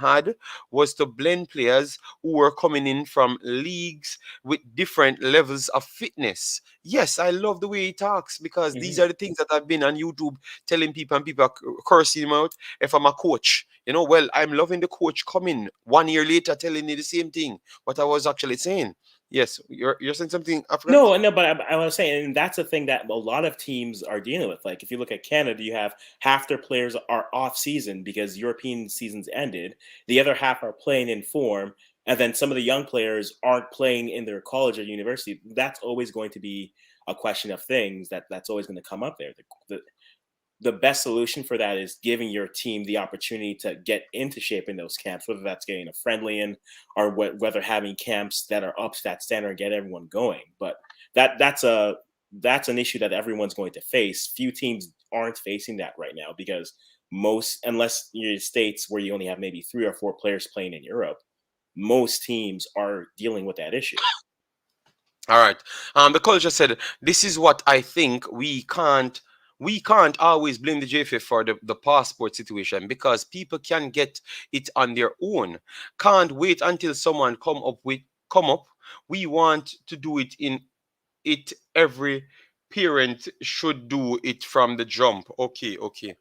had was to blend players who were coming in from leagues with different levels of fitness. Yes, I love the way he talks because these Mhm. are the things that I've been on YouTube telling people, and people are cursing him out if I'm a coach. Well, I'm loving the coach coming 1 year later telling me the same thing, what I was actually saying. Yes, you're saying something, African? No, no, but I was saying, and that's the thing that a lot of teams are dealing with. Like, if you look at Canada, you have half their players are off season because European seasons ended. The other half are playing in form, and then some of the young players aren't playing in their college or university. That's always going to be a question of things that's always going to come up there. The best solution for that is giving your team the opportunity to get into shape in those camps, whether that's getting a friendly in or whether having camps that are up to that standard and get everyone going. But that's an issue that everyone's going to face. Few teams aren't facing that right now because most, unless you're in states where you only have maybe 3 or 4 players playing in Europe, most teams are dealing with that issue. All right. The culture said, this is what I think we can't always blame the JFF for the passport situation because people can get it on their own. Can't wait until someone come up. We want to do it in it every parent should do it from the jump. Okay, okay.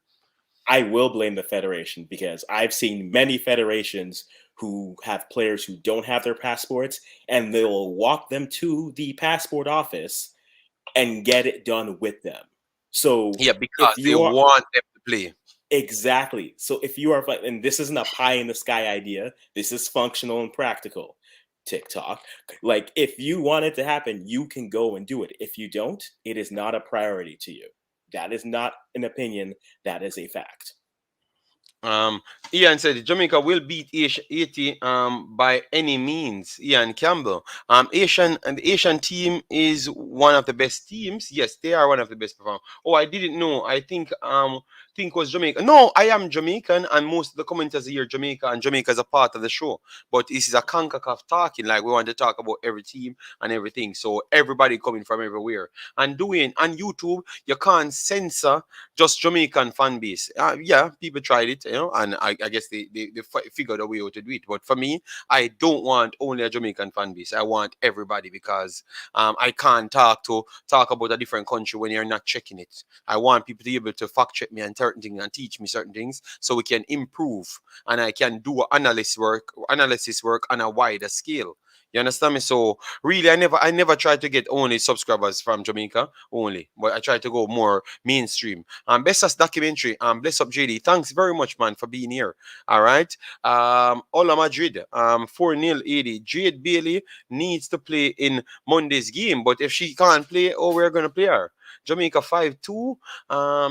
I will blame the federation because I've seen many federations who have players who don't have their passports and they'll walk them to the passport office and get it done with them. So Yeah, if because they you are want them to play. exactly, so if you are, and this isn't a pie in the sky idea, this is functional and practical. TikTok, like if you want it to happen, you can go and do it. If you don't, it is not a priority to you. That is not an opinion. That is a fact. Um, Ian said Jamaica will beat Haiti by any means. Ian Campbell. The Asian team is one of the best teams. Yes, they are one of the best performers. Oh, I didn't know. I think it was Jamaica. No, I am Jamaican, and most of the commenters here Jamaica, and Jamaica is a part of the show. But this is a Concacaf talking. Like we want to talk about every team and everything. So everybody coming from everywhere and doing on YouTube, you can't censor just Jamaican fan base. Yeah, people tried it, and I guess they figured a way how to do it. But for me, I don't want only a Jamaican fan base. I want everybody because I can't talk about a different country when you're not checking it. I want people to be able to fact check me and certain things and teach me certain things so we can improve and I can do analysis work on a wider scale. You understand me? So really, I never tried to get only subscribers from Jamaica only, but I tried to go more mainstream. Best as documentary. Bless up JD. Thanks very much, man, for being here. All right. Ola Madrid. 4-0 80. Jade Bailey needs to play in Monday's game, but if she can't play, oh, we're gonna play her. Jamaica 5-2.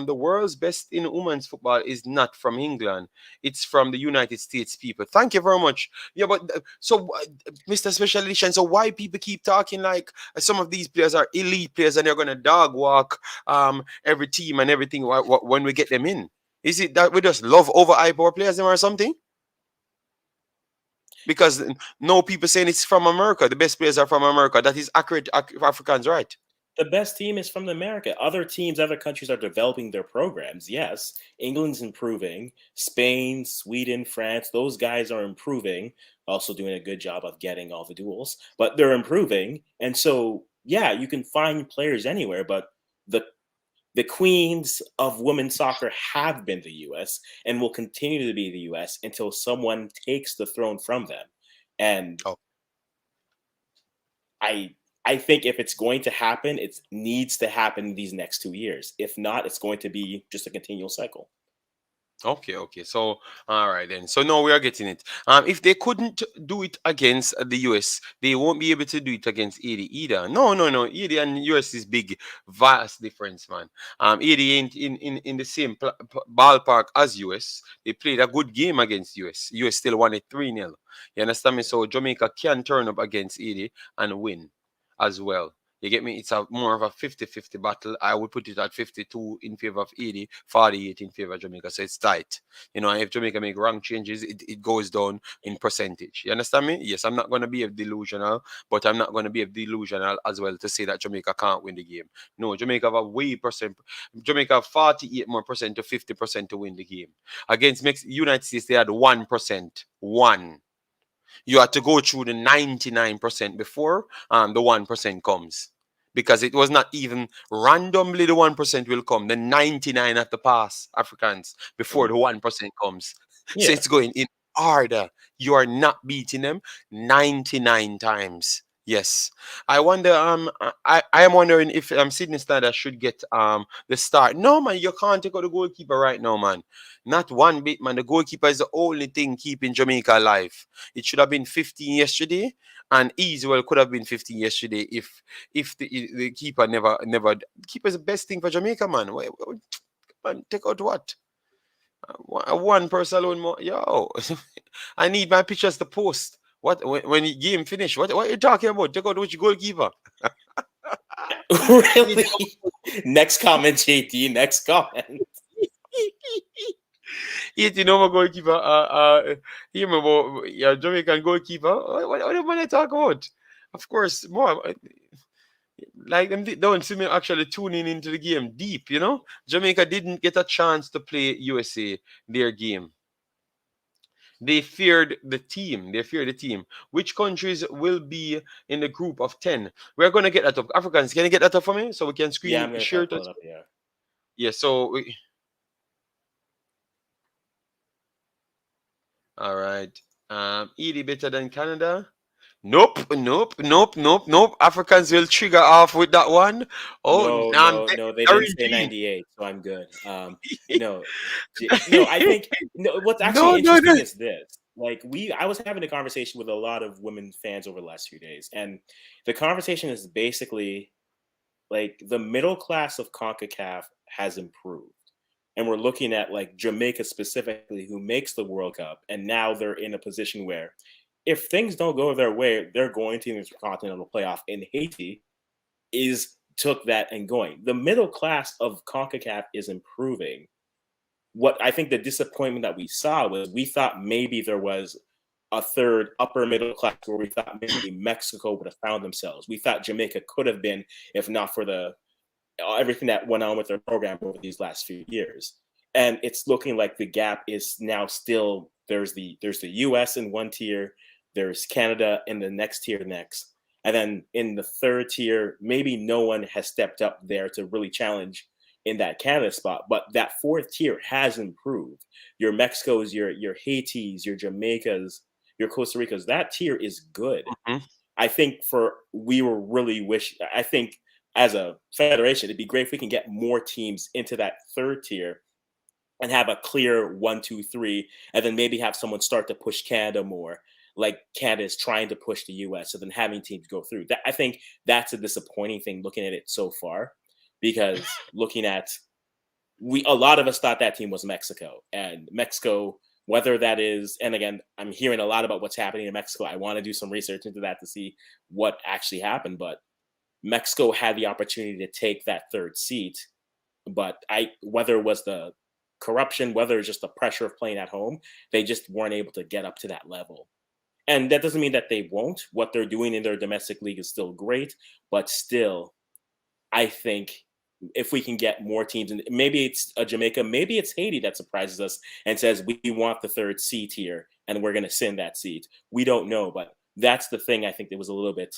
The world's best in women's football is not from England. It's from the United States people. Thank you very much. Yeah, but Mr. Special Edition, so why people keep talking like some of these players are elite players and they're going to dog walk every team and everything when we get them in? Is it that we just love over hype our players or something? Because no people saying it's from America. The best players are from America. That is accurate. Africans, right? The best team is from America. Other teams, other countries are developing their programs. Yes, England's improving. Spain, Sweden, France, those guys are improving. Also doing a good job of getting all the duels, but they're improving. And so, yeah, you can find players anywhere, but the the queens of women's soccer have been the U.S. and will continue to be the U.S. until someone takes the throne from them. And Oh, I I think if it's going to happen, it needs to happen these next 2 years. If not, it's going to be just a continual cycle. okay, okay. So, all right then. So now we are getting it. If they couldn't do it against the US, they won't be able to do it against 80 either. No, no, no. 80 and US is big, vast difference, man. 80 ain't in the same ballpark as US. They played a good game against US. US still won it 3-0. You understand me? So Jamaica can turn up against 80 and win as well. You get me? It's a more of a 50-50 battle. I would put it at 52 in favor of 80, 48 in favor of Jamaica. So it's tight. If Jamaica make wrong changes, it goes down in percentage. You understand me? Yes, I'm not going to be a delusional, but I'm not going to be a delusional as well to say that Jamaica can't win the game. No, Jamaica have 48 more percent to 50% to win the game. Against United States, they had 1%. One. You had to go through the 99% before the 1% comes. Because it was not even randomly the 1% will come. The 99 have to pass Africans before the 1% comes. So Yeah. it's going in order. You are not beating them 99 times. Yes. I wonder I am wondering if Sydney Snyder should get the start. No man, you can't take out the goalkeeper right now, man. Not one bit, man. The goalkeeper is the only thing keeping Jamaica alive. It should have been 15 yesterday, and easy well could have been 15 yesterday if the keeper never keeper is the best thing for Jamaica, man. Man, take out what? One person alone more. Yo, I need my pictures to post. What when the game finish? What are you talking about? Take out which goalkeeper? Really? Next comment, JT. Next comment. 18 number goalkeeper. Him about Jamaican goalkeeper. What am I talk about? Of course, more. Like them don't see me actually tuning into the game deep. Jamaica didn't get a chance to play USA their game. They feared the team. They fear the team. Which countries will be in the group of 10? We're going to get that up. Africans, can you get that up for me so we can Yeah, screen I'm gonna try share to it? pull it up. Yeah. Yeah, so all right. Edie better than Canada? Nope. Africans will trigger off with that one. Oh, No. They Gary didn't say G. 98, so I'm good. No, no. I think no. What's actually No. interesting is this. Like I was having a conversation with a lot of women fans over the last few days, and the conversation is basically like the middle class of CONCACAF has improved. And we're looking at like Jamaica specifically, who makes the World Cup, and now they're in a position where if things don't go their way, they're going to the Intercontinental Playoff. And Haiti is took that and going. The middle class of CONCACAF is improving. What I think the disappointment that we saw was we thought maybe there was a third upper middle class where we thought maybe Mexico would have found themselves. We thought Jamaica could have been, if not for the everything that went on with their program over these last few years. And it's looking like the gap is now still there's the US in one tier, there's Canada in the next tier next. And then in the third tier, maybe no one has stepped up there to really challenge in that Canada spot. But that fourth tier has improved. Your Mexicos, your Haitis, your Jamaicas, your Costa Ricas, that tier is good. Mhm. I think I think as a federation, it'd be great if we can get more teams into that third tier and have a clear 1, 2, 3, and then maybe have someone start to push Canada more, like Canada is trying to push the US, so then having teams go through. That I think that's a disappointing thing looking at it so far, because looking at a lot of us thought that team was Mexico, and Mexico, whether that is, and again, I'm hearing a lot about what's happening in Mexico. I want to do some research into that to see what actually happened, but Mexico had the opportunity to take that third seat, but whether it was the corruption, whether it's just the pressure of playing at home, they just weren't able to get up to that level. And that doesn't mean that they won't. What they're doing in their domestic league is still great, but still, I think if we can get more teams, and maybe it's Jamaica, maybe it's Haiti that surprises us and says we want the third seat here, and we're going to send that seat. We don't know, but that's the thing. I think that was a little bit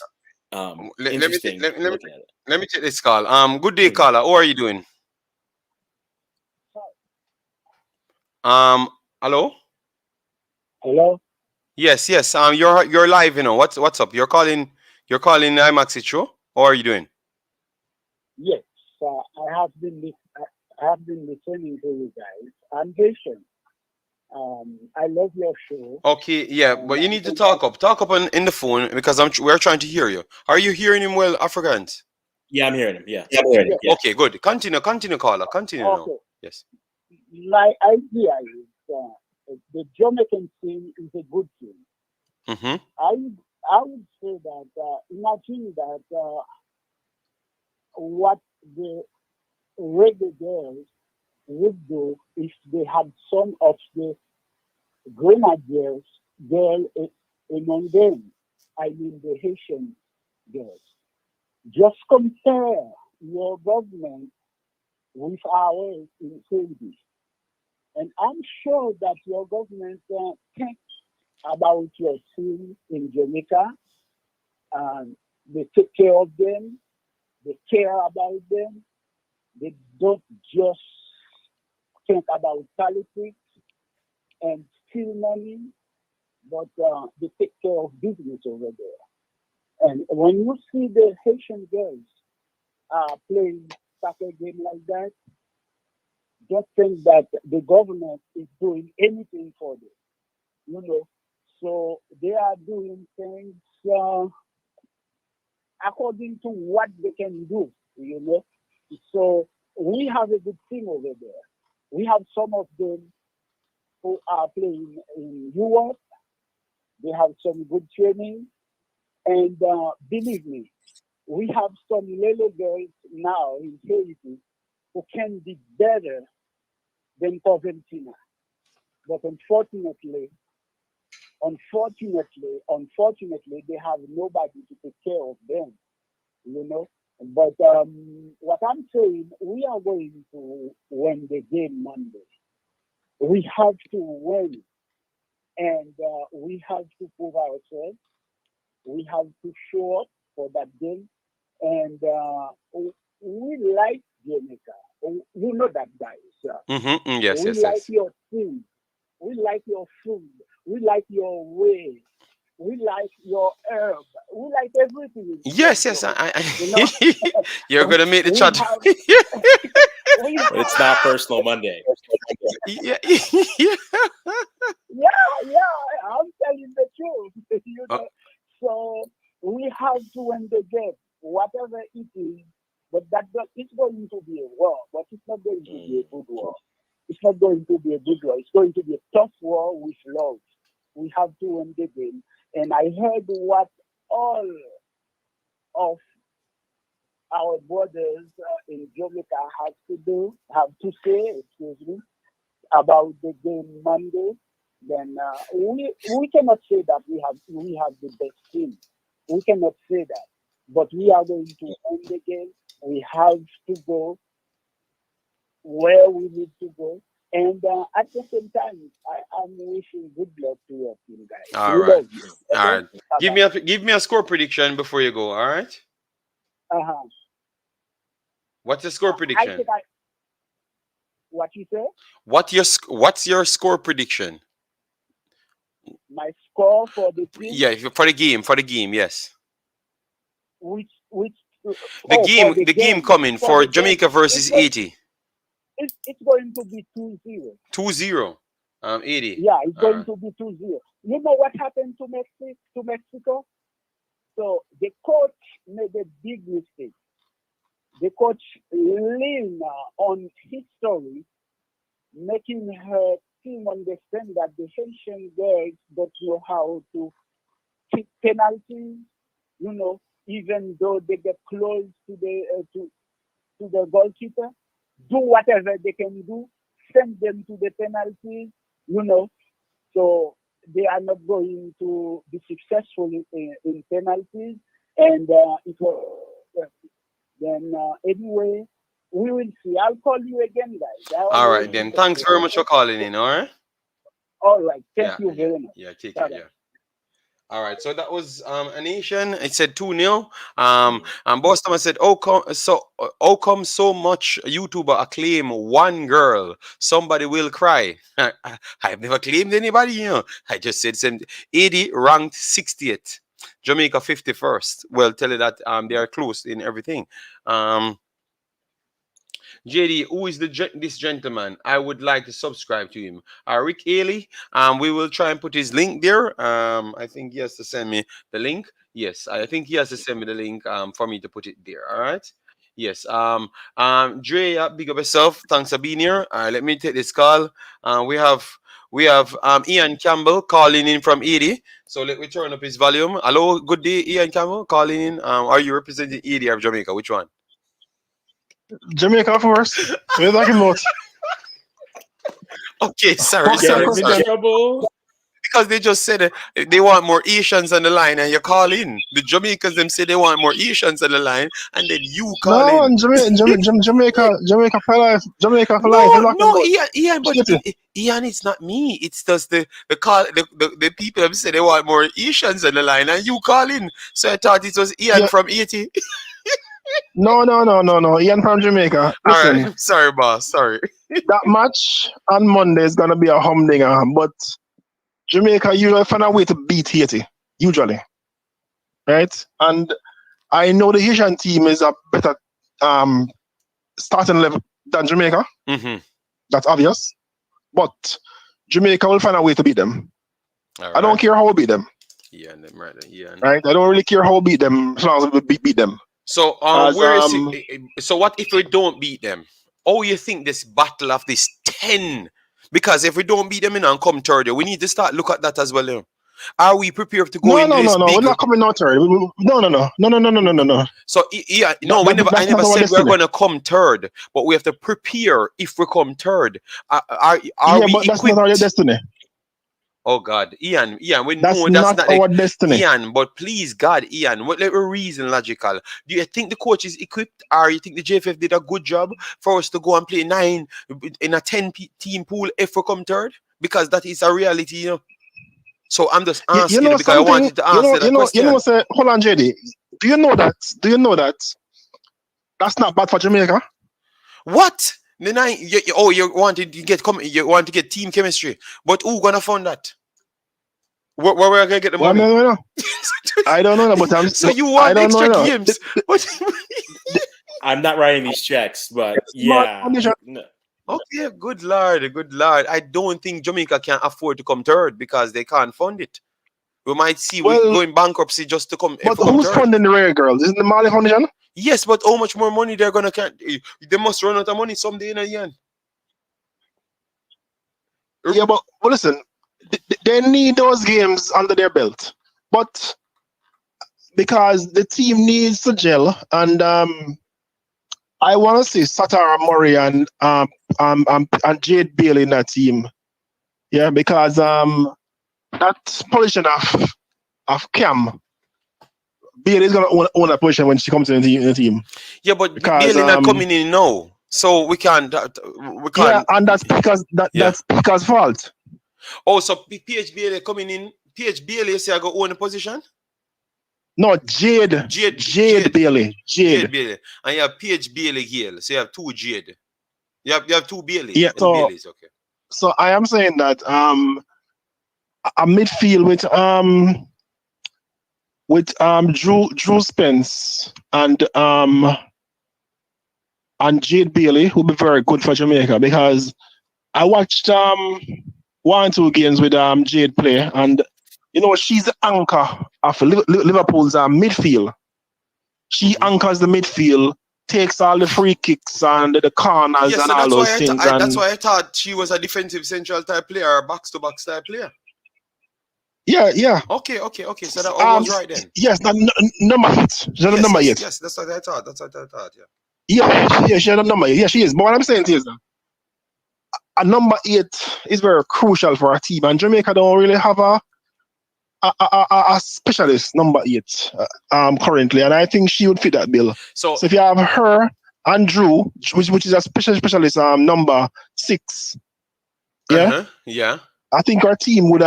Let me interesting looking at it. let me take this call. Good day, Mhm. caller. How are you doing? Hello. Hello? Yes. You're live. You know what's up? You're calling Imaxit show. How are you doing? Yes, I have been I have been listening to you guys. I'm Haitian. I love your show, Okay, yeah, and but you I need to think that talk up in the phone because we're trying to hear you. Are you hearing him well, Africans? Yeah, I'm hearing him. Yeah. yes. Okay, good. Continue, caller. Continue now. Okay, Yes. my idea is the Jamaican team is a good team. Mm-hmm. I would say that imagine that what the reggae girls would do if they had some of the grenadiers girl among them. I mean the Haitian girls. Just compare your government with ours in Haiti. And I'm sure that your government thinks about your team in Jamaica and they take care of them, they care about them, they don't just think about politics and steal money, but they take care of business over there. And when you see the Haitian girls playing soccer game like that, don't think that the government is doing anything for them, you know. So they are doing things uh, according to what they can do, you know. So we have a good team over there. We have some of them who are playing in Europe. They have some good training, and believe me, we have some little girls now in Haiti who can be better than Coventina. But unfortunately, they have nobody to take care of them, you know. But what I'm saying, we are going to win the game Monday. We have to win. and we have to prove ourselves. We have to show up for that game, and we like Jamaica. You know that, guys. Yes, We yes, like yes. your food. We like your food. We like your way. We like your herb. We like everything from Yes, yes. Jamaica. You know, You're gonna make the we chat. have we It's have not personal Monday. Yeah, yeah. yeah, I'm telling the truth. You Uh, know, so we have to win the game, whatever it is. But it's going to be a war, but it's not going to be a good war. It's not going to be a good war. It's going to be a tough war with love. We have to win the game. And I heard what all of our brothers in Jamaica have to say, excuse me, about the game Monday. Then we cannot say that we have the best team. We cannot say that, but we are going to win the game. We have to go where we need to go. And at the same time, I'm wishing good luck to your team, guys. all We right, love you. all Okay? right. Give me a score prediction before you go. All right. Uh-huh. What's the score I prediction? think what you say? What's your score prediction? My score for the team, Yeah, for the game. For the game, yes. which The for game, the the game game, coming for for the game, Jamaica versus Haiti. it's going to be 2-0. 2-0. 80. Yeah, it's All going right. to be 2-0. You know what happened to Mexico? So the coach made a big mistake. The coach leaned on history, making her team understand that the Haitian girls don't know how to kick penalties. You know, even though they get close to the goalkeeper, do whatever they can do, send them to the penalties. You know, so they are not going to be successful in penalties, and it was then anyway we will see. I'll call you again, guys. I All always right do then. the Thanks same. very much for Okay. calling in. All right. All right. Thank Yeah, you yeah, very much. yeah. Take Bye care. bye. Yeah. All right. So that was a nation. It said 2-0. And Boss Thomas said, "Oh, come so much YouTuber acclaim one girl. Somebody will cry." I've never claimed anybody. I just said 80 ranked 60th. Jamaica 51st. Well, tell you that they are close in everything. Um, JD, who is this gentleman? I would like to subscribe to him. Rick Ailey. We will try and put his link there. I think he has to send me the link. Yes, I think he has to send me the link for me to put it there. All right. Yes. Dre, big up yourself. Thanks for being here. Let me take this call. We have Ian Campbell calling in from 80. So let me turn up his volume. Hello, good day, Ian Campbell calling in. Are you representing 80 of Jamaica? Which one? Jamaica first. What are you talking about? Okay, sorry, What's Get your sorry, him in sorry. question? trouble. Because they just said they want more Asians on the line, and you call in. The Jamaicans them say they want more Asians on the line, and then you call No, in. man, Jamaica for life. Jamaica for life. What are No, you talking no, about? Ian, but Shit. Ian, it's not me. It's just the call the people them say they want more Asians on the line, and you call in. So I thought it was Ian Yeah. from 80. No. Ian from Jamaica. All Listen, right, sorry, boss, sorry. that match on Monday is gonna be a humdinger, but Jamaica usually find a way to beat Haiti. Usually, right? And I know the Haitian team is a better starting level than Jamaica. Mm-hmm. That's obvious. But Jamaica will find a way to beat them. All I don't right. care how we beat them. Ian, them right, Ian. Right? I don't really care how we beat them as long as we beat them. So As where is it? So what if we don't beat them? Oh, you think this battle of this 10? Because if we don't beat them in and come third, we need to start look at that as well. Are we prepared to go into this No. We're big? not coming out third. No. So yeah, no, I That's never not our said we're destiny. gonna come third, but we have to prepare if we come third. Are Yeah, we but that's not our equipped? destiny. Oh God, Ian, we That's know that's not not the our destiny. Ian, but please God, Ian, what let me reason logical. Do you think the coach is equipped, or you think the JFF did a good job for us to go and play 9 in a 10 team pool if we come third? Because that is a reality, So I'm just You asking know because I something? wanted to answer that question. Say, hold on, JD. Do you know that? That's not bad for Jamaica? What? Then you want to get team chemistry, but who gonna fund that? Where we gonna get the Well, money? I don't know, but so you want extra games? What? I'm not writing these checks, but yeah. Okay, good lord. I don't think Jamaica can afford to come third because they can't fund it. We might see we go in bankruptcy just to come. But who's funding the Reggae Girlz? Isn't the Mali Foundation? Yes, but how much more money they're gonna get? They must run out of money someday in a year. Yeah, but listen, they need those games under their belt. But because the team needs to gel, and I want to see Satara Murray and Jade Bailey in that team. Yeah, because that position of Cam, Bailey is gonna own that position when she comes in the team. Yeah, but Bailey not coming in now, so we can't. Yeah, and that's because that's because fault. Oh, so PH Bailey coming in. PH Bailey say I go own the position. No, Jade Bailey. Jade Bailey, and you have PH Bailey Gale. So you have two Jade. You have two Bailey. Yeah, so Baileys, okay. So I am saying that a midfield with Drew Spence and Jade Bailey will be very good for Jamaica, because I watched 1-2 games with Jade play, and you know she's the anchor of Liverpool's midfield. She anchors the midfield, takes all the free kicks and the corners and all those things. That's why I thought she was a defensive central type player, or box to box type player. Yeah. Okay. So that was right then. Yes, number 8. Number 8. Yes, that's what I thought. Yeah, she had a number 8. Yeah, she is. But what I'm saying is that a number 8 is very crucial for a team, and Jamaica don't really have a specialist number 8 currently, and I think she would fit that bill. So if you have her and Drew, which is a specialist number 6, yeah. I think our team would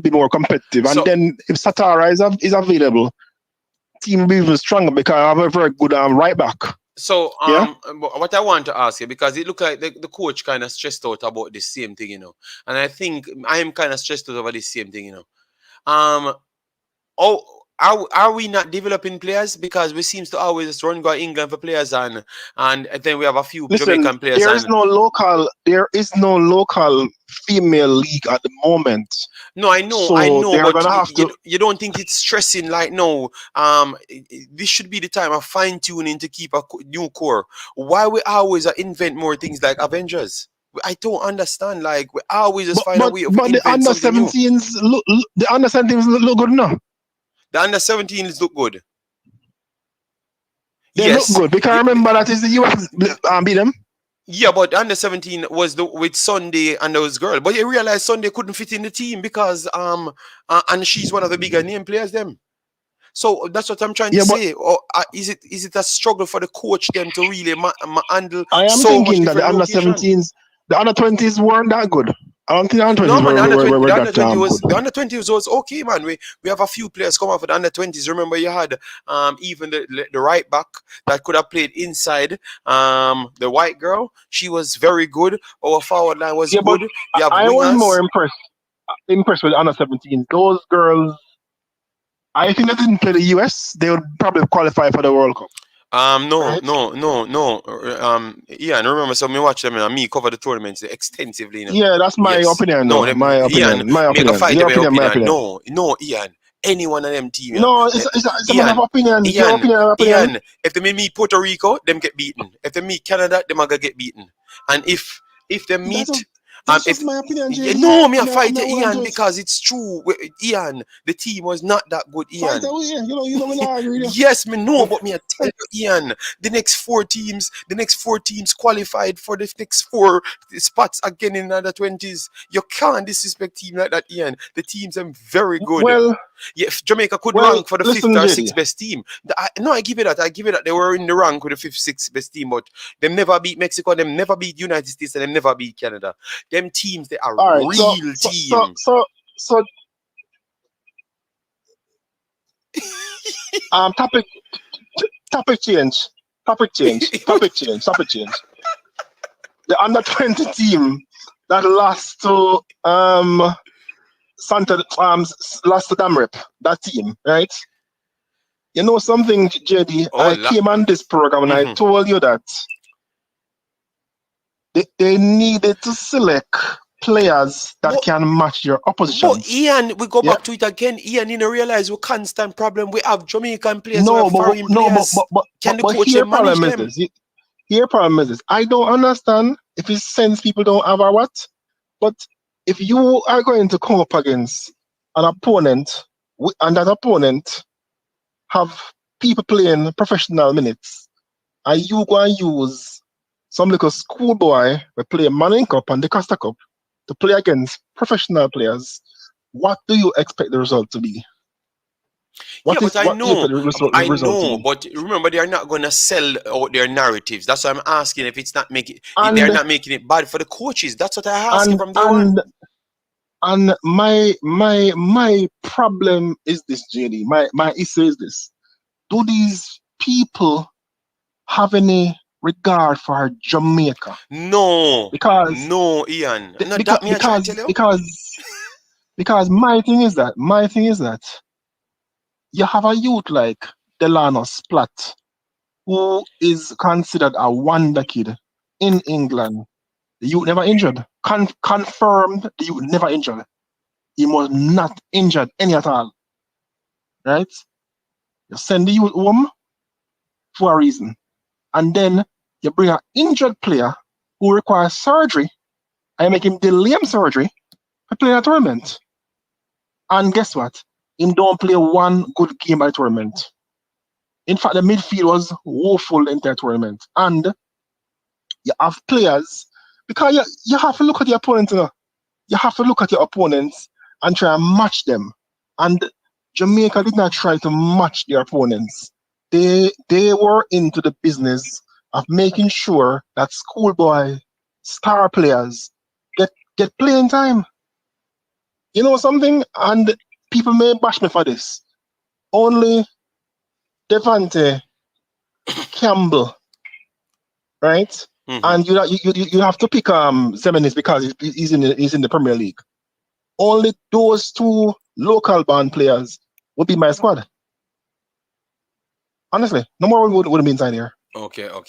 be more competitive. And then if Satara is available, team will be even stronger because I have a very good right back. So what I want to ask you, because it looks like the coach kind of stressed out about the same thing, and I think I am kind of stressed out over the same thing, Are we not developing players? Because we seems to always just run go England for players, and then we have a few Jamaican players. There is no local female league at the moment. No, I know, so but you don't think it's stressing like no? This should be the time of fine tuning to keep a new core. Why we always invent more things like Avengers? I don't understand. Like we always just find a way of. But the under 17s look good now. The under 17s look good. They look good because remember that is the US beat them. Yeah, but the under 17 was with Sunday and those girls. But you realize Sunday couldn't fit in the team because and she's one of the bigger name players them. So that's what I'm trying to say. Or is it a struggle for the coach then to really handle? I am thinking that the under 17s, the under 20s weren't that good. I don't think the under 20s were that good. The under 20s was okay, man. We have a few players come off of the under 20s. Remember, you had even the right back that could have played inside. The white girl, she was very good. Our forward line was good. I was more impressed with the under 17s. Those girls, I think they didn't play the US. They would probably qualify for the World Cup. No. Yeah, and remember, so me watch them and me cover the tournaments extensively. Yeah, that's my opinion. No, my opinion. My opinion. No, Ian. Any one of them teams. No, it's a matter of opinion. Ian, if they meet Puerto Rico, them get beaten. If they meet Canada, them are gonna get beaten. And if they meet. That's just my opinion, Jay. No, me a fight Ian because it's true. Ian, the team was not that good, Ian. You know, yes, me know, but me I tell you, Ian, the next four teams qualified for the next 4 spots again in the 20s. You can't disrespect team like that, Ian. The teams are very good. Well, yeah, if Jamaica could rank for the 5th or 6th best team. I give it that. They were in the rank with the 5th, 6th best team, but them never beat Mexico, them never beat United States, and them never beat Canada. Them teams, they are real teams. So Topic change. Topic change. The under 20 team that lost to lost to Damrep, that team, right? You know something, JD? I came on this program and I told you that they needed to select players that can match your opposition. But Ian, we go back to it again. Ian, you know, realize we constant problem. We have Jamaican players, No, we have foreign players. Can the coach manage them? Here problem is this. I don't understand if it's sense people don't have or what, but if you are going to come up against an opponent and that opponent have people playing professional minutes, and you go and use some little schoolboy we play Manning Cup and the Costa Cup to play against professional players, what do you expect the result to be? But I know, but remember, they are not going to sell out their narratives. That's why I'm asking if it's not making, if they're not making it bad for the coaches. That's what I ask from day one. And my problem is this, JD. My issue is this: do these people have any regard for Jamaica? No, because Ian. Because my thing is that you have a youth like Delano Splat, who is considered a wonder kid in England. The youth never injured. Confirmed the youth never injured. He was not injured any at all. Right? You send the youth home for a reason. And then you bring an injured player who requires surgery and you make him delay him surgery to play a tournament. And guess what? Him don't play one good game at the tournament. In fact, the midfield was woeful in that tournament. And you have players, because you have to look at your opponents, you know. You have to look at your opponents and try and match them. And Jamaica did not try to match their opponents. They were into the business of making sure that schoolboy star players get playing time. You know something? And people may bash me for this. Only Devante Campbell, right? And you have to pick Zemenis because he's in the Premier League. Only those two local born players would be my squad. Honestly, no more would have been inside here. Okay. All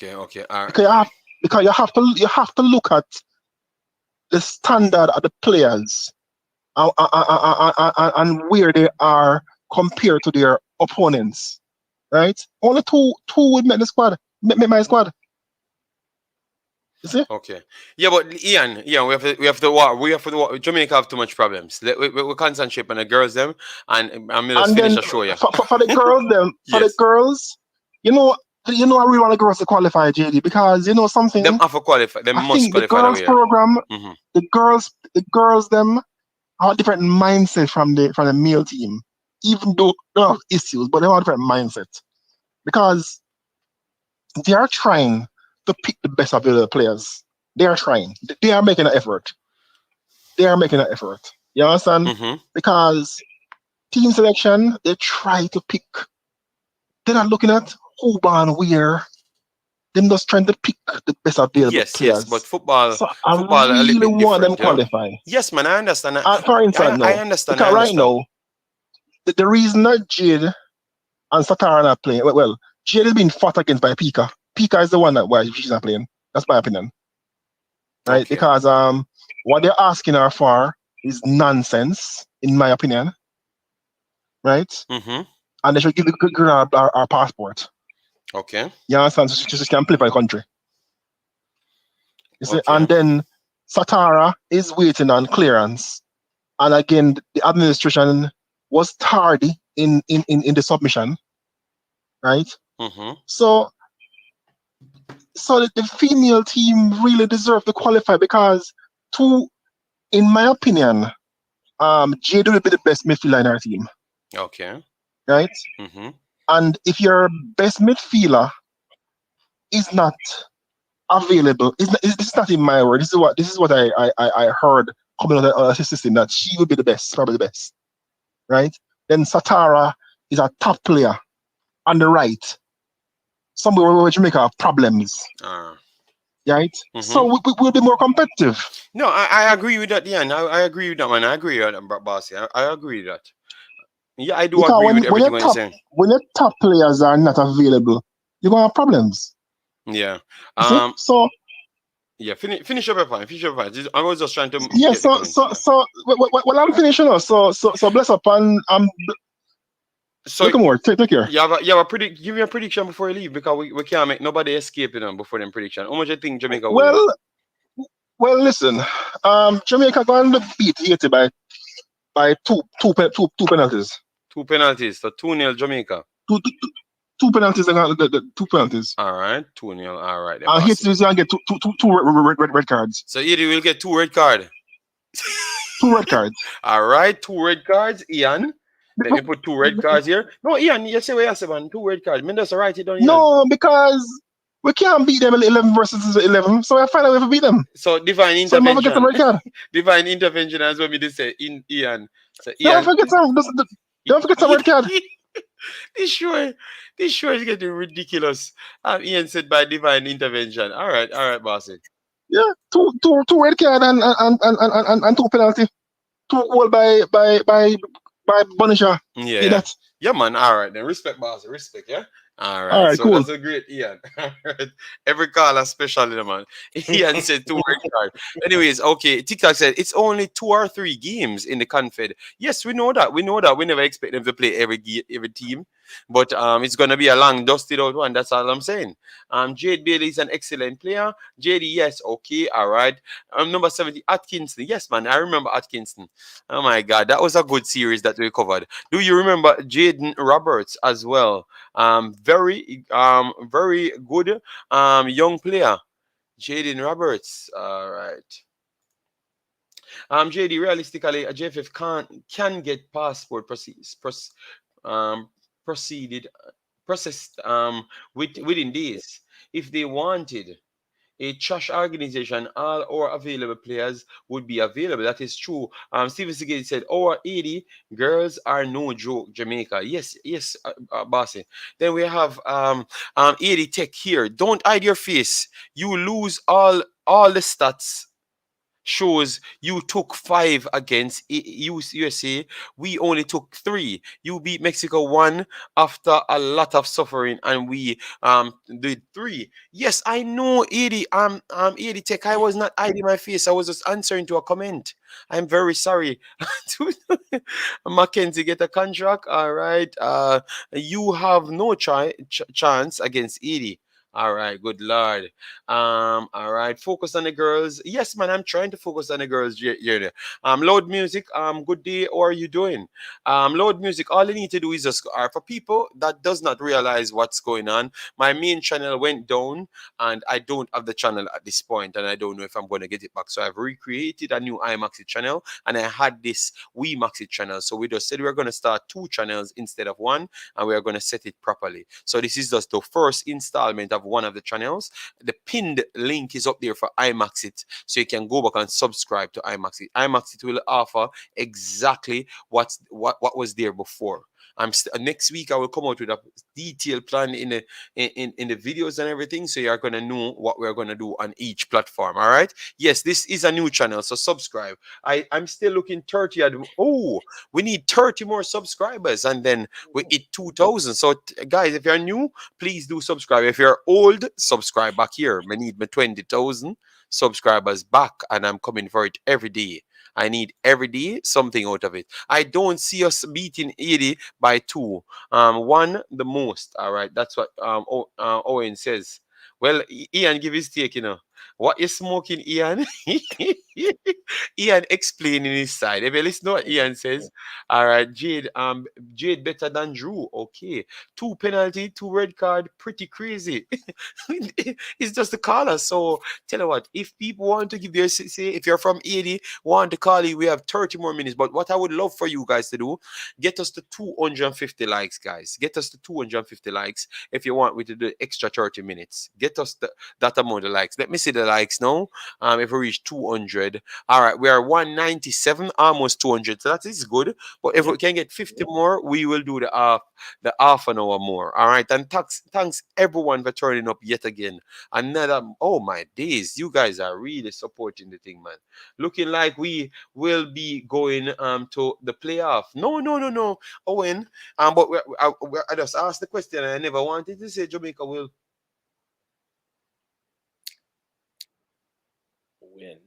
right. Because you have to look at the standard of the players and where they are compared to their opponents, right? Only two would make the squad, make my squad. You see? Okay. Yeah, but Ian, we have to walk. Jamaica have too much problems. We concentrate on the girls them, and I'm gonna finish the show. Yeah. For the girls them, the girls, you know, I really want the girls to qualify, JD, because you know something. Them have to qualify. They must qualify. The girls program, the girls them have a different mindset from the male team, even though they have issues, but they have a different mindset because they are trying to pick the best available players. They are trying. They are making an effort. You understand? Because team selection, they try to pick. They're not looking at who born where. They're just trying to pick the best available players. Yes, but football, I really want them qualify. Yes, man, I understand. For instance, I understand. Because right now, the reason that Jade and Satara are not playing, well, Jade is being fought against by Pika. Pika is the one why she's not playing. That's my opinion. Right? Okay. Because what they're asking her for is nonsense, in my opinion. Right? And they should give the girl our passport. Okay. You understand? So she can play for the country. You see? And then Satara is waiting on clearance. And again, the administration was tardy in the submission. Right? So the female team really deserve to qualify because in my opinion, Jade will be the best midfielder in our team. Okay. Right? And if your best midfielder is not available, this is not in my word. This is what I heard coming out of the system that she would be the best, probably the best. Right? Then Satara is a top player on the right, somewhere where Jamaica have problems, right? So we'll be more competitive. No, I agree with that, Ian. I agree with that, man. I agree with that, Bossy. I agree with that. Yeah, I do Because agree with when everything you're saying. your top players are not available, you're gonna have problems. Yeah. You see? So Yeah, finish up your point. Finish up your point. I was just trying to yeah, get the comments. well, I'm finishing now. So bless up and So look more. Take care. you have give me a prediction before you leave, because we can't make nobody escape before them prediction. How much you think Jamaica will win? Well, listen. Jamaica going to beat Haiti by two penalties. 2 penalties, so 2-0 Jamaica. Two penalties. Two penalties. All right, 2-0. All right. And Haiti is going to get two red cards. So Haiti will get 2 red cards. 2 red cards. All right, 2 red cards, Ian. Let me put 2 red cards here. No, Ian, you say what you say, man. 2 red cards. Me just write it down. Ian. No, because we can't beat them 11 versus 11. So I find a way to beat them. So divine intervention. Divine intervention as well. Me to say in Ian. So Ian. Don't forget some red card. This show is getting ridiculous. Ian said by divine intervention. All right, bossy. Yeah, two red card and 2 penalty. 2 goal by Bonisha. Yeah, man. All right, then respect, bossy. Respect, yeah. All right, so cool. That's a great Ian. Every caller special, man. Ian said 2 red card. Anyways, okay. TikTok said it's only 2 or 3 games in the Confed. Yes, we know that. We never expect them to play every team, but it's gonna be a long, dusted out one. That's all I'm saying. Jade Bailey is an excellent player. JD, yes, okay, all right. Number 70, Atkinson. Yes, man, I remember Atkinson. Oh my God, that was a good series that we covered. Do you remember Jaden Roberts as well? Very good young player, Jaden Roberts. All right. JD, realistically, a JFF can get passport processed within days if they wanted. A trash organization, all our available players would be available. That is true. Steven Segedi said, our 80 girls are no joke, Jamaica. Yes, bossy. Then we have 80 Tech here. Don't hide your face. You lose all the stats. Shows you took 5 against USA. We only took 3. You beat Mexico 1 after a lot of suffering, and we did 3. Yes, I know, 80 80 Tech. I was not hiding my face. I was just answering to a comment. I'm very sorry. Mackenzie get a contract. All right. You have no chance against 80. All right, good Lord. All right, focus on the girls. Yes, man, I'm trying to focus on the girls. Loud music. Good day. How are you doing? Loud music. All you need to do is just for people that does not realize what's going on. My main channel went down, and I don't have the channel at this point, and I don't know if I'm going to get it back. So I've recreated a new Imaxit channel, and I had this WeMaxit channel. So we just said we're going to start 2 channels instead of 1, and we are going to set it properly. So this is just the first installment of one of the channels. The pinned link is up there for Imaxit, so you can go back and subscribe to Imaxit. Imaxit will offer exactly what was there before. Next week I will come out with a detailed plan in the videos and everything, so you're gonna know what we're gonna do on each platform. All right. Yes, this is a new channel, so subscribe. I'm still looking 30. We need 30 more subscribers, and then we hit 2,000. So guys, if you're new, please do subscribe. If you're old, subscribe back here. We need my 20,000 subscribers back, and I'm coming for it every day. I need every day something out of it. I don't see us beating 80 by 2. 1 the most. All right. That's what Owen says. Well, Ian, give his take, What is smoking, Ian? Ian explaining his side. If you listen to what Ian says, all right, Jade better than Drew. Okay. 2 penalty, 2 red card, pretty crazy. It's just a caller. So tell you what, if people want to give their say, if you're from 80, want to call you, we have 30 more minutes. But what I would love for you guys to do, get us to 250 likes, guys. Get us to 250 likes if you want me to do extra 30 minutes. Get us that amount of likes. Let me see the likes now. If we reach 200, all right, we are 197, almost 200. So that is good. But if we can get 50 more, we will do the half an hour more. All right, and thanks everyone for turning up yet again. Another, oh my days, you guys are really supporting the thing, man. Looking like we will be going to the playoff. No, Owen. But I just asked the question, and I never wanted to say Jamaica will win.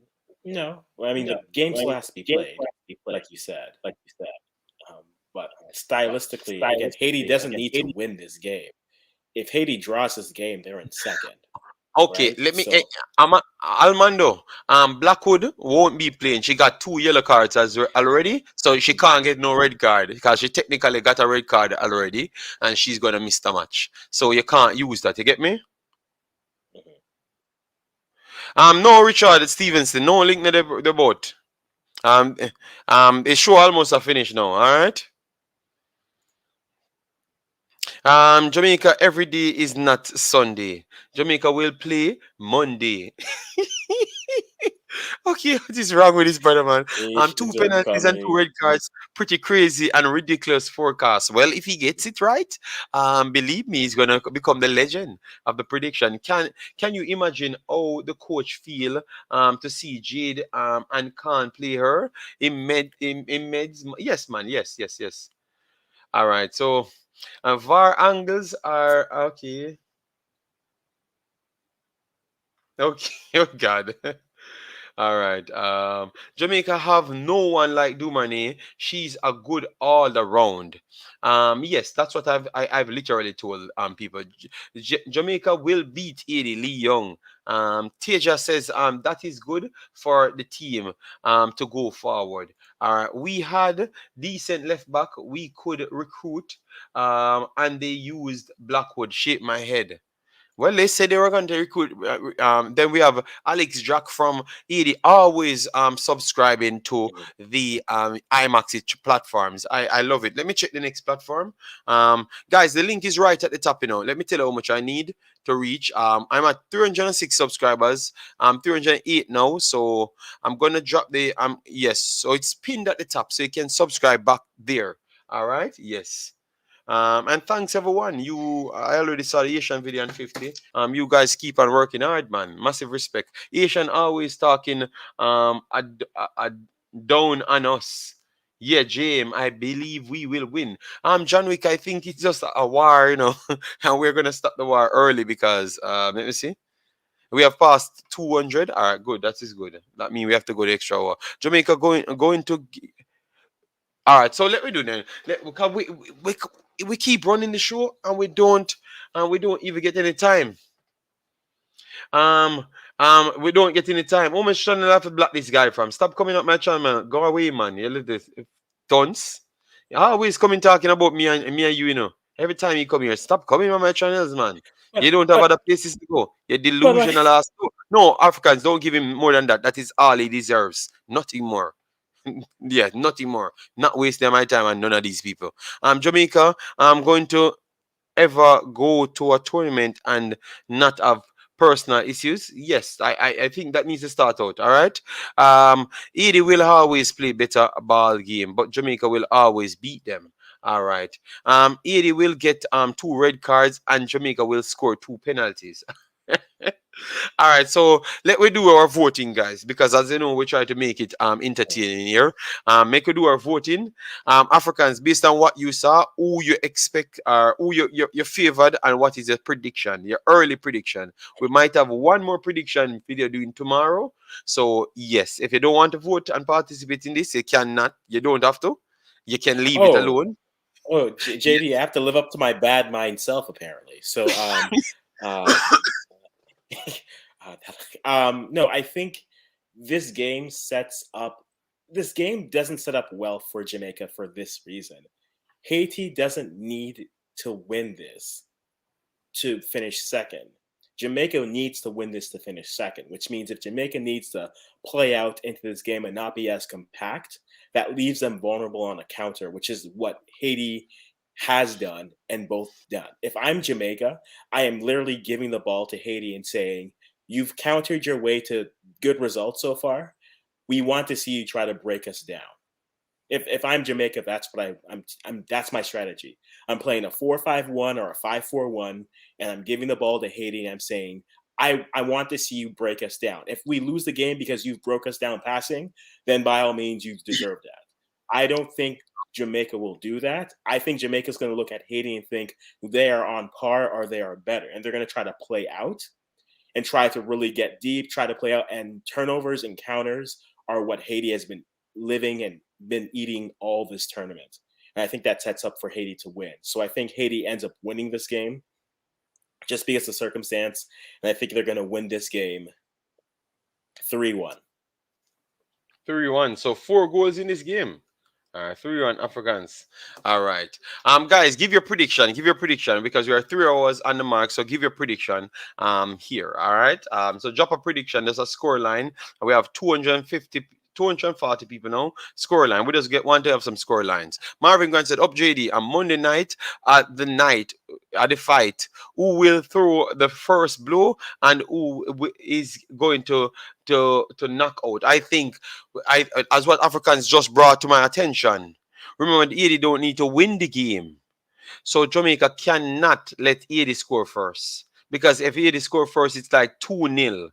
No, well, I mean the game still has to be played, like you said. But stylistically, again, Haiti doesn't need to win this game. If Haiti draws this game, they're in second. Okay, Right? let me. So Almando. Blackwood won't be playing. She got 2 yellow cards already, so she can't get no red card because she technically got a red card already, and she's gonna miss the match. So you can't use that. You get me? No, Richard Stevenson. No link to the boat. The show almost a finish now. All right. Jamaica every day is not Sunday. Jamaica will play Monday. Okay, what is wrong with this brother, man? Two Asians are penalties and two coming. red cards. Pretty crazy and ridiculous forecast. Well, if he gets it right, believe me, he's gonna become the legend of the prediction. Can you imagine how the coach feel to see Jade and can't play her in meds? Yes, man. Yes. All right. So VAR angles are okay. Okay. Oh God. All right. Jamaica have no one like Dumornay. She's a good all around. Yes, that's what I've literally told people. Jamaica will beat 80 Lee Young. Teja says that is good for the team to go forward. We had decent left back we could recruit and they used Blackwood. Shake my head. Well, they said they were going to recruit. Then we have Alex Jack from Haiti, always subscribing to the Imaxit platforms. I love it. Let me check the next platform. Guys, the link is right at the top. Let me tell you how much I need to reach. I'm at 306 subscribers. I'm 308 now, so I'm gonna drop the yes. So it's pinned at the top, so you can subscribe back there. All right. Yes. And thanks everyone. I already saw the Asian video on 50. You guys keep on working hard, man. Massive respect. Asian always talking down on us. Yeah, James, I believe we will win. John Wick, I think it's just a war, and we're gonna stop the war early because let me see. We have passed 200. All right, good. That is good. That means we have to go the extra hour. Jamaica going to. All right, so let me do then. Because we keep running the show and we don't even get any time. We don't get any time. How much channel I have to block this guy from? Stop coming up my channel, man. Go away, man. You little dunce. You always coming talking about me and you. Every time you come here, stop coming on my channels, man. You don't have but other places to go. You're but like delusional ass. No, Africans don't give him more than that. That is all he deserves. Nothing more. Yeah, nothing more. Not wasting my time and none of these people. Jamaica, I'm going to ever go to a tournament and not have personal issues. Yes, I think that needs to start out. All right. Edie will always play better ball game, but Jamaica will always beat them. All right. Edie will get 2 red cards and Jamaica will score 2 penalties. All right, so let we do our voting, guys, because as you know, we try to make it entertaining here. Make we do our voting. Africans, based on what you saw, who you expect, who you favored, and what is your prediction, your early prediction. We might have one more prediction video doing tomorrow. So yes, if you don't want to vote and participate in this, you cannot. You don't have to. You can leave it alone. JD, I have to live up to my bad mind self apparently. So uh, no, I think this game doesn't set up well for Jamaica for this reason. Haiti doesn't need to win this to finish second. Jamaica needs to win this to finish second, which means if Jamaica needs to play out into this game and not be as compact, that leaves them vulnerable on a counter, which is what Haiti has done and both done. If I'm Jamaica, I am literally giving the ball to Haiti and saying, You've countered your way to good results so far. We want to see you try to break us down. If I'm Jamaica, that's what I'm that's my strategy. I'm playing a 4-5-1 or a 5-4-1, and I'm giving the ball to Haiti, and I'm saying, I want to see you break us down. If we lose the game because you've broke us down passing, then by all means you deserve that. I don't think Jamaica will do that. I think Jamaica's going to look at Haiti and think they are on par or they are better, and they're going to try to play out and try to really get deep, try to play out, and turnovers and counters are what Haiti has been living and been eating all this tournament. And I think that sets up for Haiti to win. So I think Haiti ends up winning this game just because of circumstance. And I think they're going to win this game 3-1. 3-1. So 4 goals in this game. All right, 3-1 Africans. All right. Guys, give your prediction. Give your prediction because we are 3 hours on the mark. So give your prediction here. All right. So drop a prediction. There's a score line. We have 240 people now. Score line. We just want to have some score lines. Marvin Grant said, up JD, on Monday night at the fight, who will throw the first blow and who is going to knock out? I think, as what Africans just brought to my attention, remember, Haiti don't need to win the game. So Jamaica cannot let Haiti score first. Because if Haiti score first, it's like 2-0.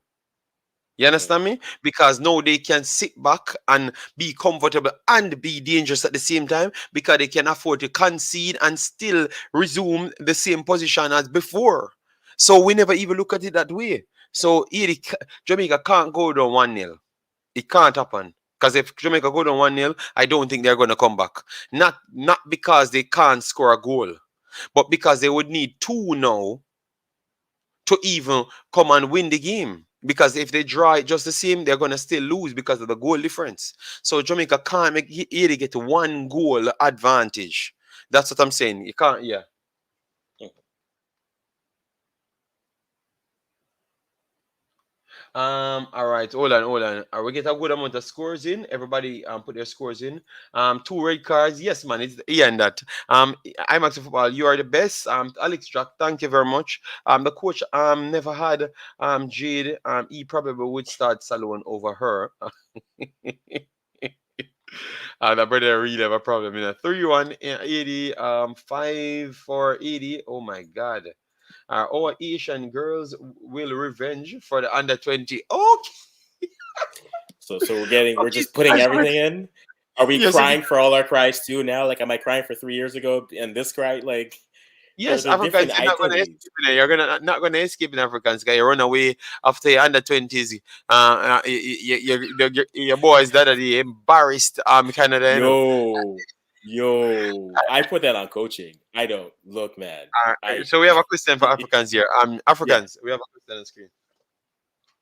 You understand me? Because now they can sit back and be comfortable and be dangerous at the same time because they can afford to concede and still resume the same position as before. So we never even look at it that way. So Jamaica can't go down 1-0. It can't happen. Because if Jamaica go down 1-0, I don't think they're going to come back. Not because they can't score a goal, but because they would need 2 now to even come and win the game. Because if they draw it just the same, they're going to still lose because of the goal difference. So Jamaica can't make Haiti get 1 goal advantage. That's what I'm saying. You can't, yeah. All right, hold on. We get a good amount of scores in. Everybody put their scores in. 2 red cards. Yes, man, it's and that. Imaxit Football, you are the best. Alex Jack, thank you very much. The coach never had Jade. He probably would start Salone over her. The brother really have a problem in a 3-1 80, 5 for 80. Oh my god. Our Asian girls will revenge for the under 20. Okay. So we're just putting everything in. Are we crying for all our cries too now? Like, am I crying for 3 years ago and this cry? Like, yes, Africans, you're not going to escape in it. You're not going to escape in Africans. Guy, you run away after your under 20s. Your boys that are embarrassed. Canada. Yo, I put that on coaching. I don't look, man. So we have a question for Africans here. Africans, we have a question on the screen.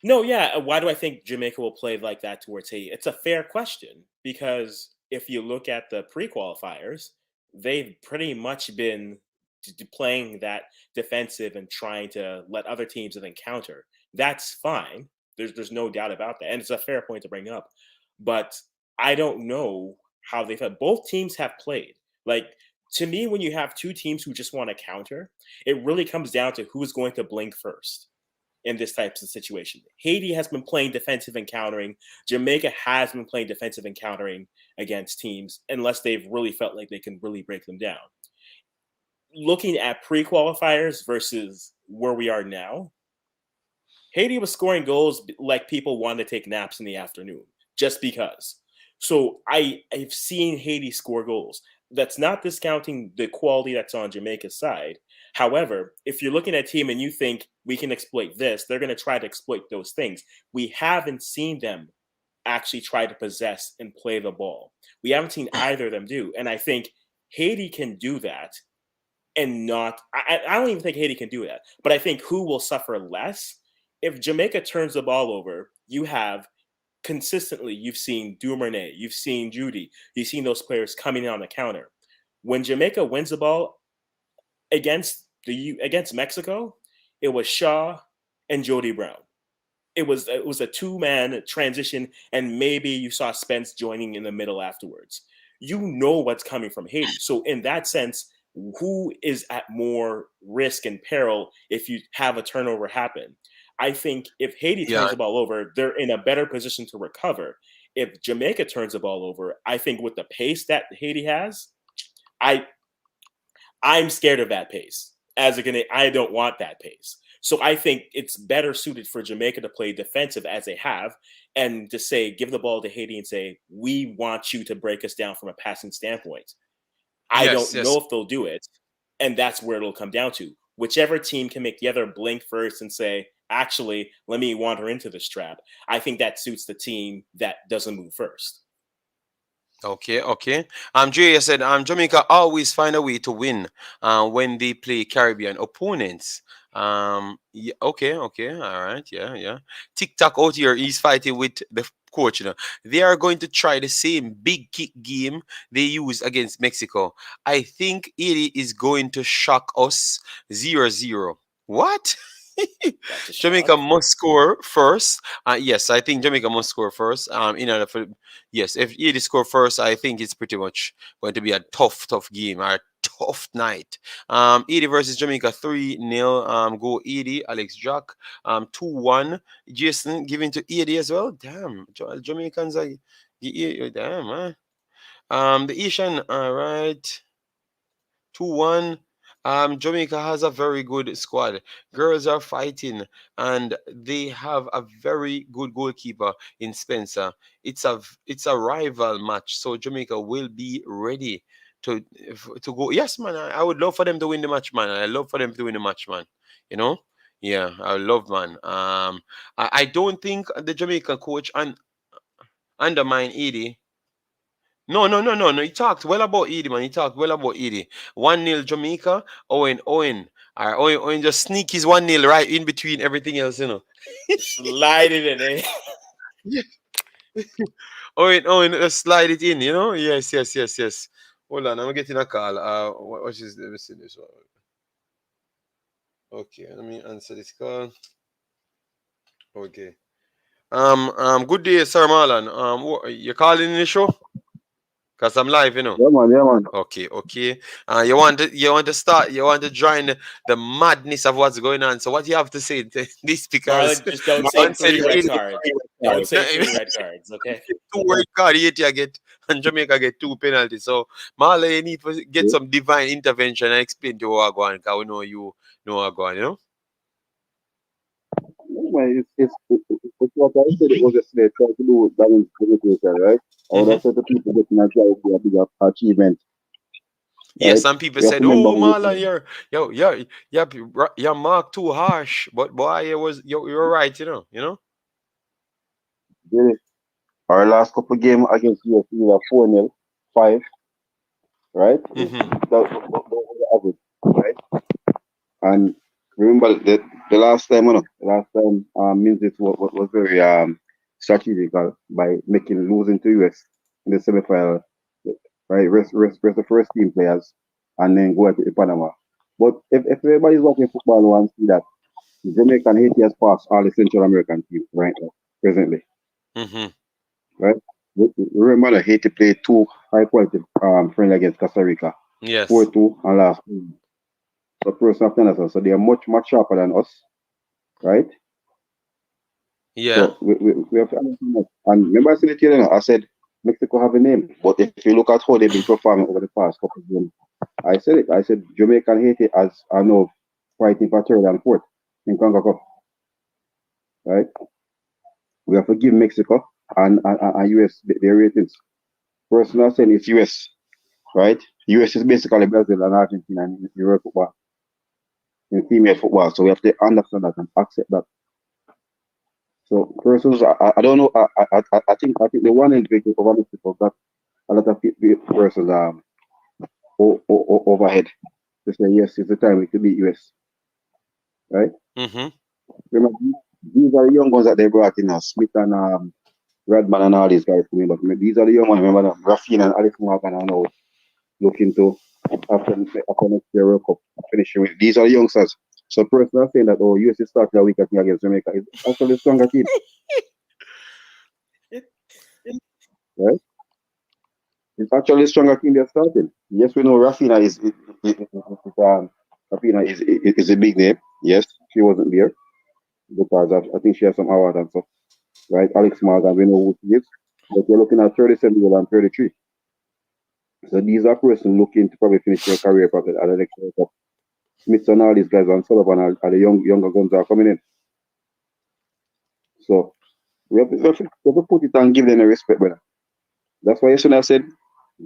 No, yeah. Why do I think Jamaica will play like that towards Haiti? It's a fair question because if you look at the pre-qualifiers, they've pretty much been playing that defensive and trying to let other teams then counter. That's fine. There's no doubt about that, and it's a fair point to bring up. But I don't know how they've had. Both teams have played. Like, to me, when you have 2 teams who just want to counter, it really comes down to who's going to blink first in this type of situation. Haiti has been playing defensive and countering. Jamaica has been playing defensive and countering against teams unless they've really felt like they can really break them down. Looking at pre-qualifiers versus where we are now, Haiti was scoring goals like people want to take naps in the afternoon just because. So I've seen Haiti score goals. That's not discounting the quality that's on Jamaica's side. However, if you're looking at a team and you think we can exploit this, they're going to try to exploit those things. We haven't seen them actually try to possess and play the ball. We haven't seen either of them do. And I think Haiti can do that and not – I don't even think Haiti can do that. But I think who will suffer less? If Jamaica turns the ball over, you have – consistently, you've seen Dumornay, you've seen Jody, you've seen those players coming in on the counter. When Jamaica wins the ball against Mexico, it was Shaw and Jody Brown. It was a 2-man transition, and maybe you saw Spence joining in the middle afterwards. You know what's coming from Haiti. So in that sense, who is at more risk and peril if you have a turnover happen? I think if Haiti Yeah. turns the ball over, they're in a better position to recover. If Jamaica turns the ball over, I think with the pace that Haiti has, I'm scared of that pace. I don't want that pace. So I think it's better suited for Jamaica to play defensive as they have, and to say, give the ball to Haiti and say, we want you to break us down from a passing standpoint. I Yes, don't know yes. if they'll do it, and that's where it'll come down to. Whichever team can make the other blink first and say, actually, let me wander into this trap. I think that suits the team that doesn't move first. Okay, okay. Jay said, Jamaica always find a way to win when they play Caribbean opponents. Yeah, okay, okay, all right, yeah, yeah. TikTok out here, he's fighting with the coach. They are going to try the same big kick game they used against Mexico. I think it is going to shock us 0-0. What? Jamaica must score first. Yes, I think Jamaica must score first. In order for yes, if Edie score first, I think it's pretty much going to be a tough game, a tough night. Edie versus Jamaica 3-0. Go Edie, Alex Jack. 2-1. Jason giving to Edie as well. Damn, Jamaicans are damn, man. The Asian, all right. 2-1. Jamaica has a very good squad. Girls are fighting, and they have a very good goalkeeper in Spencer. It's a rival match, so Jamaica will be ready to to go. Yes, man. I would love for them to win the match, man. I love for them to win the match, man. You know. Yeah, I love, man. I don't think the Jamaican coach undermine Edie. No, no, no, no, no. He talked well about Edie, man. He talked well about Edie. 1-0 Jamaica. Owen. All right, Owen just sneak his 1-0 right in between everything else, Slide it in, eh? Yeah. Owen, slide it in, Yes, yes, yes, yes. Hold on, I'm getting a call. What is? Let me see this one. Okay, let me answer this call. Okay. Good day, Sir Marlon. You're calling in the show? Cause I'm live, Yeah, man, yeah, man. Okay, okay. You want to start. You want to join the madness of what's going on. So what you have to say to this? Because Marlon, just don't say man said 3 red Haiti cards. Don't say 3 red cards, okay? 2 red card, Haiti get and Jamaica get 2 penalties. So Marlon, you need to get some divine intervention and explain to what going. Cause we know you know what going. Man, it's what I said it was yesterday, try to do balance communication, right? I would Mm-hmm. have said to people getting a job would be a big achievement, Yeah, right? some people We have said, to remember "Oh, Marlon, you're marked too harsh." But boy, you're right, really, our last couple games against US, we were 4-0, 5, right? Mm-hmm. That was the average, right? And remember the last time, Minzis was very strategical by losing to US in the semi-final, right? Rest the first team players and then go to Panama. But if everybody's watching football wants to see that Jamaica and Haiti has passed all the Central American teams right now, presently, Mm-hmm. right? Remember that Haiti played 2 high quality friendly against Costa Rica, Yes. 4-2 and last. So person of Tennyson, so they are much sharper than us, right? Yeah. So we have to understand that. And remember I said it here, I said Mexico have a name, but if you look at how they've been performing over the past couple of games, I said it. I said Jamaica and Haiti as I know fighting for third and fourth in Concacaf, right? We have to give Mexico and US their ratings. Personally, I'm saying it's US, right? US is basically Brazil and Argentina in Euro football, in female football. So we have to understand that and accept that. So persons, I don't know. I think the one in Victory over Mexico got a lot of persons overhead to say yes, it's the time we could beat US, right? Mm-hmm. Remember, these are the young ones that they brought in, Smith and Redman and all these guys coming, but these are the young ones. Remember that Rafinha and Alex Morgan are now looking to after next year World Cup finishing with. These are the youngsters. So personally, saying that US is starting a week against Jamaica is actually a stronger team, right? It's actually a stronger team they're starting. Yes, we know Rafinha Rafinha is a big name. Yes, she wasn't there. because I think she has some award and stuff, right? Alex Morgan, we know who she is, but you're looking at 37-year-old and 33. So these are persons looking to probably finish their career probably at the next World Cup. Smith and all these guys and Sullivan are the younger guns are coming in. So we have to put it and give them a respect, brother. That's why yesterday I said,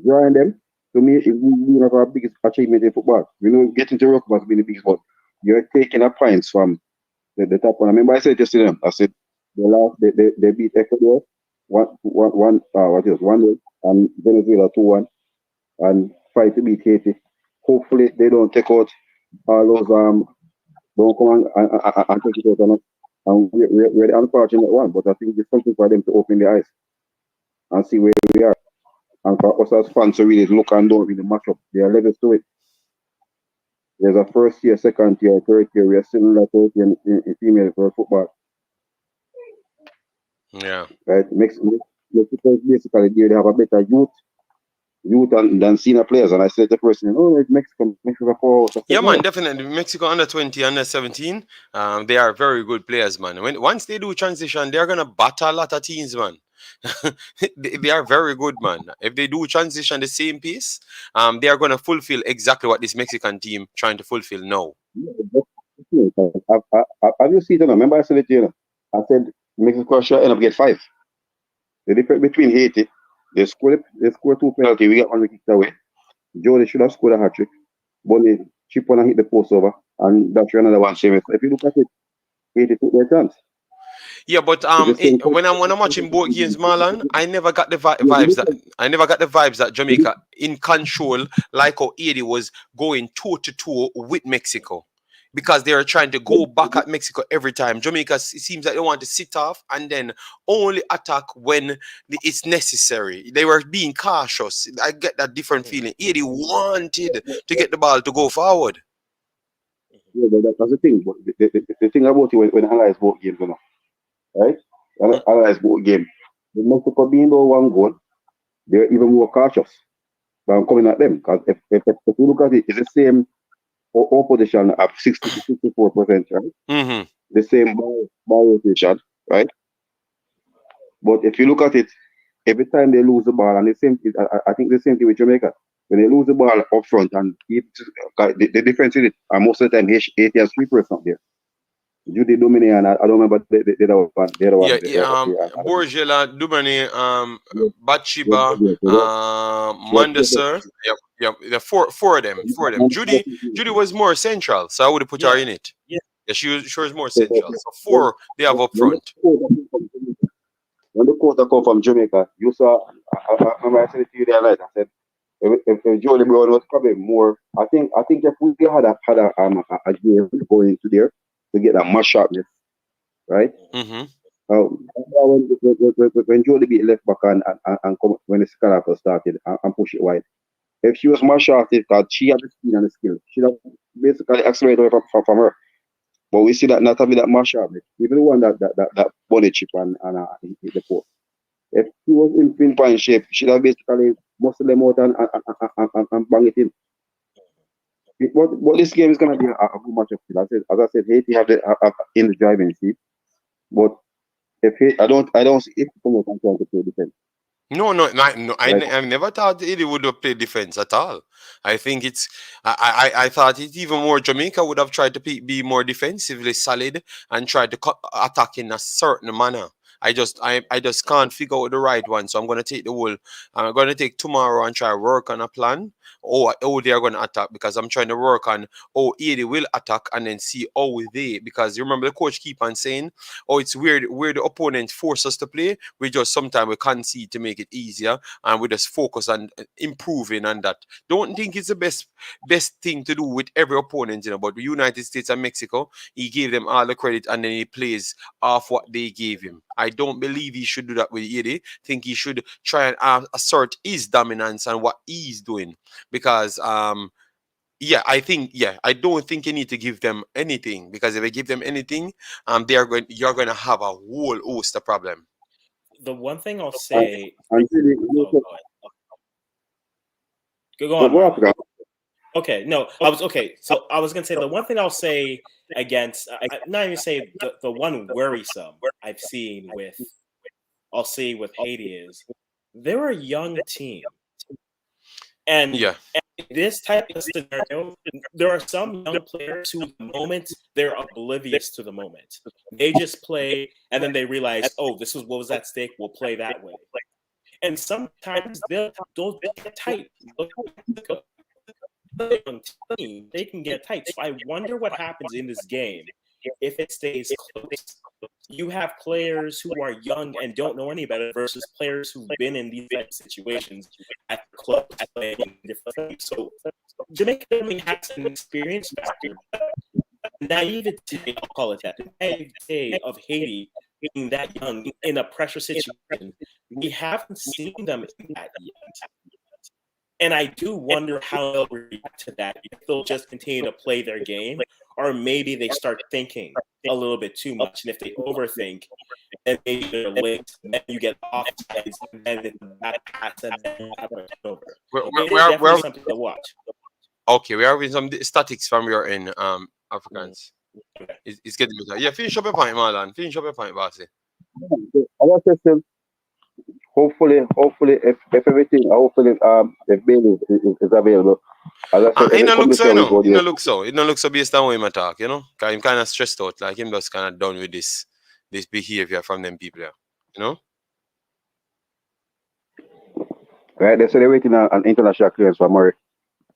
join them. To me, it's one of our biggest achievement in football. We know getting to World Cup has been the biggest one. You're taking a points from the top one. I remember I said just to them, I said they beat Ecuador 1-0 and Venezuela 2-1 and fight to beat Haiti. Hopefully they don't take out all those don't come and take it out on us. And we're the unfortunate one, but I think it's something for them to open their eyes and see where we are. And for us as fans to really look and don't really match up. There are levels to it. There's a first tier, second tier, third tier. We are similar to in female for football. Yeah. Right? Mexico is basically they have a better youth than senior players. And I said the person, oh, Mexico for us. Yeah, man, definitely. Mexico under 20, under 17, they are very good players, man. Once they do transition, they're gonna batter a lot of teams, man. they are very good, man. If they do transition the same pace, they are gonna fulfill exactly what this Mexican team trying to fulfill now. Have you seen it? Remember I said it to you. I said Mexico should end up get 5. The difference between Haiti, they score 2 penalties, we get 1 kicked away. Jody should have scored a hat trick. Bonnie chip on and hit the post over, and that's another one. Shame. If you look at it, Haiti took their chance. Yeah, but when I'm watching both games, Marlon, I never got the vibes that Jamaica in control, like how Haiti was going toe to toe with Mexico, because they are trying to go back at Mexico every time. Jamaica, it seems like they want to sit off and then only attack when it's necessary. They were being cautious. I get that different feeling. Haiti wanted to get the ball to go forward. Yeah, but that's the thing. But the thing about it when analyze both games, you know, right? Analyze both games. The Mexico being the 1 goal, they're even more cautious than coming at them. Because if you look at it, it's the same opposition at 60 to 64%, right? Mm-hmm. The same ball rotation, right? But if you look at it, every time they lose the ball, and the same, I think the same thing with Jamaica. When they lose the ball up front, and the difference in it, and most of the time, Haiti has 3 persons up there. Jody Brown, and I don't remember the other one. Borgela, Dumornay, Bachiba, Mandesser. Yep. The four of them. Judy was more central, so I would have put her in it. Yeah, she was more central. So 4 they have up front. When the quarter come from Jamaica, you saw. I remember I said it to you the other night. I said if Jody Brown was probably more. I think if we had a game going into there to get that more sharpness, right? Mm-hmm. When Jody beat left back and come when the Concacaf started and push it wide. If she was more sharp, because she had the speed and the skill, she'd have basically accelerated away from her. But we see that not having that more sharpness. Even the one that body chip and hit the post. If she was in pinpoint shape, she'd have basically muscle them out and bang it in. But this game is gonna be a good matchup. As I said, Haiti have in the driving seat. But if Haiti, I don't see it come out and try to play defense. No. I never thought it would have played defense at all. I think I thought it even more Jamaica would have tried to be more defensively solid and try to attack in a certain manner. I just can't figure out the right one. So I'm going to take tomorrow and try to work on a plan. Oh, they are going to attack, because I'm trying to work on they will attack and then see because you remember the coach keep on saying, it's weird where the opponent force us to play. We just sometimes we concede to make it easier, and we just focus on improving on that. Don't think it's the best thing to do with every opponent, but the United States and Mexico, he gave them all the credit and then he plays off what they gave him. I don't believe he should do that with Haiti. I think he should try and assert his dominance and what he's doing. Because I don't think you need to give them anything, because if you give them anything, you're going to have a whole host of problem. The one thing I'll say. Go on. Okay, no, I was okay. So I was gonna say the one thing I'll say against, not even say the one worrisome I've seen with, I'll say with Haiti is they're a young team. And Yeah. in this type of scenario, there are some young players who, the moment they're oblivious to the moment, they just play and then they realize, oh, this was what was at stake. We'll play that way. And sometimes they'll get tight. Team, they can get tight. So I wonder what happens in this game if it stays close. You have players who are young and don't know any better versus players who've been in these type of situations at the club playing different things. So Jamaica definitely has an experience factor. Naivete, I'll call it that. The naivete of Haiti being that young in a pressure situation, we haven't seen them in that yet. And I do wonder how they'll react to that, if they'll just continue to play their game, or maybe they start thinking a little bit too much. And if they overthink, then maybe they're late, and then you get off sides, and then it's that pass, and then you have a turnover. It is definitely something to watch. Okay, we are having some statics from your end, Africans. It's getting better. Yeah, finish up your point, Marlon. Finish up your point, Bossy. Hopefully, if everything, hopefully, if Bailey is available. As I said, It don't look so, you know. It don't look so. It don't look so based on what him talk, you know. Cause him kind of stressed out, like him just kind of done with this behavior from them people, you know. Right, they say they're waiting on an international clearance for Murray.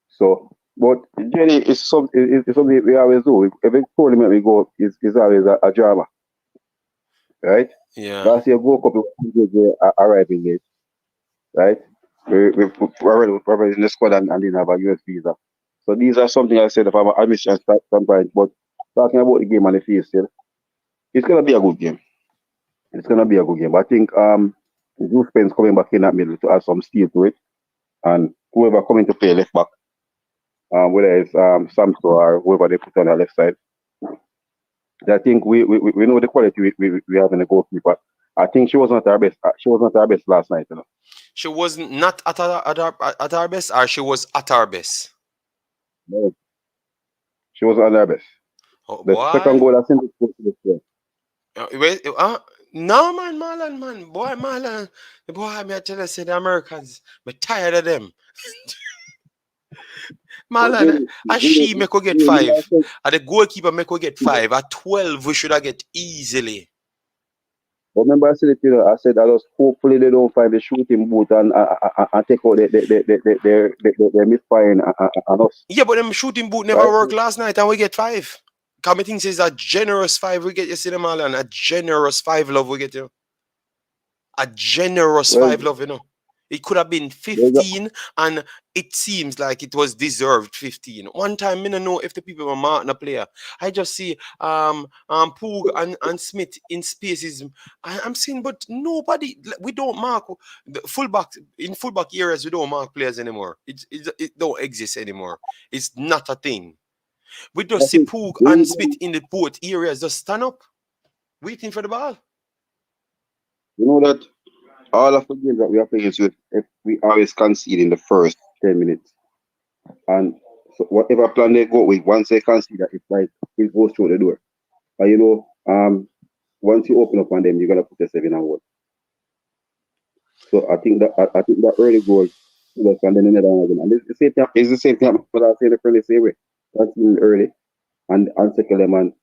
So, but Jenny is something we always do. Every tournament we go is always a drama, right? Yeah. Last year, World Cup we arriving late, right? We probably in the squad and didn't have a US visa. So these are something I said from an admission standpoint. But talking about the game on the field still, it's gonna be a good game. It's gonna be a good game. But I think Drew Spence coming back in that middle to add some steel to it, and whoever coming to play left back, whether it's Samso or whoever they put on the left side. I think we know the quality we have in the goalkeeper. I think she was not our best. She was not our best last night, you know. She was not at our best, or she was at our best. No, she was at our best. Oh, The second goal I think was wait, no man, Marlon, boy, Marlon, the boy, me I tell you, say the Americans, me tired of them. Marlon, she make we get 5. And the goalkeeper make we get 5. At 12, we should have get easily. Remember, I said it, you know, I said I just hopefully they don't find the shooting boot and take out their misfiring on us. Yeah, but them shooting boot never worked last night, and we get 5. Committing says a generous 5 we get you, see them, Marlon. A generous 5 love we get you. A generous 5 love, you know. It could have been 15, and it seems like it was deserved 15. One time, I don't know if the people were marking a player. I just see Poog and Smith in spaces. I'm saying, but nobody, we don't mark the fullback in fullback areas. We don't mark players anymore. It don't exist anymore. It's not a thing. We just see Poog and Smith in the both areas. Just stand up, waiting for the ball. You know that all of the games that we are playing with, if we always concede in the first 10 minutes. And so whatever plan they go with, once they concede that, it's like it goes through the door. But you know, once you open up on them, you're gonna put yourself in a hole. So I think that early goal was and then another one again. And it's the same thing, but I say the friendly same way. Conceding early and second them and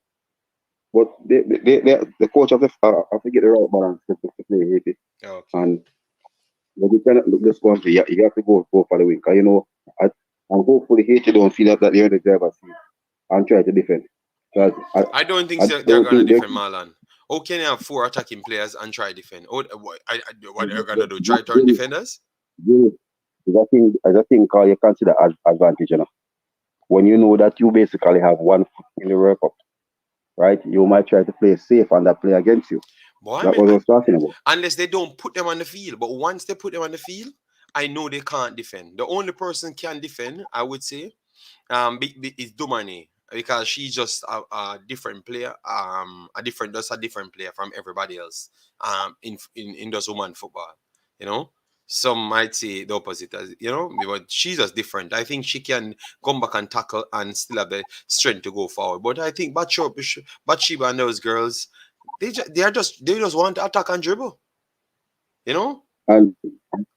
but the coach of I forget the right balance to play Haiti. Okay. And you cannot look this one. You have to go for the win. You know, and hopefully Haiti don't feel that they're in the driver's seat and try to defend. I don't think they're going to defend Marlon. How can you have 4 attacking players and try defend? What they're going to do? Try turn defenders? I think you consider advantage, you know. When you know that you basically have 1 foot in the World Cup, right? You might try to play safe and that play against you. Boy, That was what I was talking about. Unless they don't put them on the field. But once they put them on the field, I know they can't defend. The only person can defend, I would say, is Dumornay, because she's just a different player, a different player from everybody else in those woman football, you know. Some might say the opposite, as you know, but she's just different. I think she can come back and tackle and still have the strength to go forward. But I think Bathsheba and those girls, they just want to attack and dribble. You know? And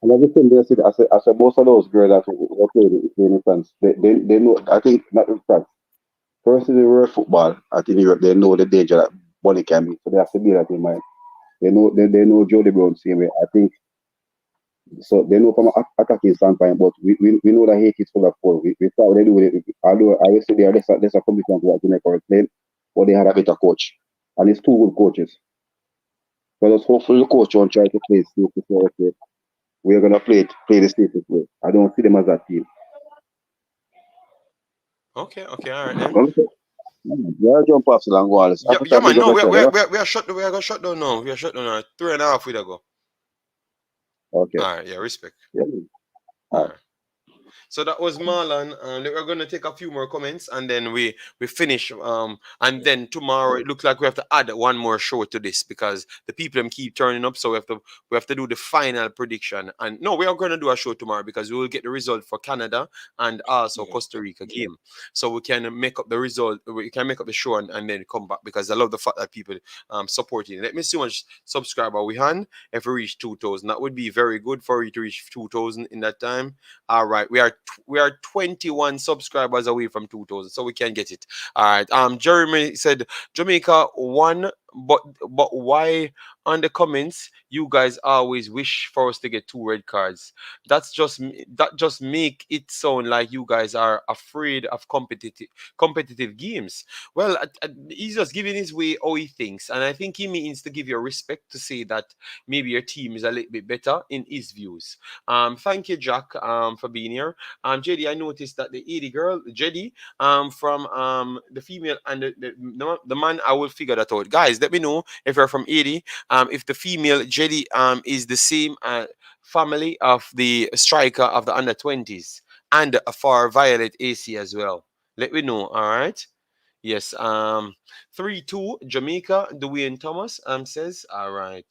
everything they said, I said most of those girls that were playing in France, they know. I think not in France. First in the world football, I think Europe, they know the danger that money can be, so they have to be that in mind. They know Jody Brown same way. I think so. They know from an attacking standpoint, but we know that Haiti is full of four. We saw what they do with it. Although I will say they are less a competition to what Jamaica were playing, but they had a better coach, and it's two good coaches. So just hopefully the coach won't try to play it safe to say, okay, we're gonna play the safest way. I don't see them as that team. Okay, all right then. Okay. Yeah, jump off the go on. Yeah, Africa, man. big up No, yourself, you know? we are shut. We are gonna shut down now. We are shut down now. 3.5 weeks ago. Okay. All right. Yeah. Respect. Yeah. All right. So that was Marlon. We're gonna take a few more comments and then we finish. And then tomorrow it looks like we have to add one more show to this because the people them keep turning up. So we have to do the final prediction. And no, we are gonna do a show tomorrow because we will get the result for Canada and also Costa Rica game. So we can make up the result. We can make up the show and then come back because I love the fact that people supporting. Let me see how much subscriber we had. If we reach 2,000, that would be very good for you to reach 2,000 in that time. All right, we are 21 subscribers away from 2,000, so we can get it. All right. Jeremy said Jamaica won, but why on the comments you guys always wish for us to get 2 red cards? That just make it sound like you guys are afraid of competitive games. Well, he's just giving his way how he thinks, and I think he means to give you respect to say that maybe your team is a little bit better in his views. Thank you, Jack, for being here. JD, I noticed that the 80 girl, JD, from the female and the man, I will figure that out. Guys, let me know if you're from 80. If the female JD is the same family of the striker of the under 20s and for Violet AC as well. Let me know. All right. Yes. 3-2 Jamaica. Dwayne Thomas says. All right.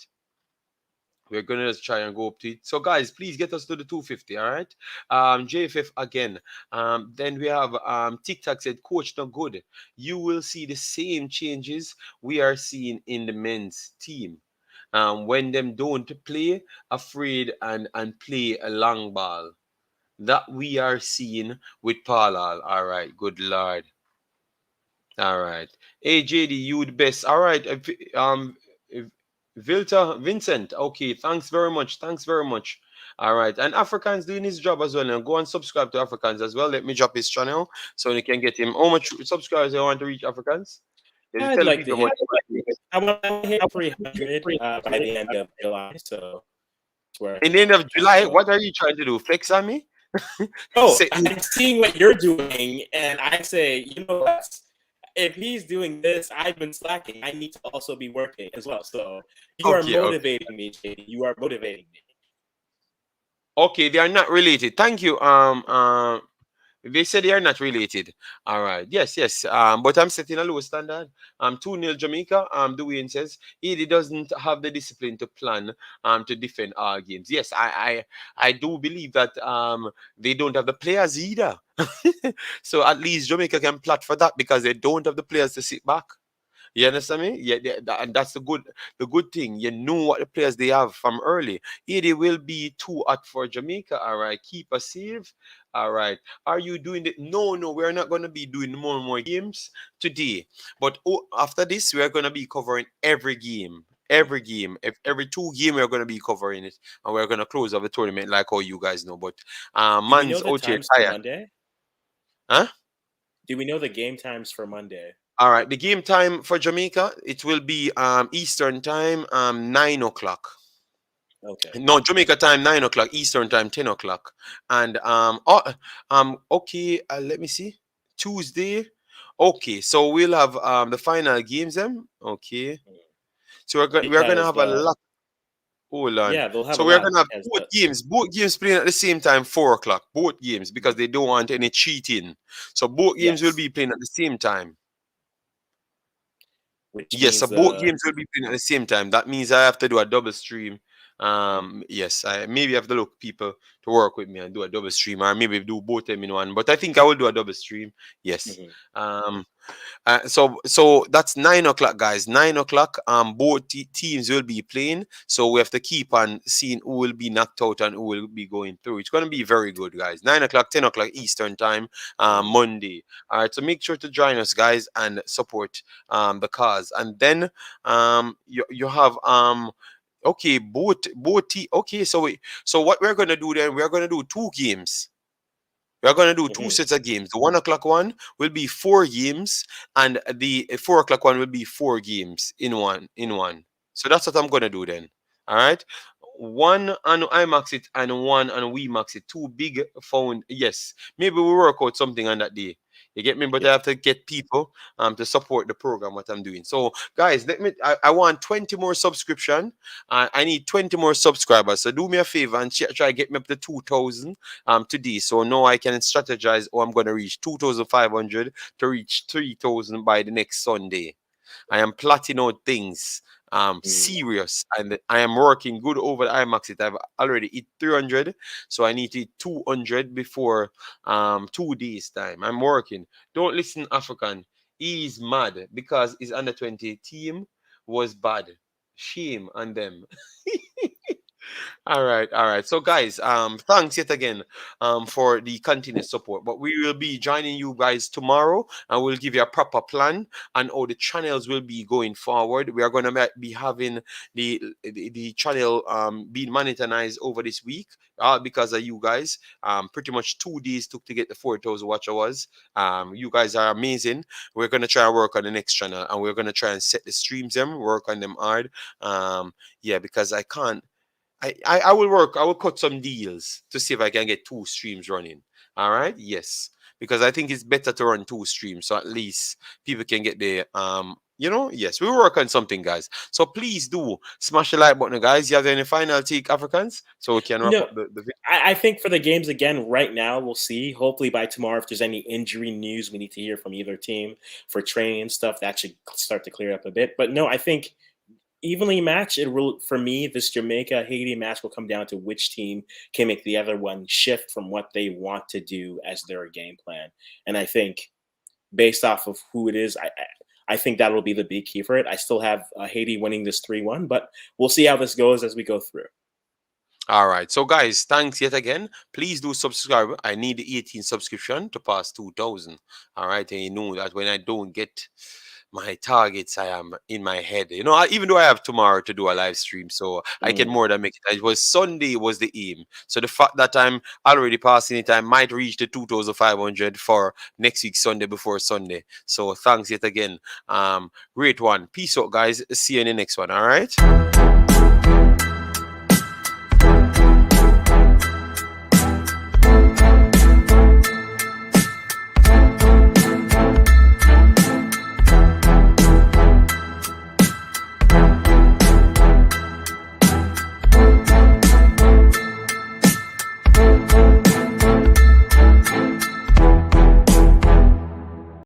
We're gonna try and go up to it. So guys, please get us to the 250. All right. JFF again. Then we have TikTok said, Coach not good. You will see the same changes we are seeing in the men's team. When them don't play afraid and play a long ball. That we are seeing with Palal. All right, good lord. All right. Hey JD, you the best. All right. Vincent. Okay, thanks very much. Thanks very much. All right. And Africans doing his job as well. Now go and subscribe to Africans as well. Let me drop his channel so they can get him. How much subscribers I want to reach Africans? Yes, I'd tell like to people hit. what. I want to hit 300 by the end of July. So that's where In the end of July, so- what are you trying to do? Flex on me? Oh, Say- I'm seeing what you're doing, and I say, you know what? If he's doing this, I've been slacking. I need to also be working as well. So you are Okay, motivating me, JD. You are motivating me. Okay, they are not related. Thank you. They said they are not related. All right. Yes, yes. But I'm setting a low standard. 2-0 Jamaica. Dwayne says he doesn't have the discipline to plan to defend our games. Yes, I do believe that they don't have the players either. So at least Jamaica can plot for that because they don't have the players to sit back. You understand me? Yeah, and that's the good thing. You know what the players they have from early. It will be too hot for Jamaica. All right, keep us safe. All right. Are you doing it? No, we're not going to be doing more and more games today. But after this, we are going to be covering every game. Every game, if every 2 games, we're going to be covering it, and we're going to close up the tournament like how you guys know. But Do we know man's the out here times for tired, Monday? huh? Do we know the game times for Monday? All right, the game time for Jamaica, it will be Eastern time, 9 o'clock. Okay. No, Jamaica time 9 o'clock, Eastern time 10 o'clock. And okay, let me see. Tuesday. Okay, so we'll have the final games then. Okay. So we're gonna Because have a lot. Hold on. yeah, they'll have So a we're lot gonna have because both games playing at the same time, 4 o'clock. Both games because they don't want any cheating. So both games will yes, be playing at the same time. which Yes, so means both games will be playing at the same time. That means I have to do a double stream Yes, I maybe have to look people to work with me and do a double stream, or maybe do both of them in one. But I think I will do a double stream. Yes. Um, so that's 9 o'clock, guys. 9 o'clock. Both teams will be playing, so we have to keep on seeing who will be knocked out and who will be going through. It's going to be very good, guys. 9 o'clock, 10 o'clock Eastern time, Monday. All right, so make sure to join us, guys, and support the cause. And then you have okay, okay, so what we're gonna do then? We're gonna do 2 games. We're going to do 2 sets of games. The 1 o'clock one will be 4 games, and the 4 o'clock one will be 4 games in one. So that's what I'm going to do then. All right. One on Imaxit and one on WeMaxit. 2 big phone. Yes. Maybe we work out something on that day. You get me? But I have to get people to support the program, what I'm doing. So, guys, I want 20 more subscription. I need 20 more subscribers. So do me a favor and try to get me up to 2,000 today. So now I can strategize. Oh, I'm going to reach 2,500 to reach 3,000 by the next Sunday. I am plotting out things serious, and I am working good over the Imaxit. I've already hit 300, so I need to hit 200 before 2 days time. I'm working. Don't listen, African. He's mad because his under 20 team was bad. Shame on them. All right. So guys, thanks yet again for the continuous support. But we will be joining you guys tomorrow, and we'll give you a proper plan and how the channels will be going forward. We are going to be having the channel being monetized over this week, because of you guys. Pretty much 2 days took to get the 4,000 watch hours. You guys are amazing. We're gonna try and work on the next channel, and we're gonna try and set the streams them, work on them hard. Yeah, because I can't. I will work. I will cut some deals to see if I can get 2 streams running. All right. Yes, because I think it's better to run 2 streams, so at least people can get the Yes, we work on something, guys. So please do smash the like button, guys. You have any final take, Africans, so we can wrap No, up the video. I think for the games again, right now we'll see. Hopefully by tomorrow, if there's any injury news, we need to hear from either team for training and stuff. That should start to clear up a bit. But no, I think evenly matched. It will, for me, this Jamaica Haiti match will come down to which team can make the other one shift from what they want to do as their game plan. And I think based off of who it is, I think that will be the big key for it. I still have Haiti winning this 3-1, but we'll see how this goes as we go through. All right. So, guys, thanks yet again. Please do subscribe. I need the 18 subscription to pass 2,000. All right. And you know that when I don't get my targets, I am in my head. Even though I have tomorrow to do a live stream, so I can more than make it. It was Sunday was the aim. So the fact that I'm already passing it, I might reach the 2,500 for next week Sunday before Sunday. So thanks yet again. Great one. Peace out, guys. See you in the next one. All right.